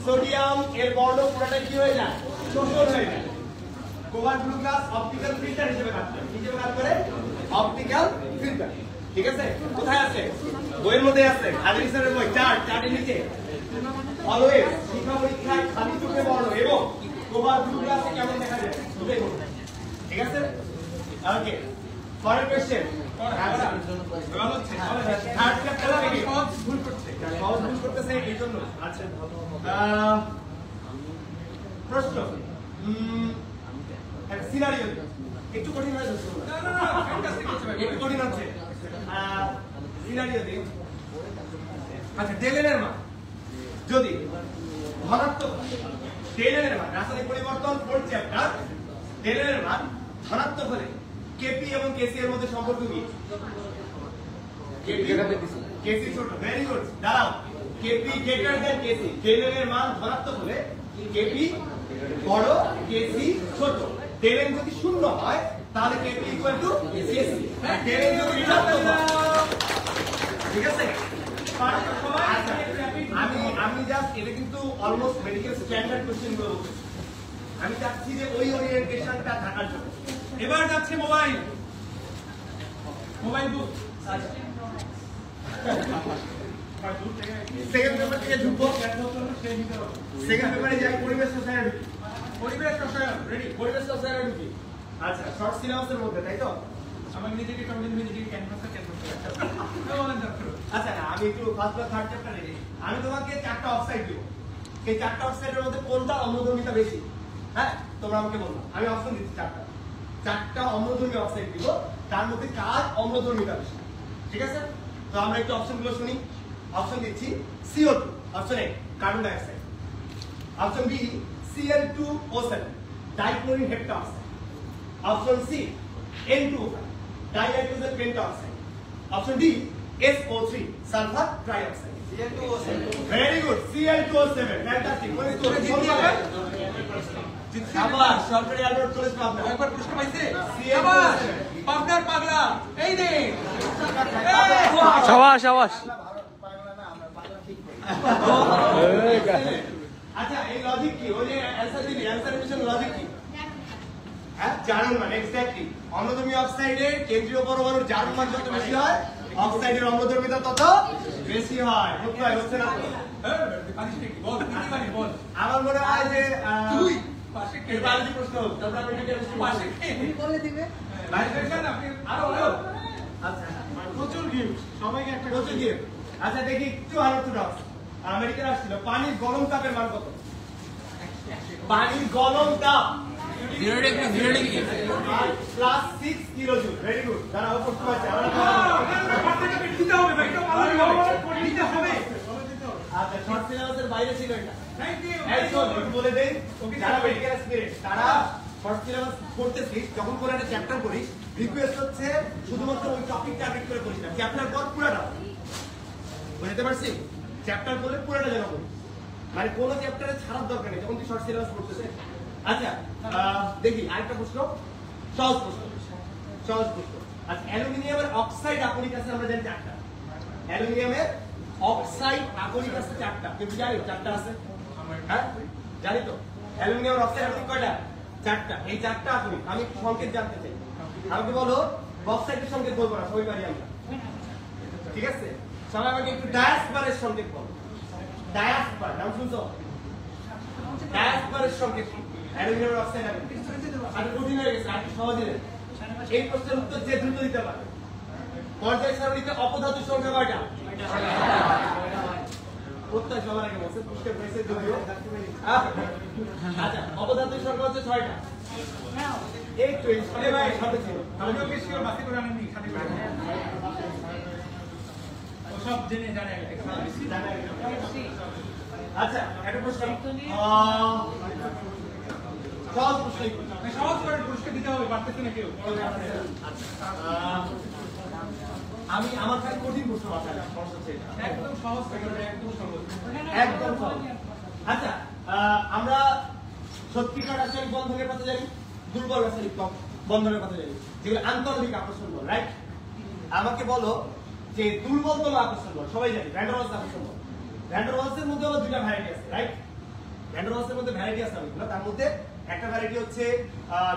সোডিয়াম এর বর্ণ পুরোটা কি হয়ে যায়? শোষণ হয়ে যায়। Cobalt blue glass optical filter হিসেবে কাজ করে। হিসেবে কাজ করে অপটিক্যাল ফিল্টার, ঠিক আছে? কোথায় আছে? বইয়ের মধ্যে আছে, হাজারি স্যারের বই, চার্টের নিচে। অলওয়েজ শিক্ষা পরীক্ষায় খালি চোখে বর্ণ এবং কোবাল্ট ব্লু গ্লাসে কেমন দেখা যায় দুটোই বলুন, ঠিক আছে? ওকে পরের কোশ্চেন। সহজ ভুল করতেছে এই জন্য। আচ্ছা প্রশ্ন সিনারিও একটু কঠিন হয়ে যাচ্ছে, একটু কঠিন হচ্ছে। সিনারিও দিন। আচ্ছা ডেলেনের মান যদি ধনাত্মক, ডেলেনের মান রাসায়নিক পরিবর্তন 4 চ্যাপ্টার, ডেলেনের মান ধনাত্মক হলে কেপি এবং কেসি এর মধ্যে সম্পর্ক কি? কেসি ছোট, ভেরি গুড। দাঁড়াও, কেপি গ্রেটার দ্যান কেসি। ডেলেনের মান ধনাত্মক হলে কেপি বড়, কেসি ছোট। ডেলেন যদি শূন্য হয় তাহলে কেপি ইকুয়াল টু কেসি। ডেলেন যদি ঋণাত্মক হয়, ঠিক আছে? আমি জাস্ট এটা কিন্তু অলমোস্ট মেডিকেল স্ট্যান্ডার্ড কোশ্চেন গুলো বলতেছি। আমি চাচ্ছি যে ওই ওরিয়েন্টেশনটা থাকার জন্য। এবার যাচ্ছে মোবাইল বুক। সেকেন্ড পেপার থেকে ঢুকবো। সেকেন্ড পেপারে যাই পরিবেশ রসায়ন। পরিবেশ রসায়ন রেডি। পরিবেশ রসায়ন ঢুকি। আচ্ছা শর্ট সিলেবাসের মধ্যে তাই তো? আমার নিজেকে ক্যানভাসে আচ্ছা না আমি একটু ফার্স্ট বা থার্ড চ্যাপ্টার রেডি। আমি তোমাকে 4টা অফসাইড দিব। এই 4টা অফসাইডের মধ্যে কোনটা অম্লধর্মিতা বেশি? হ্যাঁ তোমরা আমাকে বলো। আমি অপশন দিচ্ছি 4টা অম্লধর্মী অক্সাইড দিব, তার মধ্যে কার অম্লধর্মিতা বেশি। ঠিক আছে, তো আমরা একটু অপশনগুলো শুনি। অপশন দিচ্ছি CO2, option A carbon dioxide, option B Cl2O7 dichlorine heptoxide, option C N2O5 dinitrogen pentoxide, option D SO3 sulphur trioxide. Very good, Cl2O7 fantastic. কোন স্কোর জিততে হবে? আবার সরকারি আলবার্ট কলেজ পাবনা একবার পুরস্কার পাইছে। আবার পাবনার পাগলা এই নে শাবাশ শাবাশ। আচ্ছা এই লজিক কি? ওই যে অ্যানসার দিবি, অ্যানসারের পিছনে লজিক কি? হ্যাঁ জার্মান মান এক্স্যাক্টলি। অম্লধর্মী অক্সাইডের কেন্দ্রীয় পরমাণুর জার্মান মান যত বেশি হয় অক্সাইডের অম্লধর্মিতা তত বেশি হয়। বুঝতে হচ্ছে না? আমার মনে হয় যে তুই পাশে কে বায়োলজি প্রশ্ন তারপর আমি কেমিস্ট্রি পাশে কে বলে দিবে ভাইব্রেশন আপনি আরো ভালো। আচ্ছা প্রচুর গিফট সবাইকে একটা প্রচুর গিফট। আচ্ছা দেখি একটু অর্থোডক্স। আমেরিকার আসছিল পানির গরম তাপের মান কত? পানির গরম তাপ 0 degree plus 6 kilojoule. Very good, যারা প্রশ্ন আছে আমরা পার্থক্য দিতে হবে ভাই, এটা ভালো দিতে হবে। আচ্ছা শর্ট সিলেবাসের বাইরে ছিল এটা। Thank you. একটু বলে দেই যারা মেডিকেল স্পিরিট তারা শর্ট সিলেবাস করতেছিস, যখন কোন একটা চ্যাপ্টার করিস রিকোয়েস্ট হচ্ছে শুধুমাত্র ওই টপিকটা আপডেট করে করিস না, চ্যাপ্টার পর পুরোটা বুঝতে পারছি। চ্যাপ্টার করে পুরোটা যেন করিস, মানে কোন চ্যাপ্টারে ছাড়ার দরকার নেই যখন তুই শর্ট সিলেবাস করতেছিস। আচ্ছা দেখি আরেকটা প্রশ্ন, সহজ প্রশ্ন। আচ্ছা অ্যালুমিনিয়ামের অক্সাইড আকরিক আছে আমরা জানি 4টা। অ্যালুমিনিয়ামের অক্সাইড আকরিক আছে 4টা। তুমি জানো 4টা আছে? হ্যাঁ জানি তো। অ্যালুমিনিয়ামের অক্সাইড আকরিক কয়টা? 4টা। এই 4টা আকরিক আমি একটু সংকেত জানতে চাই। আমাকে বলো বক্সাইডের সংকেত বলবো না, সবাই পারি আমরা। ঠিক আছে, সবাই আমাকে একটু ডায়াসপারের সংকেত বলো। ডায়াসপার নাম শুনছো? ডায়াসপারের সংকেত অ্যালুমিনিয়ামের অক্সাইড আকরিক। আর কঠিন হয়ে গেছে, আর কি সহজ হয়ে গেছে। এই প্রশ্নের উত্তর যে দ্রুত দিতে পারে। পর্যায় সারণীতে অপধাতুর সংখ্যা কয়টা? প্রত্যয় সবার আগে বলছে পুরস্কার পেয়েছে যদিও। আচ্ছা অপধাতুর সংখ্যা হচ্ছে 6টা। একটু এই ভাই সাথে ছিল আমিও বেশি করে বাকি করে আনেননি, সাথে করে ও সব জেনে জানে আচ্ছা একটা প্রশ্ন সহজ প্রশ্ন, সহজ করে পুরস্কার দিতে হবে, পারতেছে না কেউ। আমি আমার কাছে কঠিন প্রশ্ন মাথায় একদম সহজ থেকে একদম সহজ, একদম সহজ। আচ্ছা আমরা সত্যিকার রাসায়নিক বন্ধনের কথা জানি, দুর্বল রাসায়নিক বন্ধনের কথা জানি, যেগুলো আন্তর্লিক আকর্ষণ বল, রাইট? আমাকে বলো যে দুর্বলতম আকর্ষণ বল সবাই জানি ভ্যান ডার ওয়ালস আকর্ষণ বল। ভ্যান ডার ওয়ালসের মধ্যে আবার দুইটা ভ্যারাইটি আছে, রাইট? ভ্যান ডার ওয়ালসের মধ্যে ভ্যারাইটি আছে অনেকগুলো, তার মধ্যে একটা ভ্যারাইটি হচ্ছে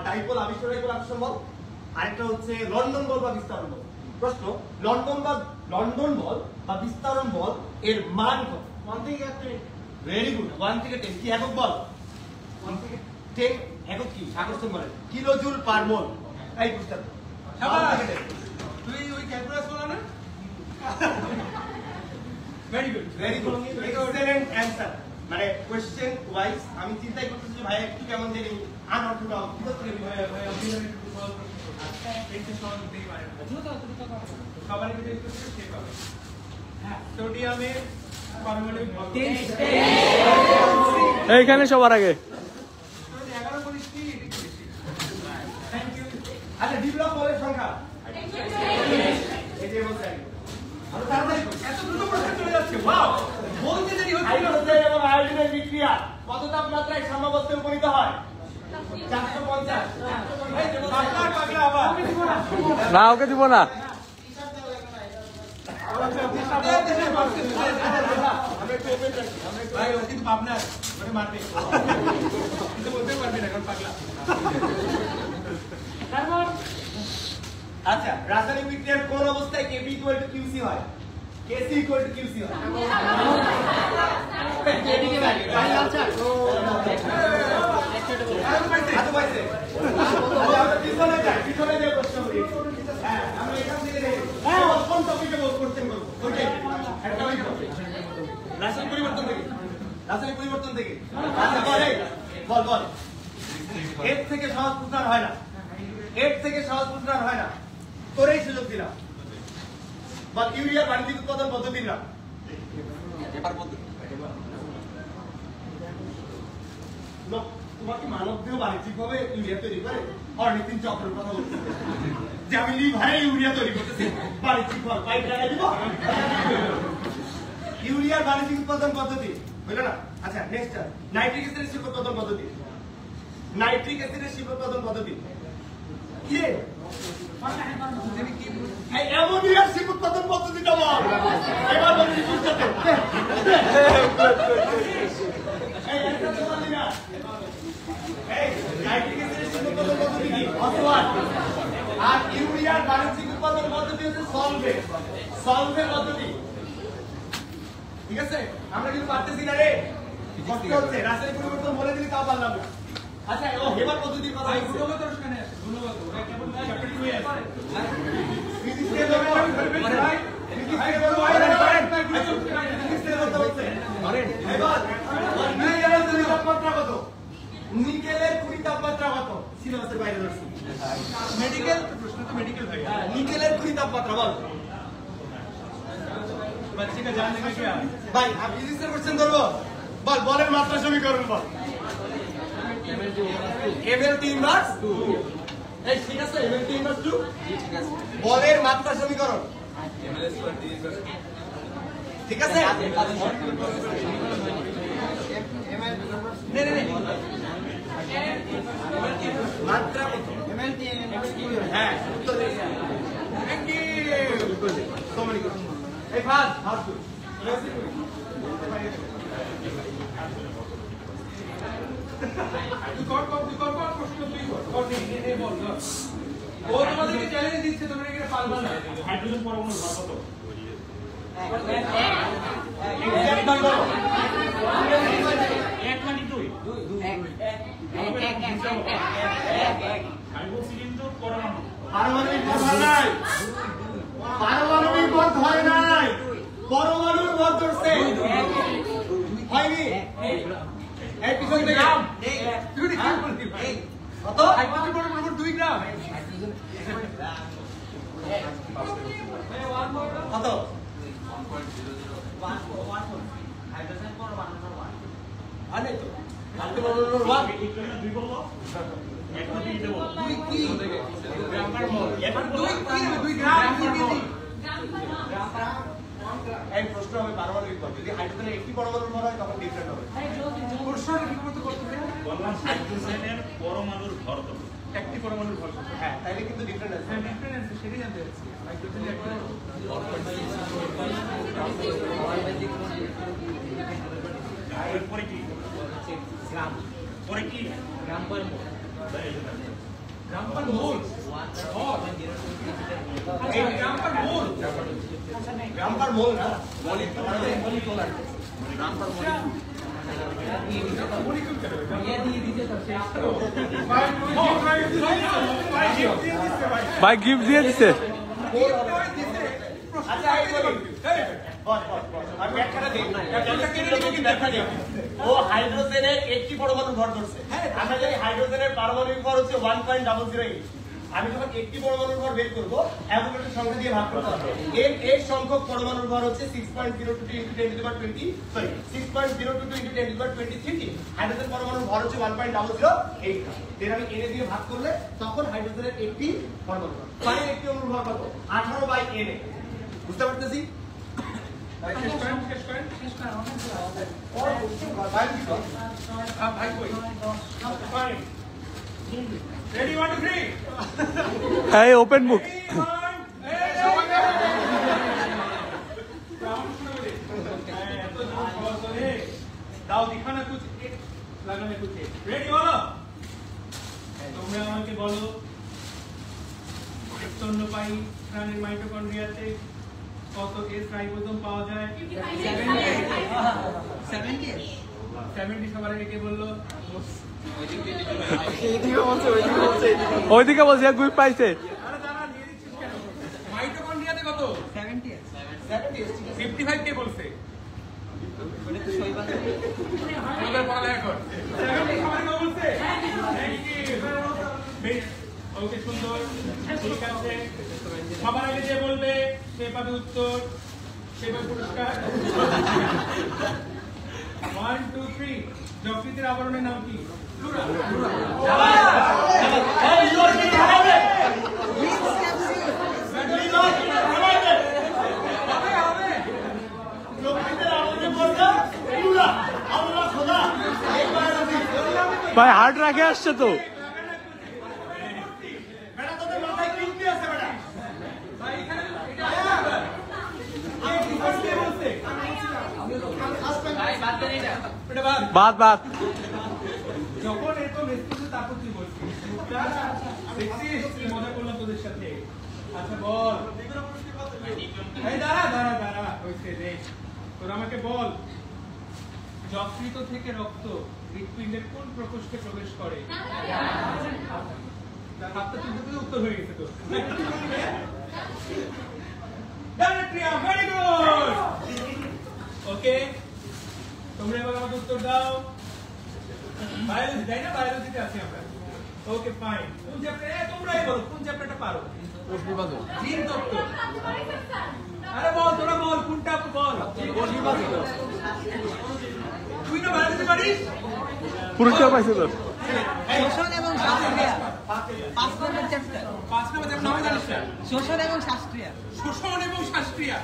ডাইপোল আবিষ্ট ডাইপোল আকর্ষণ বল, আরেকটা হচ্ছে লন্ডন বল বা বিস্তারণ বল। প্রশ্ন, লন্ডন বল বা বিস্তারণ বল এর মান কত? 1 থেকে 10। ভেরি গুড, 1 থেকে 10 কি একক বল? 1 থেকে 10 একক কি আকর্ষণ বলে? কিলোজুল পার মোল। এই প্রশ্ন শাবাশ, তুই ওই ক্যালকুলাস বলা না? Very good, excellent answer. মানে কোশ্চেন ওয়াইজ আমি চিন্তাই করতেছি যে ভাই একটু কেমন জানি আনঅর্থোডক্স কি করতে ভাই এইখানে সবার আগে আচ্ছা ডেভেলপ বলের সংখ্যা এবং আয়োডিনের বিক্রিয়া কত তাপমাত্রায় সাম্যাবস্থায় উপনীত হয়? 450। না ওকে দিব না। আচ্ছা রাসায়নিক বিক্রিয়ার কোন অবস্থায় Kp = QC হয়? কেসি ইকুয়াল টু কিউসি হয় এদিকে ভাই লাল চা হাতে পাইছে আমরা পিছনে যাই প্রশ্ন করি হ্যাঁ আমরা এখান থেকে দেখি হ্যাঁ কোন টপিকে কোশ্চেন করব ওকে একটা ওই রাসায়নিক পরিবর্তন থেকে আচ্ছা বল এর থেকে সহজ প্রশ্ন হয় না তোরেই সুযোগ দিলাম বা ইউরিয়া বাণিজ্যিক উৎপাদন পদ্ধতির নাম তোমার কি মানব দেহ বাণিজ্যিকভাবে ইউরিয়া তৈরি করে অর্নিতিন চক্রের কথা বলতে যে আমি লিভারে ইউরিয়া তৈরি করতেছি বাণিজ্যিক পাইপ লাগাই দিব ইউরিয়ার বাণিজ্যিক উৎপাদন পদ্ধতি হইল না আচ্ছা নেক্সট নাইট্রিক অ্যাসিডের শিল্প উৎপাদন পদ্ধতি কি রে অ্যামোনিয়ার শিল্প উৎপাদন পদ্ধতিটা বল এবার বলছি বুঝতে এই একটা তো বলি না এই নাইট্রিক অ্যাসিডের শিল্প উৎপাদন পদ্ধতি কি অসওয়াট আর ইউরিয়ার বাণিজ্যিক উৎপাদন পদ্ধতি হচ্ছে সলভে পদ্ধতি ঠিক আছে আমরা কিন্তু পারতেছি না রে কষ্ট হচ্ছে রাসায়নিক পরিবর্তন বলে দিলি তাও পারলাম না আচ্ছা ও হেবার পদ্ধতির কথা বলছি গুণগত রসায়নে আছে গুণগত ওটা কেবল চ্যাপ্টার 2 এ আছে ফিজিক্সে বলবো ভাই ফিজিক্সে বলবো ফিজিক্সে বলতে হচ্ছে এবার নিকেলের কুড়ি তাপমাত্রা কত সিলেবাসের বাইরে রয়েছে মেডিকেল প্রশ্ন তো মেডিকেল ভাই নিকেলের কুড়ি তাপমাত্রা বল बच्चे का जान लेंगे क्या भाई आप फिजिक्स से क्वेश्चन धरो बल बॉलेर मात्रा समीकरण बल ml इनवर्स 2 এই ঠিক আছে ml ইনভার্স 2 ঠিক আছে বলের মাত্রা সমীকরণ ml স্কয়ার t ইনভার্স ঠিক আছে নে মাত্রা কত ml হ্যাঁ উত্তর দে থ্যাংক ইউ সো মেনি এই ফাস্ট ও তোমাদেরকে চ্যালেঞ্জ দিচ্ছে তোমরা এখানে পারবে না হাইড্রোজেন পরমাণুর ভর কত এক নম্বর এক মানে দুই হাইড্রোক্সিলিন তো পরমাণু পারমাণবিক ভর নাই পারমাণবিক ভর ধরে নাই পরমাণুর ভর ধরছে হয়নি এই পিছন থেকে তুই কি বলছিস ভাই কত হাইড্রোজেন পরমাণুর 2 গ্রাম কত 1.0 হাইড্রোজেন পরমাণুর 1 আরে তো হাইড্রোজেন পরমাণুর 1 2 বললো একটা দিয়ে দেব 2 কি গ্রাম পার মোল এখন 2 কি 2 গ্রাম এই প্রশ্ন হবে পারমাণবিক ভর যদি হাইড্রোজেনের একটি পরমাণুর ভর হয় তখন ডিফারেন্ট হবে প্রশ্নটা কি মত করতে বললাম হাইড্রোজেনের পরমাণুর ভর কত একটি পরমাণুর ভর কত হ্যাঁ তাইলে কিন্তু ডিফারেন্ট আছে হ্যাঁ ডিফারেন্ট আছে সেটাই জানতে চাচ্ছি হাইড্রোজেনের একটা পরে কি গ্রাম পরে কি গ্রাম পার মোল গ্রাম পার মোল গ্রাম পার মোল গ্রাম পার মোল না মলিকুলার গ্রাম পার ভাই গিফট দিয়ে দিছে আচ্ছা আমি ব্যাখ্যাটা দিই ব্যাখ্যা দিই ও হাইড্রোজেনের একটি পরমাণু ভর ধরছে আমরা জানি হাইড্রোজেনের পারমাণবিক ভর হচ্ছে 1.008 আমি যখন একটি পরমাণুর ভর বের করব অ্যাভোগাড্রো সংখ্যা দিয়ে ভাগ করতে হবে এর সংখ্যক পরমাণুর ভর হচ্ছে 6.022 × 10⁻20 সরি 6.022 × 10⁻23 হাইড্রোজেন পরমাণুর ভর হচ্ছে 1.008 দেন আমি এনে দিয়ে ভাগ করলে তখন হাইড্রোজেনের একটি পরমাণু ভর মানে একটি অণুর ভর কত 18/Na বুঝতে পারতেছি Ready, 1, 2, 3. Hey, open book. दाओ दिखाना कुछ एक लगाने कुछ एक रेडी बोलो তোমরা আমাকে বলো স্তন্যপায়ী প্রাণীর মাইটোকন্ড্রিয়াতে কত এস রাইবোজোম পাওয়া যায়? 70 সবার আগে কে বললো? ওইদিকে বলছে গ্রুপ পাইছে। মাইটোকন্ড্রিয়াতে কত? 70 55 কে বলছে? ওকে সুন্দর, ঠিক আছে। সবার আগে যে বলবে সে পাবে উত্তর, সে পাবে পুরস্কার। 1 2 3 যকৃতের আবরণের নাম কি? ভাই হার্ড রাখে আসছে তো। বাদ যখন এরকম এসেছে তারপর তুই বলছিস মজা করলাম তোদের সাথে। আচ্ছা বল, দাঁড়া হয়েছে রে। তোরা আমাকে বল, যকৃত থেকে রক্ত হৃৎপিণ্ডের কোন প্রকোষ্ঠে প্রবেশ করে? হাতটা তুলতে উত্তর হয়ে গেছে তো। ভেরি গুড, ওকে। তোমরা এবার আমাকে উত্তর দাও। বায়োলজি, তাই না? বায়োলজিতে আছি আমরা। Okay fine. কোন চ্যাপ্টার? তোমরাই বলো কোন চ্যাপ্টারটা পারো? জিন তত্ত্ব। আরে বল, তোরা বল কোনটা বল। তুই না বায়োলজি পারিস? পুরস্কার পাইছে তো। শোষণ এবং শাস্ত্রীয় 5 নম্বর চ্যাপ্টার। 5 নম্বর চ্যাপ্টার নাম জানিস না? শোষণ এবং শাস্ত্রীয়। শোষণ এবং শাস্ত্রীয়।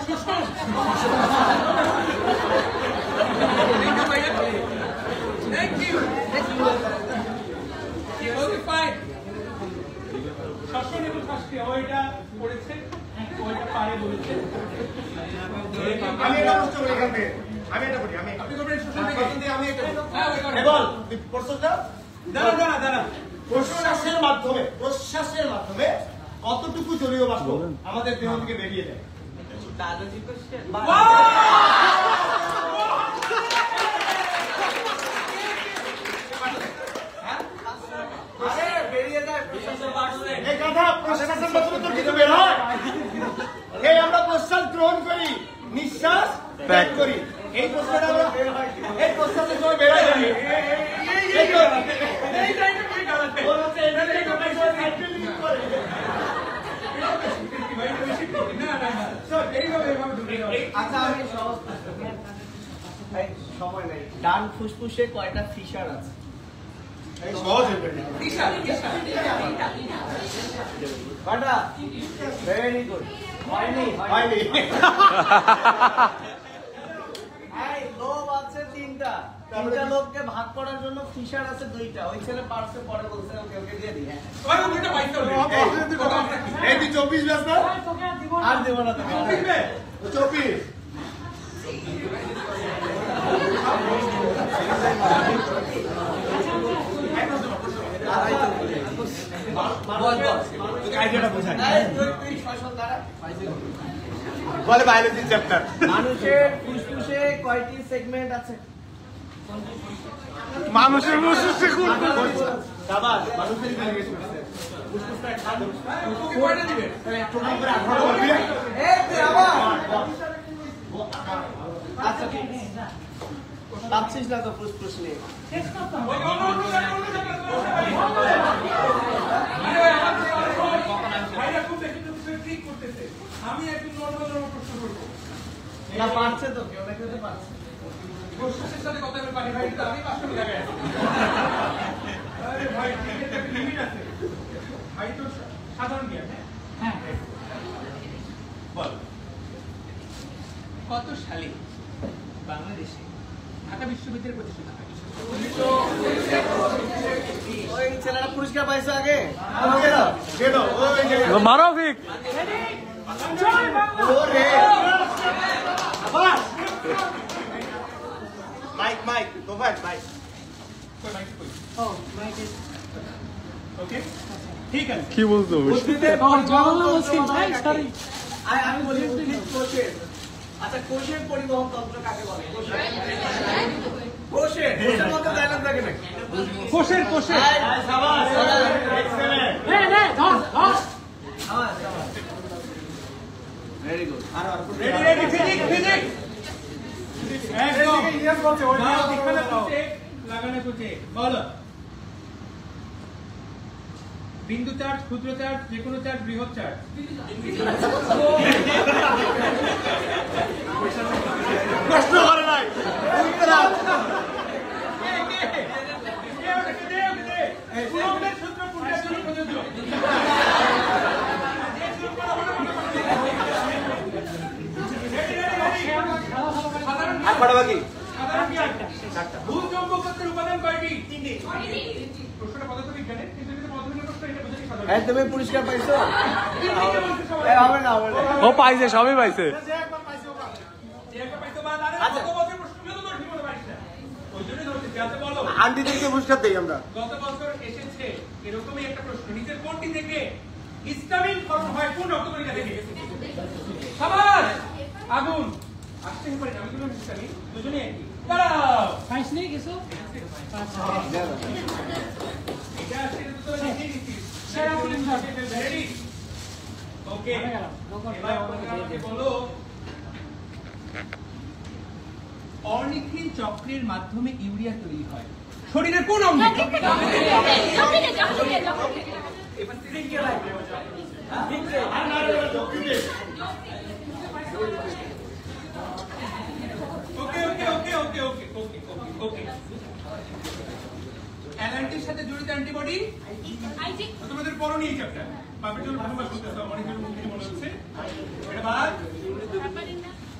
শোষণ। Thank you. Okay, fine. শোষণ এবং শাস্ত্রীয় ওইটা পড়েছে, ওইটা পারে বলেছে। আমি এটা প্রশ্ন করি এখান থেকে। আপনি করবেন শোষণ থেকে। আমি এটা হ্যাঁ, বল প্রশ্নটা দাঁড়া প্রশ্বাসের মাধ্যমে কতটুকু জলীয় বাষ্প আমাদের দেহ থেকে বেরিয়ে যায়? Biology question. বেরিয়ে যায় প্রশ্বাসের মাধ্যমে। এই কথা প্রশ্বাসের মাধ্যমে তো কিছু বের হয়। এই আমরা প্রশ্বাস গ্রহণ করি, নিঃশ্বাস ত্যাগ করি। এই প্রশ্নটা আমরা এই প্রশ্বাসের সময় বের হয় জানি। আচ্ছা আমি সময় নেই। ডান ফুসফুসে কয়টা ফিশার আছে? কয়টা? Very good. হয়নি। লোভ আছে 3টা। 3টা লোককে ভাগ করার জন্য ফিশার আছে 2টা। ওই ছেলে পারছে, পরে বলছে ওকে দিয়ে দিই। হ্যাঁ এই 24 ব্যাস না? আর দেব না তোকে। 24 বলে বায়োলজি চ্যাপ্টার। মানুষের ফুসফুসে কয়টি সেগমেন্ট আছে? মানুষের ফুসফুসে কোন? শাবাশ, মানুষের জিজ্ঞেস করছে। ফুসফুসটা খাদ্য কি করে দিবে? একটু করে 18 বলবি। এই তুই আবার আচ্ছা ঠিক আছে। পাচ্ছিস না তো ফুসফুস নিয়ে। আমি একটু নরমাল প্রশ্ন করবো না, পারছে তো কেউ না কেউ তো পারছে। প্রশ্নের সাথে কথা বলে পারি ভাই, আমি 500 টাকা আছি। আরে ভাই একটা লিমিট আছে ভাই, তো সাধারণ জ্ঞান। হ্যাঁ বল, কত সালে বাংলাদেশে ঢাকা বিশ্ববিদ্যালয় প্রতিষ্ঠিত হয়? ওই ছেলেরা পুরস্কার পাইছে আগে। মানবিক মাইক গো ভাই মাইক। ওকে ঠিক আছে। কি বলতো? আমি বলি কোষের। আচ্ছা, কোষের পরিবহন তন্ত্র কাকে বলে? কোষের মতো ডায়লগ থাকে নাকি? কোষের শাবাশ, excellent. Very good. Ready physics একদম ইয়েস বলছে ওই এখানে বলছে লাগানো করছে বলো বিন্দু চার্জ, ক্ষুদ্র চার্জ, যে কোনো চার্জ, বৃহৎ চার্জ। প্রশ্ন করে নাই কুলম্বের সূত্র কোনটার জন্য প্রযোজ্য? ভূচৌম্বকত্বের উপাদান কয়টি? প্রশ্নটা পদার্থবিজ্ঞানের, কিন্তু এটা পদার্থবিজ্ঞানের প্রশ্ন, এটা বুঝে কি সাধারণ। তুমি পুরস্কার পাইছো? হবে না। ও পাইছে, সবই পাইছে। আন্টিদেরকে পুরস্কার দেই আমরা। গত বছর এসেছে এরকমই একটা প্রশ্ন, নিচের কোনটি থেকে হিস্টামিন ফর্ম হয় কোন রক্তকণিকা থেকে? সাবাস, আগুন আসতে পারে। আমি বললাম হিস্টামিন, দুজনেই একই। দাঁড়াও, সাইন্স নেই কিছু? এটা আসছে, এটা তো লিখে দিছিস। রেডি? ওকে, এবার আমাকে বলো অর্নিথিন চক্রের মাধ্যমে ইউরিয়া তৈরি হয় শরীরের কোন অঙ্গে? অ্যালার্জির সাথে জড়িত অ্যান্টিবডি তোমাদের পড়নি এই চ্যাপ্টার, পাপের জন্য প্রথমবার শুনতেছ, অনেকের মুখে মনে হচ্ছে এটা বাদ।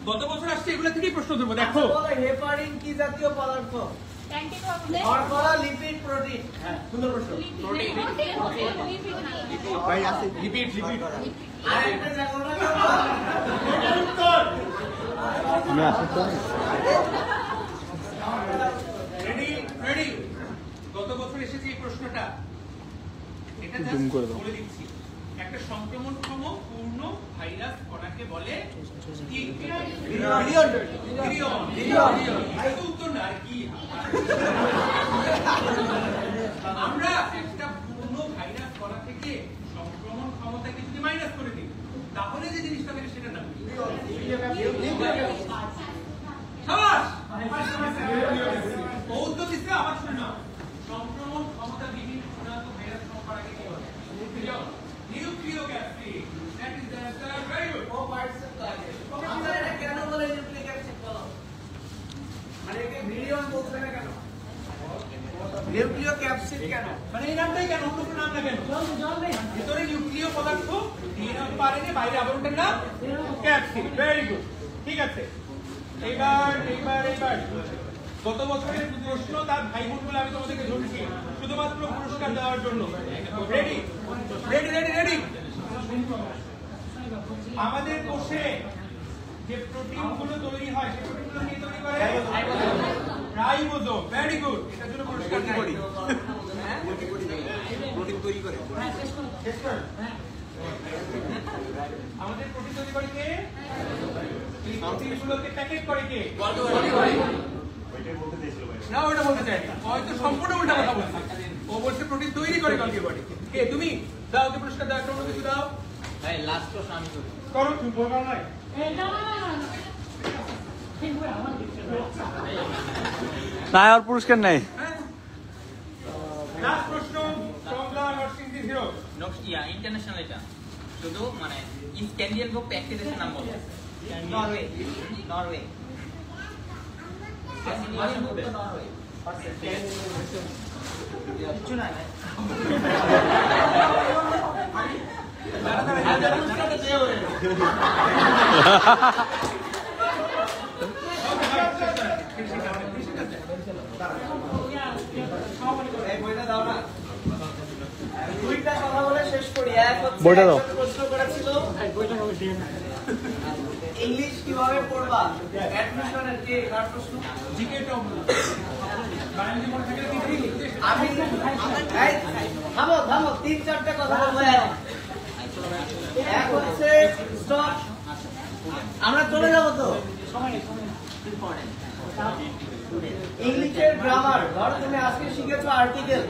গত বছর আসছে, এগুলো থেকেই প্রশ্ন ধরবো। দেখো হেপারিন কি জাতীয় পদার্থ? শর্করা, লিপিড, প্রোটিন। হ্যাঁ, সুন্দর প্রশ্ন। ভাই আছে লিপিড। আরেকটা জায়গা না উত্তর। আমি আসি তো। রেডি? গত বছর এসেছে এই প্রশ্নটা, এটা বলে দিচ্ছি। একটা সংক্রমণক্ষম পূর্ণ ভাইরাস কণাকে বলে কি? উত্তর না, আর কি? আমরা একটা পূর্ণ ভাইরাস কণা থেকে সংক্রমণ ক্ষমতাকে যদি মাইনাস করে দিই, তাহলে যে জিনিসটা থাকে সেটা নাম উত্তর দিচ্ছে। আবার শুনে নাও, সংক্রমণ ক্ষমতা বিভিন্ন চূড়ান্ত ভাইরাস কণাকে কি বলে? Nucleic acid. That is the answer. Very good. আমরা এটা কেন বলে নিউক্লিক অ্যাসিড বলো? মানে একে ভিরিয়ন বলতে না কেন? নিউক্লিয়ক অ্যাসিড কেন? মানে এই নামটাই কেন, অন্য কোনো নাম না কেন? ভিতরে নিউক্লিয় পদার্থ, ডিএনএ পারেনি, বাইরে আবরণটার নাম ক্যাপসিড। ভেরি গুড, ঠিক আছে। এইবার গত বছরের প্রশ্ন, তার ভাই বোন বলে আমি তোমাদেরকে ধরছি শুধুমাত্র পুরস্কার দেওয়ার জন্য। রেডি? আমাদের কোষে যে প্রোটিন গুলো তৈরি হয়, সেই প্রোটিন গুলো কি তৈরি করে? রাইবোজোম। ভেরি গুড, এটার জন্য পুরস্কার করি। প্রোটিন তৈরি করে আমাদের প্রোটিন তৈরি করে কে? এই প্রোটিনগুলোকে প্যাকেট করে কে? না, ওটা বলতে চাই না, হয়তো সম্পূর্ণ উল্টা কথা বলছে। ও বলছে প্রোটিন তৈরি করে গলগি বডি। কে তুমি? দাও, ওকে পুরস্কার দাও, একটা কিছু দাও। ভাই লাস্ট প্রশ্ন আমি করি। করো, তুমি বলবার নাই। না, আর পুরস্কার নাই। লাস্ট প্রশ্ন, কমলা নার্সিং দি হিরো। ইন্টারন্যাশনাল এটা শুধু মানে স্ক্যান্ডিয়ান বুক একটি দেশের নাম বলো। নরওয়ে। কিছু না দুইটা কথা বলে শেষ করি। এক হচ্ছে বইটা দাও। প্রশ্ন করেছিল ইংলিশ কিভাবে পড়বা, অ্যাডমিশনের কে কার প্রশ্ন? জিকেটা আমি থামো 3-4টা কথা বলবো। এক হচ্ছে স্টপ আমরা চলে যাব তো ইংলিশের গ্রামার। ধরো তুমি আজকে শিখেছো আর্টিকেল,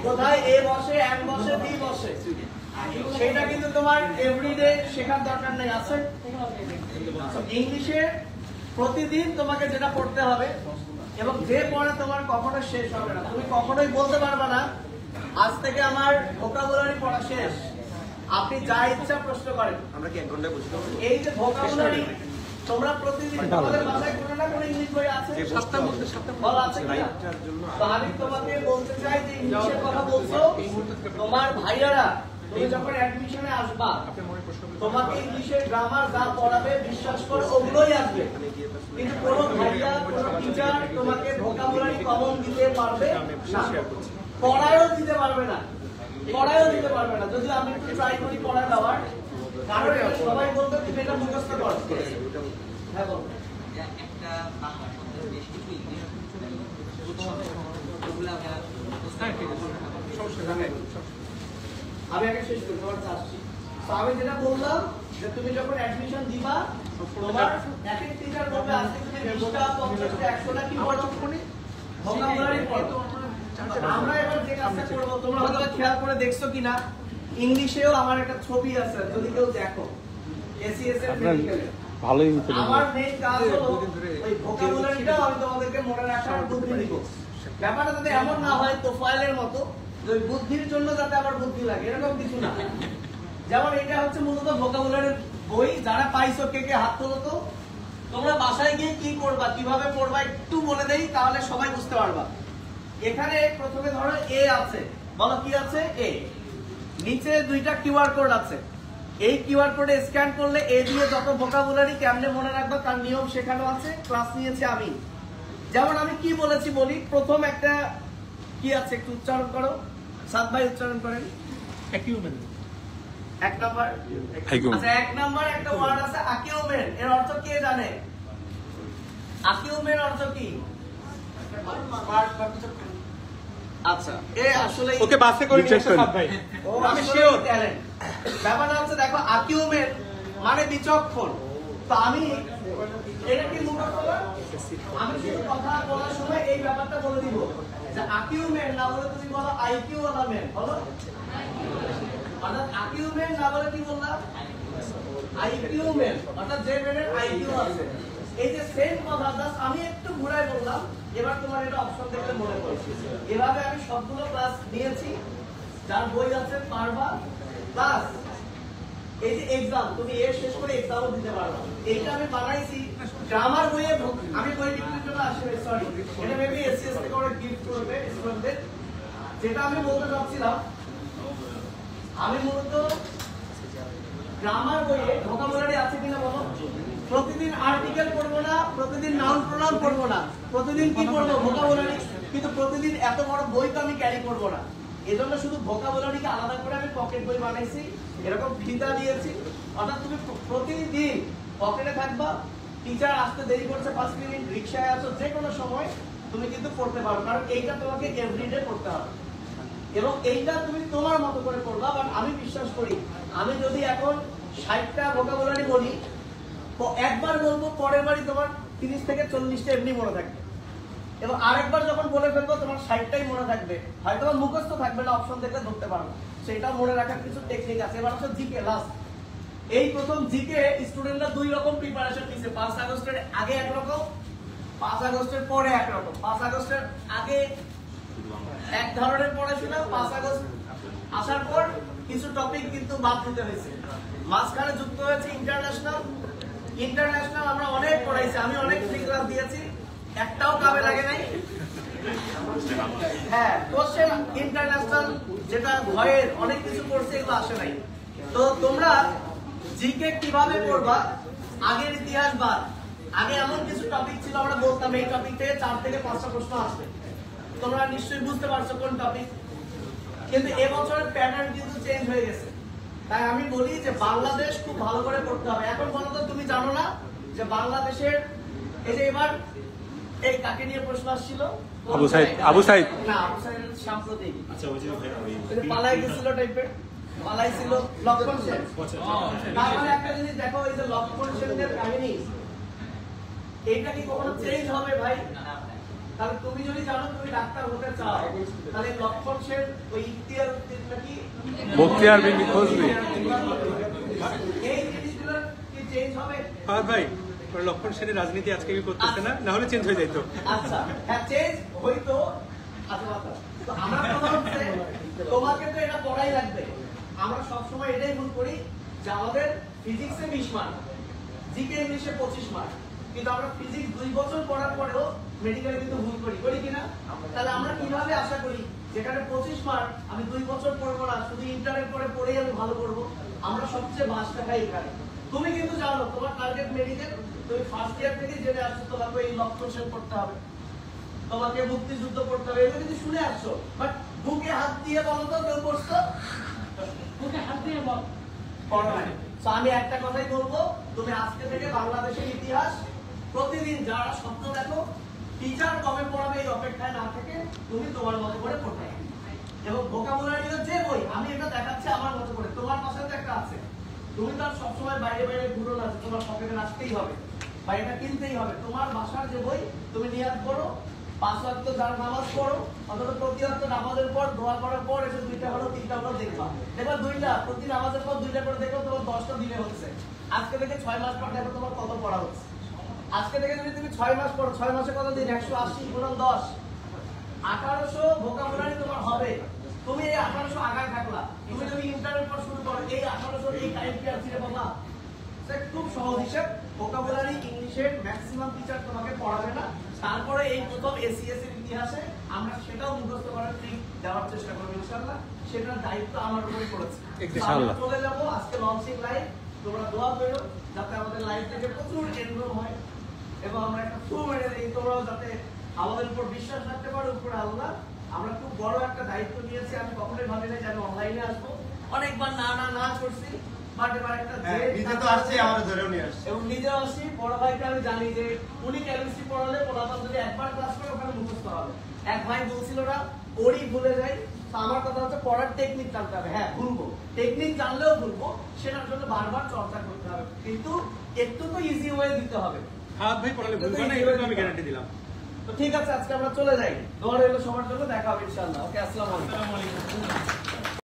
কোথায় এ বসে, এন বসে, বি বসে, সেটা কিন্তু তোমার এভরিডে শেখার দরকার নেই। আছে ইংলিশে প্রতিদিন তোমাকে যেটা পড়তে হবে, এবং যে পড়া তোমার কখনো শেষ হবে না। তুমি কখনোই বলতে পারবে না আজ থেকে আমার ভোকাবুলারি পড়া শেষ। আপনি যা ইচ্ছা প্রশ্ন করেন। আমরা কি 1 ঘন্টায় বুঝতে পারবো? এই যে ভোকাবুলারি তোমরা প্রতিদিন তোমাদের ভাষায় কোনো না কোনো ইংলিশ বই আছে, সপ্তাহের মধ্যে বলা আছে কিনা? তো আমি তোমাকে বলতে চাই যে ইংলিশের কথা বলছো, তোমার ভাইয়ারা তুমি যখন অ্যাডমিশনে আসবা তোমাকে ইংলিশের গ্রামার যা পড়াবে বিশ্বাস করো ওগুলোই আসবে, কিন্তু কোনো ভাইয়া কোনো টিচার তোমাকে ভোকাবুলারি কমন দিতে পারবে না, পড়ায়ও দিতে পারবে না, পড়ায়ও দিতে পারবে না। যদি আমি একটু ট্রাই করি পড়া দেওয়ার, কারণ সবাই বলবে তুমি এটা মুখস্থ করো। হ্যাঁ বলো। একটা বাংলা শব্দের বেশ কিছু ইংলিশ আমি আগে শেষ করি, তোমার আসছি। তো আমি যেটা বললাম যে তুমি যখন অ্যাডমিশন দিবা তোমার এক এক টিচার বলবে আজকে তুমি 20টা 50টা 100টা কি পড়ো, ভোকাবুলারি পড়ো। আমরা এবার যে কাজটা করব, তোমরা হয়তো খেয়াল করে দেখছো কিনা, ইংলিশেও আমার একটা ছবি আছে, যদি কেউ দেখো এসিএস এর মেডিকেলে ভালোই আমার মেইন কাজ হলো ওই ভোকাবুলারিটা আমি তোমাদেরকে মনে রাখার বুদ্ধি দিব। ব্যাপারটা যাতে এমন না হয় তোফাইলের মতো ওই বুদ্ধির জন্য যাতে আবার বুদ্ধি লাগে, এরকম কিছু না। যেমন এটা হচ্ছে মূলত ভোকাবুলারির বই, যারা পাইছো কে কে হাত তোলো তো। তোমরা বাসায় গিয়ে কি করবা, কিভাবে পড়বা একটু বলে দেই, তাহলে সবাই বুঝতে পারবা। এখানে প্রথমে ধরো এ আছে, বলো কি আছে? এ। নিচে 2টা কিউআর কোড আছে, এই কিউআর কোডে স্ক্যান করলে এ দিয়ে যত ভোকাবুলারি কেমনে মনে রাখবা তার নিয়ম শেখানো আছে, ক্লাস নিয়েছি আমি। যেমন আমি কি বলেছি বলি, প্রথম একটা কি আছে একটু উচ্চারণ করো, সাত ভাই উচ্চারণ করেন। অ্যাকিউমেন 1 নাম্বার। আচ্ছা 1 নাম্বার একটা ওয়ার্ড আছে অ্যাকিউমেন, এর অর্থ কে জানে? অ্যাকিউমেন অর্থ কি? আচ্ছা এ আসলে ওকে বাসে করে নিয়ে আসো সাত ভাই, আমি শিওর ট্যালেন্ট। ব্যাপারটা হচ্ছে দেখো অ্যাকিউমেন মানে বিচক্ষণ। তো আমি এটা কি মুখস্থ করব, আমি শুধু কথা বলার সময় এই ব্যাপারটা বলে দিব যে অ্যাকিউমেন না বলে তুমি বলো আইকিউ ওয়ালা ম্যান, বলো। অর্থাৎ অ্যাকিউমেন না বলে কি বললাম? আইকিউমেন, অর্থাৎ যে ম্যানের আইকিউ আছে। এই যে সেম কথা জাস্ট আমি একটু ঘুরাই বললাম, এবার তোমার এটা অপশন দেখলে মনে পড়ছে। এভাবে আমি সবগুলো ক্লাস নিয়েছি, যার বই আছে পারবা। প্লাস এই যে এক্সাম, তুমি এর শেষ করে এক্সামও দিতে পারবা। এইটা আমি বানাইছি গ্রামার বইয়ে, আমি বই লিখতে জন্য আসলে সরি, এটা মেবি এসএস থেকে ওরা গিফট করবে স্টুডেন্টদের। যেটা আমি বলতে চাচ্ছিলাম, আমি মূলত গ্রামার বইয়ে ভোকাবুলারি আছে কিনা বলো। প্রতিদিন আর্টিকেল পড়বো না, প্রতিদিন নাউন প্রোনাউন পড়বো না, প্রতিদিন কি পড়বো? ভোকাবুলারি। কিন্তু প্রতিদিন এত বড় বই তো আমি ক্যারি করবো না, এজন্য শুধু ভোকাবুলারিকে আলাদা করে আমি পকেট বই বানাইছি, এরকম ফিতা দিয়েছি। অর্থাৎ তুমি প্রতিদিন পকেটে থাকবা, টিচার আসতে দেরি করছে 5 মিনিট, রিক্সায় আসো, যে কোনো সময় তুমি কিন্তু পড়তে পারো, কারণ এইটা তোমাকে এভরিডে পড়তে হবে। এবং এইটা তুমি তোমার মতো করে পড়বা। বাট আমি বিশ্বাস করি, আমি যদি এখন 60টা ভোকাবুলারি বলি, তো একবার বলবো, পরের বারই তোমার 30 থেকে 40টা এমনি মনে থাকবে, এবং আরেকবার যখন বলে ফেলবো তোমার 60টাই মনে থাকবে, হয়তো মুখস্থ থাকবে না, অপশন দেখলে ধরতে পারবো। সেটা মনে রাখার কিছু টেকনিক আছে। এবার হচ্ছে জিকে লাস্ট। এই প্রথম জিকে স্টুডেন্টরা 2 রকম প্রিপারেশন নিছে। 5 আগস্টের আগে একরকম, 5 আগস্টের পরে একরকম। 5 আগস্টের আগে এক ধরনের পড়াশোনা, 5 আগস্ট আসার পর কিছু টপিক কিন্তু বাদ দিতে হয়েছে। মাঝখানে যুক্ত হয়েছে ইন্টারন্যাশনাল। ইন্টারন্যাশনাল আমরা অনেক পড়াইছি, আমি অনেক ফ্রি ক্লাস দিয়েছি, একটাও কামে লাগে নাই। হ্যাঁ, কোশ্চেন ইন্টারন্যাশনাল যেটা ভয়ের অনেক কিছু পড়ছে, এগুলো আসে নাই। তো তোমরা জিকে কিভাবে পড়বা, আগের ইতিহাস বাদ। আগে এমন কিছু টপিক ছিল, আমরা বলতাম এই টপিক থেকে 4 থেকে 5টা প্রশ্ন আসবে। তোমরা নিশ্চয়ই বুঝতে পারছো কোন টপিক। কিন্তু এবছরের প্যাটার্ন কিন্তু চেঞ্জ হয়ে গেছে। তাই আমি বলি যে বাংলাদেশ খুব ভালো করে পড়তে হবে। এখন বলতো তুমি জানো না যে বাংলাদেশের এই যে এবার এই কাকে নিয়ে প্রশ্ন আসছিল? আবু সাইদ। না, আবু সাইদ সাম্প্রতিক। আচ্ছা, ওই যে পালায় গেছিল টাইপের। মালাই ছিল লক্ষণ সেন। তার মানে একটা জিনিস দেখো, এই যে লক্ষণ সেনের কাহিনী, এইটা কি কখনো চেঞ্জ হবে ভাই? তাহলে তুমি যদি জানো তুমি ডাক্তার হতে চাও, তাহলে লক্ষণ সেন ওই ইখতিয়ার নাকি বখতিয়ার বিবি খোঁজবি, এই জিনিসগুলো কি চেঞ্জ হবে? হ্যাঁ ভাই, লক্ষণ সেনের রাজনীতি আজকে কি করতেছে না, না হলে চেঞ্জ হয়ে যাইতো। আচ্ছা হ্যাঁ, চেঞ্জ হইতো। আচ্ছা তো আমার কথা হচ্ছে তোমাকে তো এটা পড়াই লাগবে। আমরা সবসময় এটাই ভুল করি যে আমাদের ফিজিক্সে 20 মার্ক, জিকে ইংলিশে 25 মার্ক, কিন্তু আমরা ফিজিক্স 2 বছর পড়ার পরেও মেডিকেলে কিন্তু ভুল করি কিনা? তাহলে আমরা কিভাবে আশা করি যেখানে 25 মার্ক আমি 2 বছর পড়বো না, শুধু ইন্টারের পরে পড়েই আমি ভালো করবো? আমরা সবচেয়ে বাস টাকা এখানে। তুমি কিন্তু জানো তোমার টার্গেট মেডিকেল, তুমি ফার্স্ট ইয়ার থেকে জেনে আসছো তোমাকে এই লক্ষণ সেন করতে হবে, তোমাকে মুক্তিযুদ্ধ করতে হবে, এগুলো কিন্তু শুনে আসছো। বাট বুকে হাত দিয়ে বলো তো কেউ করছো? বুকে হাত দিয়ে বল আমি একটা কথাই বলবো, তুমি আজকে থেকে বাংলাদেশের ইতিহাস প্রতিদিন যারা স্বপ্ন দেখো টিচার কবে পড়াবে এই অপেক্ষায় না থেকে তুমি তোমার মতো করে পড়তে হবে। এবং ভোকাবুলারির যে বই আমি এটা দেখাচ্ছি আমার মতো করে, তোমার পাশে তো একটা আছে, তুমি তো আর সবসময় বাইরে বাইরে ঘুরো না, তোমার পকেটে রাখতেই হবে বা এটা কিনতেই হবে। তোমার বাসার যে বই তুমি নিয়াত করো, 5 ওয়াক্ত যার নামাজ পড়ো, অথবা প্রতি ওয়াক্ত নামাজের পর দোয়া করার পর এসে 2টা হলো 3টা হলো দেখবা, দেখবা 2টা প্রতি নামাজের পর 2টা করে দেখো তোমার 10টা দিনে হচ্ছে। আজকে থেকে 6 মাস পর দেখো তোমার কত পড়া হচ্ছে। আজকে থেকে যদি তুমি 6 মাস পড়ো, 6 মাসে কত দিন? 180 গুণন 10, 1800 ভোকাবুলারি তোমার হবে। তুমি এই 1800 আগায় থাকলা, তুমি যদি ইন্টারের পর শুরু করো এই 1800 এই টাইম কি আর ফিরে পাবা? খুব সহজ হিসাব, ভোকাবুলারি ইংলিশের ম্যাক্সিমাম টিচার তোমাকে পড়াবে না। তারপরে এই প্রথম এসিএস এর ইতিহাসে আমরা সেটাও মুখস্থ করার ট্রিক দেওয়ার চেষ্টা করব ইনশাআল্লাহ। সেটার দায়িত্ব আমার উপরে পড়েছে ইনশাআল্লাহ। চলে যাব আজকে লঞ্চিং লাইভ, তোমরা দোয়া করো যাতে আমাদের লাইভ থেকে প্রচুর এনরোল হয় এবং আমরা একটা ফ্লো মেরে দিই, তোমরাও যাতে আমাদের উপর বিশ্বাস রাখতে পারো উপরে আল্লাহ। আমরা খুব বড় একটা দায়িত্ব নিয়েছি, আমি কখনোই ভাবি না যে আমি অনলাইনে আসবো, অনেকবার না করছি, বাট এবার একটা নিজে তো আসছে, আমাদের ধরেও নিয়ে আসছে এবং নিজেও আসছি। বড় ভাইকে আমি জানি যে উনি কেমিস্ট্রি পড়ালে পড়াতাম, যদি একবার ক্লাস করে ওখানে মুখস্থ হবে। এক ভাই বলছিল না ওরই ভুলে যাই, তো আমার কথা হচ্ছে পড়ার টেকনিক জানতে হবে। হ্যাঁ ভুলবো, টেকনিক জানলেও ভুলবো, সেটার জন্য বারবার চর্চা করতে হবে, কিন্তু একটু তো ইজি ওয়ে দিতে হবে। হাত ভাই পড়ালে ভুলবে না, এটা আমি গ্যারান্টি দিলাম। তো ঠিক আছে, আজকে আমরা চলে যাই। দোয়া রইল সবার জন্য, দেখা হবে ইনশাআল্লাহ। ওকে, আসসালামু আলাইকুম।